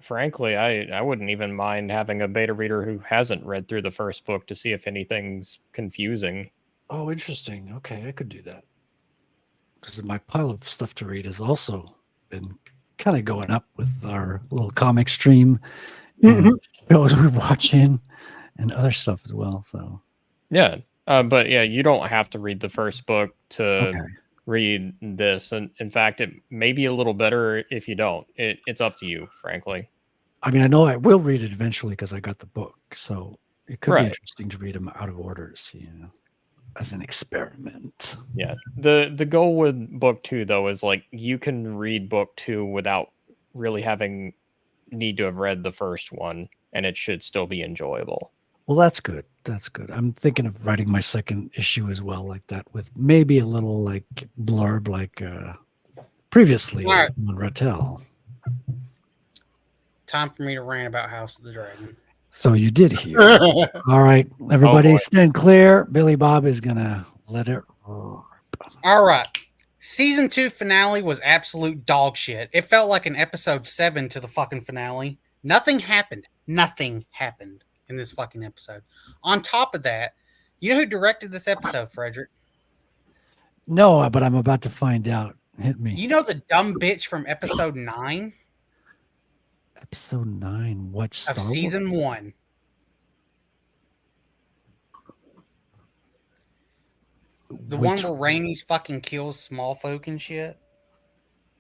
Frankly, I wouldn't even mind having a beta reader who hasn't read through the first book to see if anything's confusing. Oh, interesting. Okay, I could do that. Because my pile of stuff to read has also been kind of going up with our little comic stream and shows we're watching and other stuff as well. So yeah, but yeah, you don't have to read the first book to read this. And in fact, it may be a little better if you don't. It's up to you, frankly. I mean, I know I will read it eventually because I got the book. So it could Right. be interesting to read them out of orders, you know, as an experiment. Yeah. The goal with book 2 though is like you can read book 2 without really need to have read the first one, and it should still be enjoyable. Well, that's good. That's good. I'm thinking of writing my second issue as well, like that, with maybe a little like blurb, like previously All right. on Rattel. Time for me to rant about House of the Dragon. So you did hear. All right, everybody, boy. stand clear. Billy Bob is gonna let it. All right. Season 2 finale was absolute dog shit. It felt like an episode 7 to the fucking finale. Nothing happened. Nothing happened in this fucking episode. On top of that, you know who directed this episode, Frederick? No, but I'm about to find out. Hit me. You know the dumb bitch from episode 9 Episode 9. What of Star Wars? season 1? The one Which- where Rhaenys fucking kills small folk and shit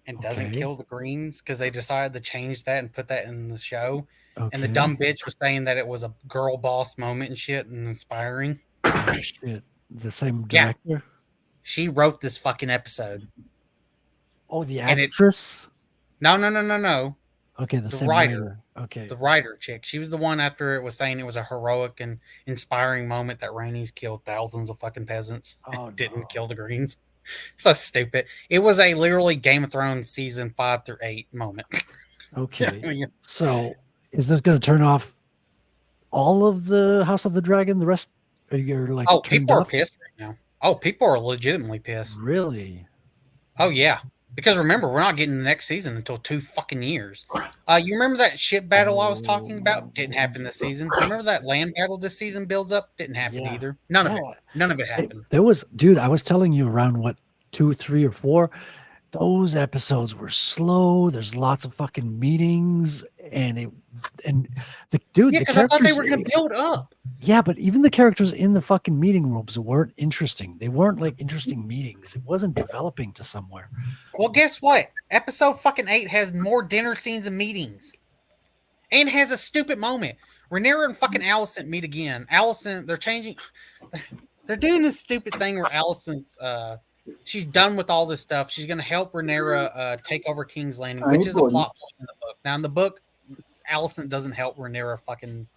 and doesn't Okay. kill the Greens because they decided to change that and put that in the show. And the Okay. dumb bitch was saying that it was a girl boss moment and shit and inspiring. Oh, shit. The same Yeah. director. She wrote this fucking episode. Oh, the And actress? No. Okay, the same writer. writer. Okay. The writer chick. She was the one after it was saying it was a heroic and inspiring moment that Rainey's killed thousands of fucking peasants. Oh, didn't kill the Greens. So stupid. It was a literally Game of Thrones season 5 through 8 moment. Okay. So is this going to turn off all of the House of the Dragon? The rest? You're like, people are pissed right now. Oh, people are legitimately pissed. Really? Oh, yeah. Because remember, we're not getting the next season until 2 fucking years. You remember that ship battle I was talking about? Didn't happen this season. You remember that land battle this season builds up? Didn't happen either. None of it happened. There was, dude, I was telling you around what, 2, 3, or 4. Those episodes were slow. There's lots of fucking meetings, and the because I thought they were going to build up. Yeah, but even the characters in the fucking meeting rooms weren't interesting. They weren't like interesting meetings. It wasn't developing to somewhere. Well, guess what? Episode fucking 8 has more dinner scenes and meetings, and has a stupid moment. Rhaenyra and fucking Alicent meet again. Alicent, they're doing this stupid thing where Alicent's she's done with all this stuff. She's going to help Rhaenyra take over King's Landing, which is a plot point in the book. Now, in the book, Alicent doesn't help Rhaenyra fucking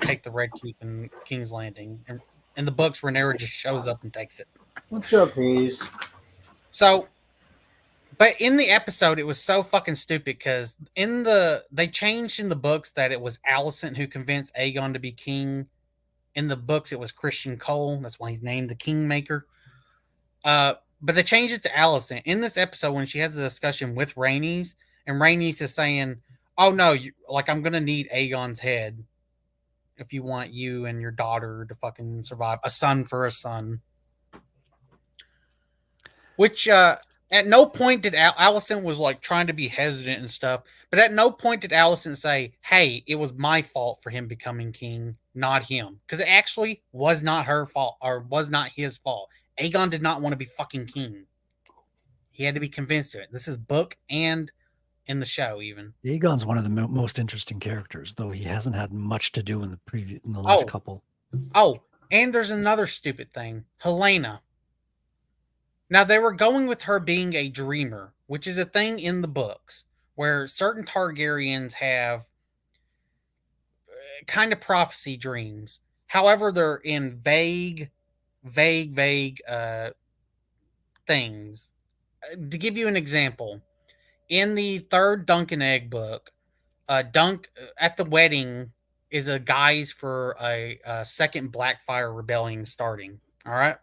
take the Red Keep in King's Landing. And in the books, Rhaenyra just shows up and takes it. What's up, Hayes? So, but in the episode, it was so fucking stupid because they changed in the books that it was Alicent who convinced Aegon to be king. In the books, it was Christian Cole. That's why he's named the Kingmaker. But they changed it to Alicent. In this episode, when she has a discussion with Rhaenys, and Rhaenys is saying, oh no, I'm going to need Aegon's head if you want you and your daughter to fucking survive. A son for a son. Which, at no point did Alicent was like trying to be hesitant and stuff, but at no point did Alicent say, hey, it was my fault for him becoming king, not him. Because it actually was not her fault, or was not his fault. Aegon did not want to be fucking king. He had to be convinced of it. This is book and in the show, even. Aegon's one of the most interesting characters, though he hasn't had much to do in the last couple. Oh, and there's another stupid thing. Helena. Now, they were going with her being a dreamer, which is a thing in the books, where certain Targaryens have kind of prophecy dreams. However, they're in vague things. To give you an example, in the third Dunk and Egg book, Dunk at the wedding is a guise for a second Blackfire rebellion starting. All right.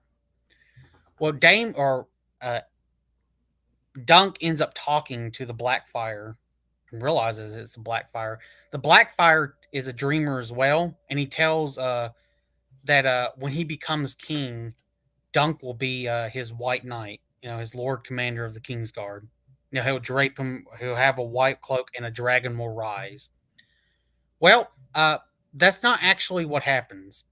Well, Dunk ends up talking to the Blackfire and realizes it's a Blackfire. The Blackfire is a dreamer as well, and he tells that when he becomes king, Dunk will be his white knight, his Lord Commander of the Kingsguard. He'll drape him, he'll have a white cloak, and a dragon will rise. Well, that's not actually what happens.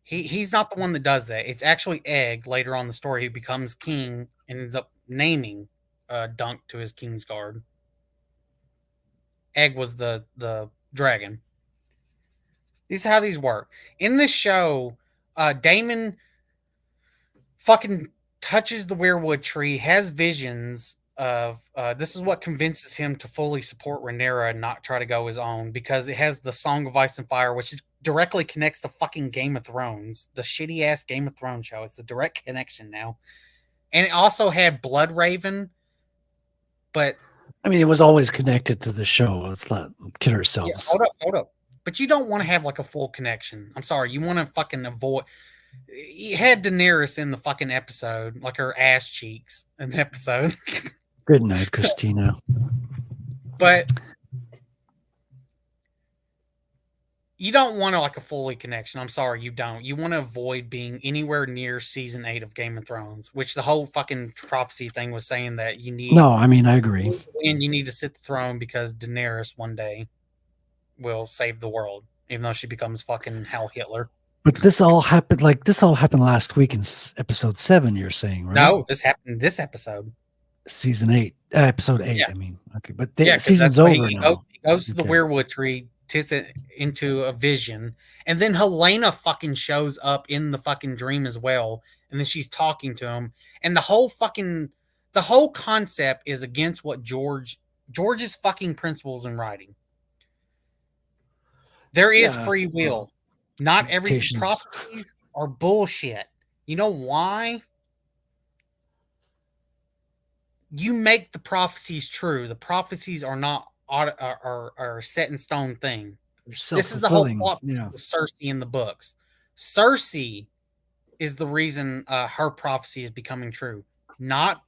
He's not the one that does that. It's actually Egg later on in the story who becomes king and ends up naming Dunk to his Kingsguard. Egg was the dragon. This is how these work. In this show, Daemon fucking touches the weirwood tree, has visions of this is what convinces him to fully support Rhaenyra and not try to go his own, because it has the Song of Ice and Fire, which directly connects to fucking Game of Thrones, the shitty ass Game of Thrones show. It's a direct connection now. And it also had Blood Raven, but I mean, it was always connected to the show. Let's not kid ourselves. Yeah, hold up. But you don't want to have like a full connection. I'm sorry. You want to fucking avoid. You had Daenerys in the fucking episode, like her ass cheeks in the episode. Good night, Christina. But you don't want to like a fully connection. I'm sorry, you don't. You want to avoid being anywhere near season 8 of Game of Thrones, which the whole fucking prophecy thing was saying that you need. No, I mean, I agree. And you need to sit the throne because Daenerys one day will save the world, even though she becomes fucking Hal Hitler. But this all happened last week in episode 7, you're saying, right? No, this happened this episode. Season 8, episode 8, yeah. I mean. Okay, but season's over now. He goes to the weirwood tree, takes it into a vision, and then Helena fucking shows up in the fucking dream as well and then she's talking to him, and the whole concept is against what George's fucking principles in writing. There is free will. Not every prophecies are bullshit. You know why? You make the prophecies true. The prophecies are not are set in stone thing. This is the whole plot of Cersei in the books. Cersei is the reason her prophecy is becoming true. Not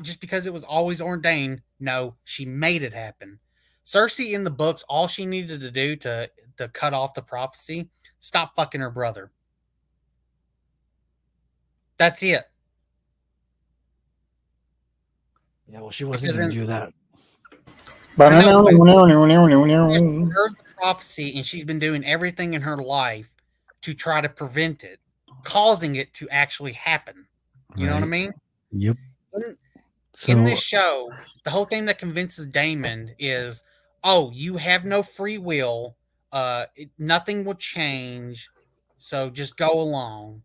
just because it was always ordained. No, she made it happen. Cersei in the books, all she needed to do to cut off the prophecy, stop fucking her brother. That's it. Yeah, well, she wasn't going to do that. But she heard the prophecy, and she's been doing everything in her life to try to prevent it, causing it to actually happen. You know what I mean? Yep. In this show, the whole thing that convinces Damon is, oh, you have no free will. Nothing will change. So just go along.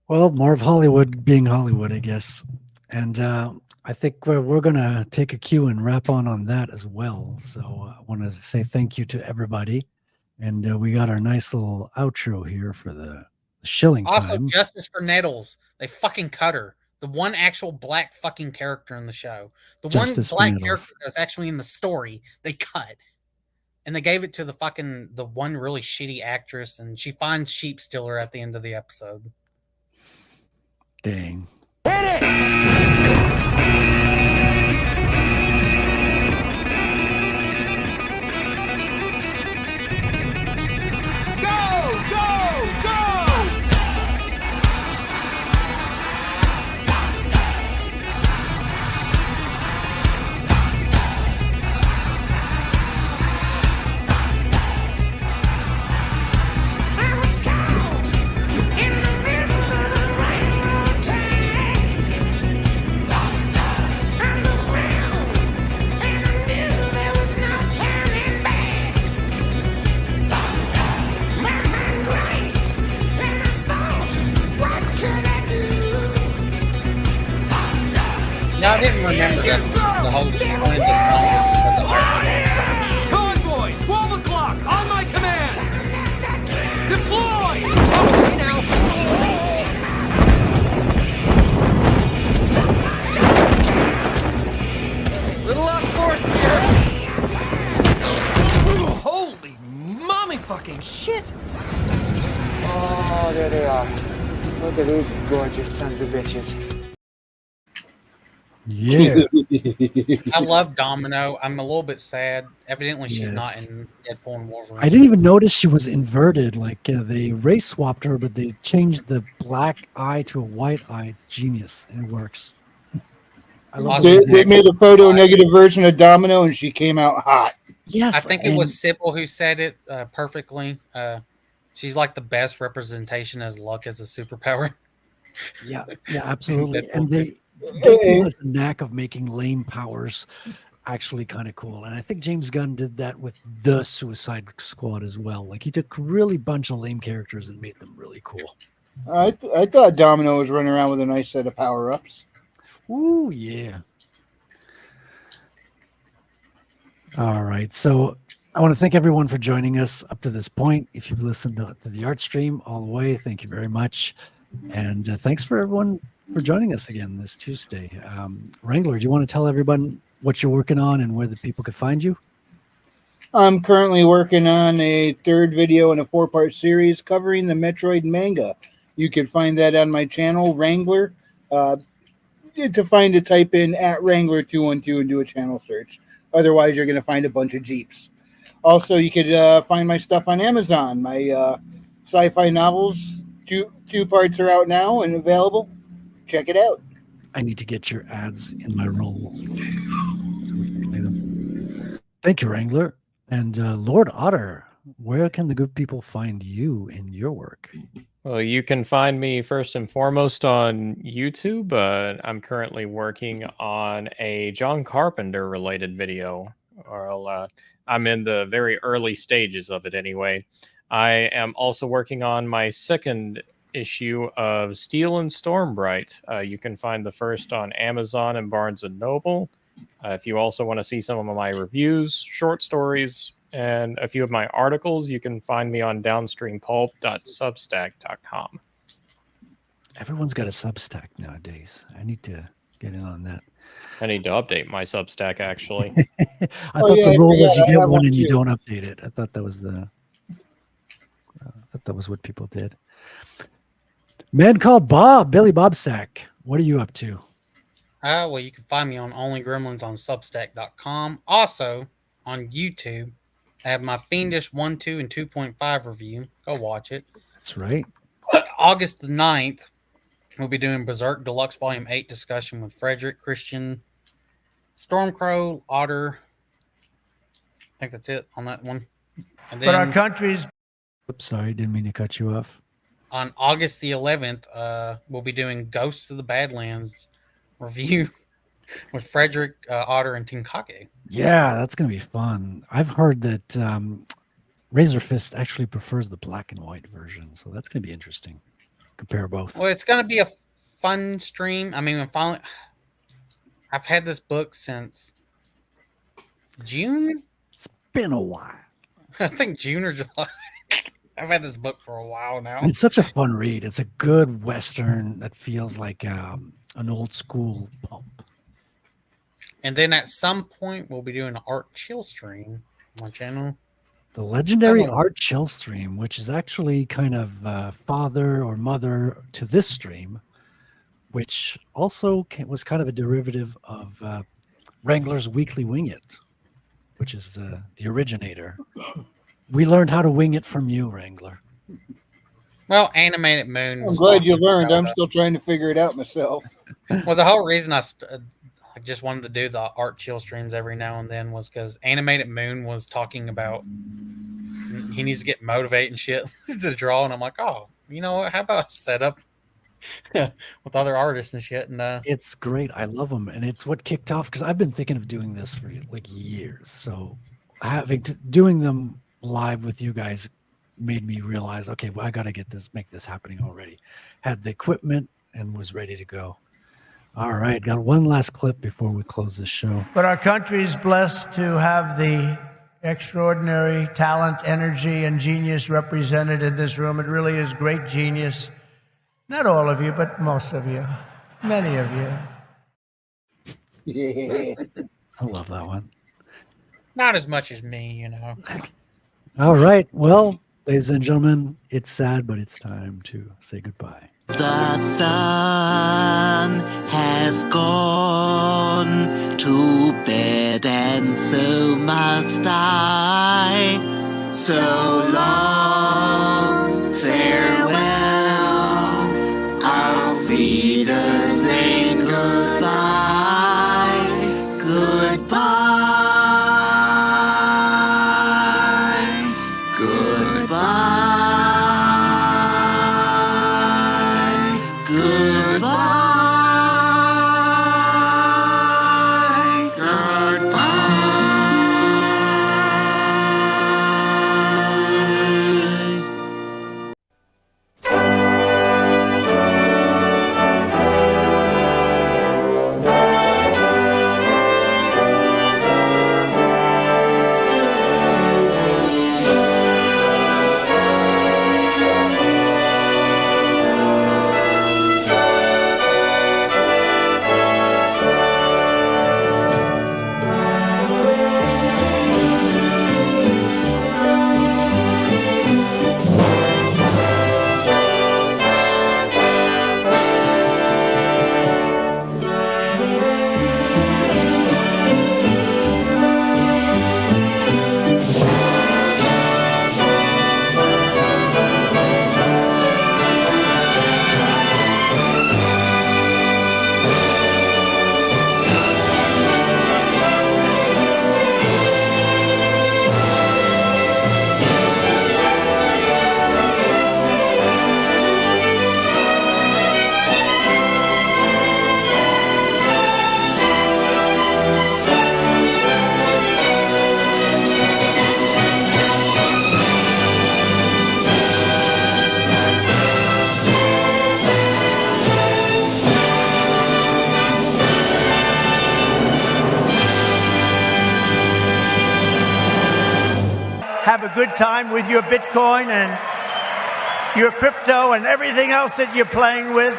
Well, more of Hollywood being Hollywood, I guess. And I think we're going to take a cue and wrap on that as well. So I want to say thank you to everybody. And we got our nice little outro here for the shilling time. Also, justice for Nettles. They fucking cut her. The one actual black fucking character in the show. The Justice one black for Nettles. character that's actually in the story, they cut. And they gave it to the one really shitty actress, and she finds Sheep Stealer at the end of the episode. Dang. Hit it! No, I didn't remember that the whole point of the Convoy, 12 o'clock, on my command! Deploy! Okay, now. Little off course here. Holy mommy fucking shit! Oh, there they are. Look at these gorgeous sons of bitches. Yeah. I love Domino. I'm a little bit sad. Evidently, she's not in Deadpool and Wolverine. I didn't even notice she was inverted. Like they race swapped her, but they changed the black eye to a white eye. It's genius, and it works. I love They made a photo negative version of Domino, and she came out hot. Yes, I think it was Sybil who said it perfectly. She's like the best representation as luck as a superpower. Yeah, absolutely. And they has the knack of making lame powers actually kind of cool. And I think James Gunn did that with the Suicide Squad as well. Like he took really bunch of lame characters and made them really cool. I thought Domino was running around with a nice set of power-ups. Ooh, yeah. All right. So I want to thank everyone for joining us up to this point. If you've listened to the art stream all the way, thank you very much. And thanks for everyone for joining us again this Tuesday. Wrangler, do you want to tell everyone what you're working on and where the people could find you? I'm currently working on a third video in a 4-part series covering the Metroid manga. You can find that on my channel, Wrangler. To find it, type in @Wrangler212 and do a channel search. Otherwise, you're going to find a bunch of Jeeps. Also, you could find my stuff on Amazon. My sci-fi novels, two parts are out now and available. Check it out. I need to get your ads in my role so we can play them. Thank you, Wrangler. And Lord Otter, where can the good people find you in your work? Well, you can find me first and foremost on YouTube. I'm currently working on a John Carpenter related video. I'm in the very early stages of it anyway. I am also working on my second issue of Steel and Stormbright. You can find the first on Amazon and Barnes & Noble. If you also want to see some of my reviews, short stories, and a few of my articles, you can find me on downstreampulp.substack.com. Everyone's got a Substack nowadays. I need to get in on that. I need to update my Substack, actually. I thought the rule was you get one and you don't update it. I thought that was what people did. Man called Bob, BillyBobSac. What are you up to? Well, you can find me on Only Gremlins on Substack.com. Also on YouTube, I have my Fiendish 1, 2, and 2.5 review. Go watch it. That's right. August the 9th, we'll be doing Berserk Deluxe Volume 8 discussion with Frederick, Christian, Stormcrow, Otter. I think that's it on that one. And then But our country's... Oops, sorry, didn't mean to cut you off. On August the 11th, we'll be doing Ghosts of the Badlands review with Frederick, Otter, and Tinkake. Yeah, that's going to be fun. I've heard that Razor Fist actually prefers the black and white version, so that's going to be interesting. Compare both. Well, it's going to be a fun stream. I mean, I've had this book since June. It's been a while. I think June or July. I've had this book for a while now. It's such a fun read. It's a good Western that feels like an old school pulp. And then at some point, we'll be doing an Art Chill stream on my channel. The legendary Art Chill stream, which is actually kind of father or mother to this stream, which also was kind of a derivative of Wrangler's Weekly Wing It, which is the originator. We learned how to wing it from you, Wrangler. Well, Animated Moon. I'm glad you learned. I'm still trying to figure it out myself. Well, the whole reason I just wanted to do the Art Chill streams every now and then was because Animated Moon was talking about he needs to get motivated and shit to draw, and I'm like, oh, you know what? How about set up with other artists and shit? And it's great. I love them, and it's what kicked off because I've been thinking of doing this for like years. So doing them live with you guys made me realize, okay, well, I got to make this happening already. Had the equipment and was ready to go. All right, got one last clip before we close this show. But our country's blessed to have the extraordinary talent, energy, and genius represented in this room. It really is great genius. Not all of you, but most of you. Many of you. Yeah. I love that one. not as much as me, you know. All right. Well, ladies and gentlemen, it's sad, but it's time to say goodbye. The sun has gone to bed, and so must I. So long, farewell. Auf Wiedersehen, goodbye, goodbye, goodbye, goodbye, goodbye. good time with your Bitcoin and your crypto and everything else that you're playing with.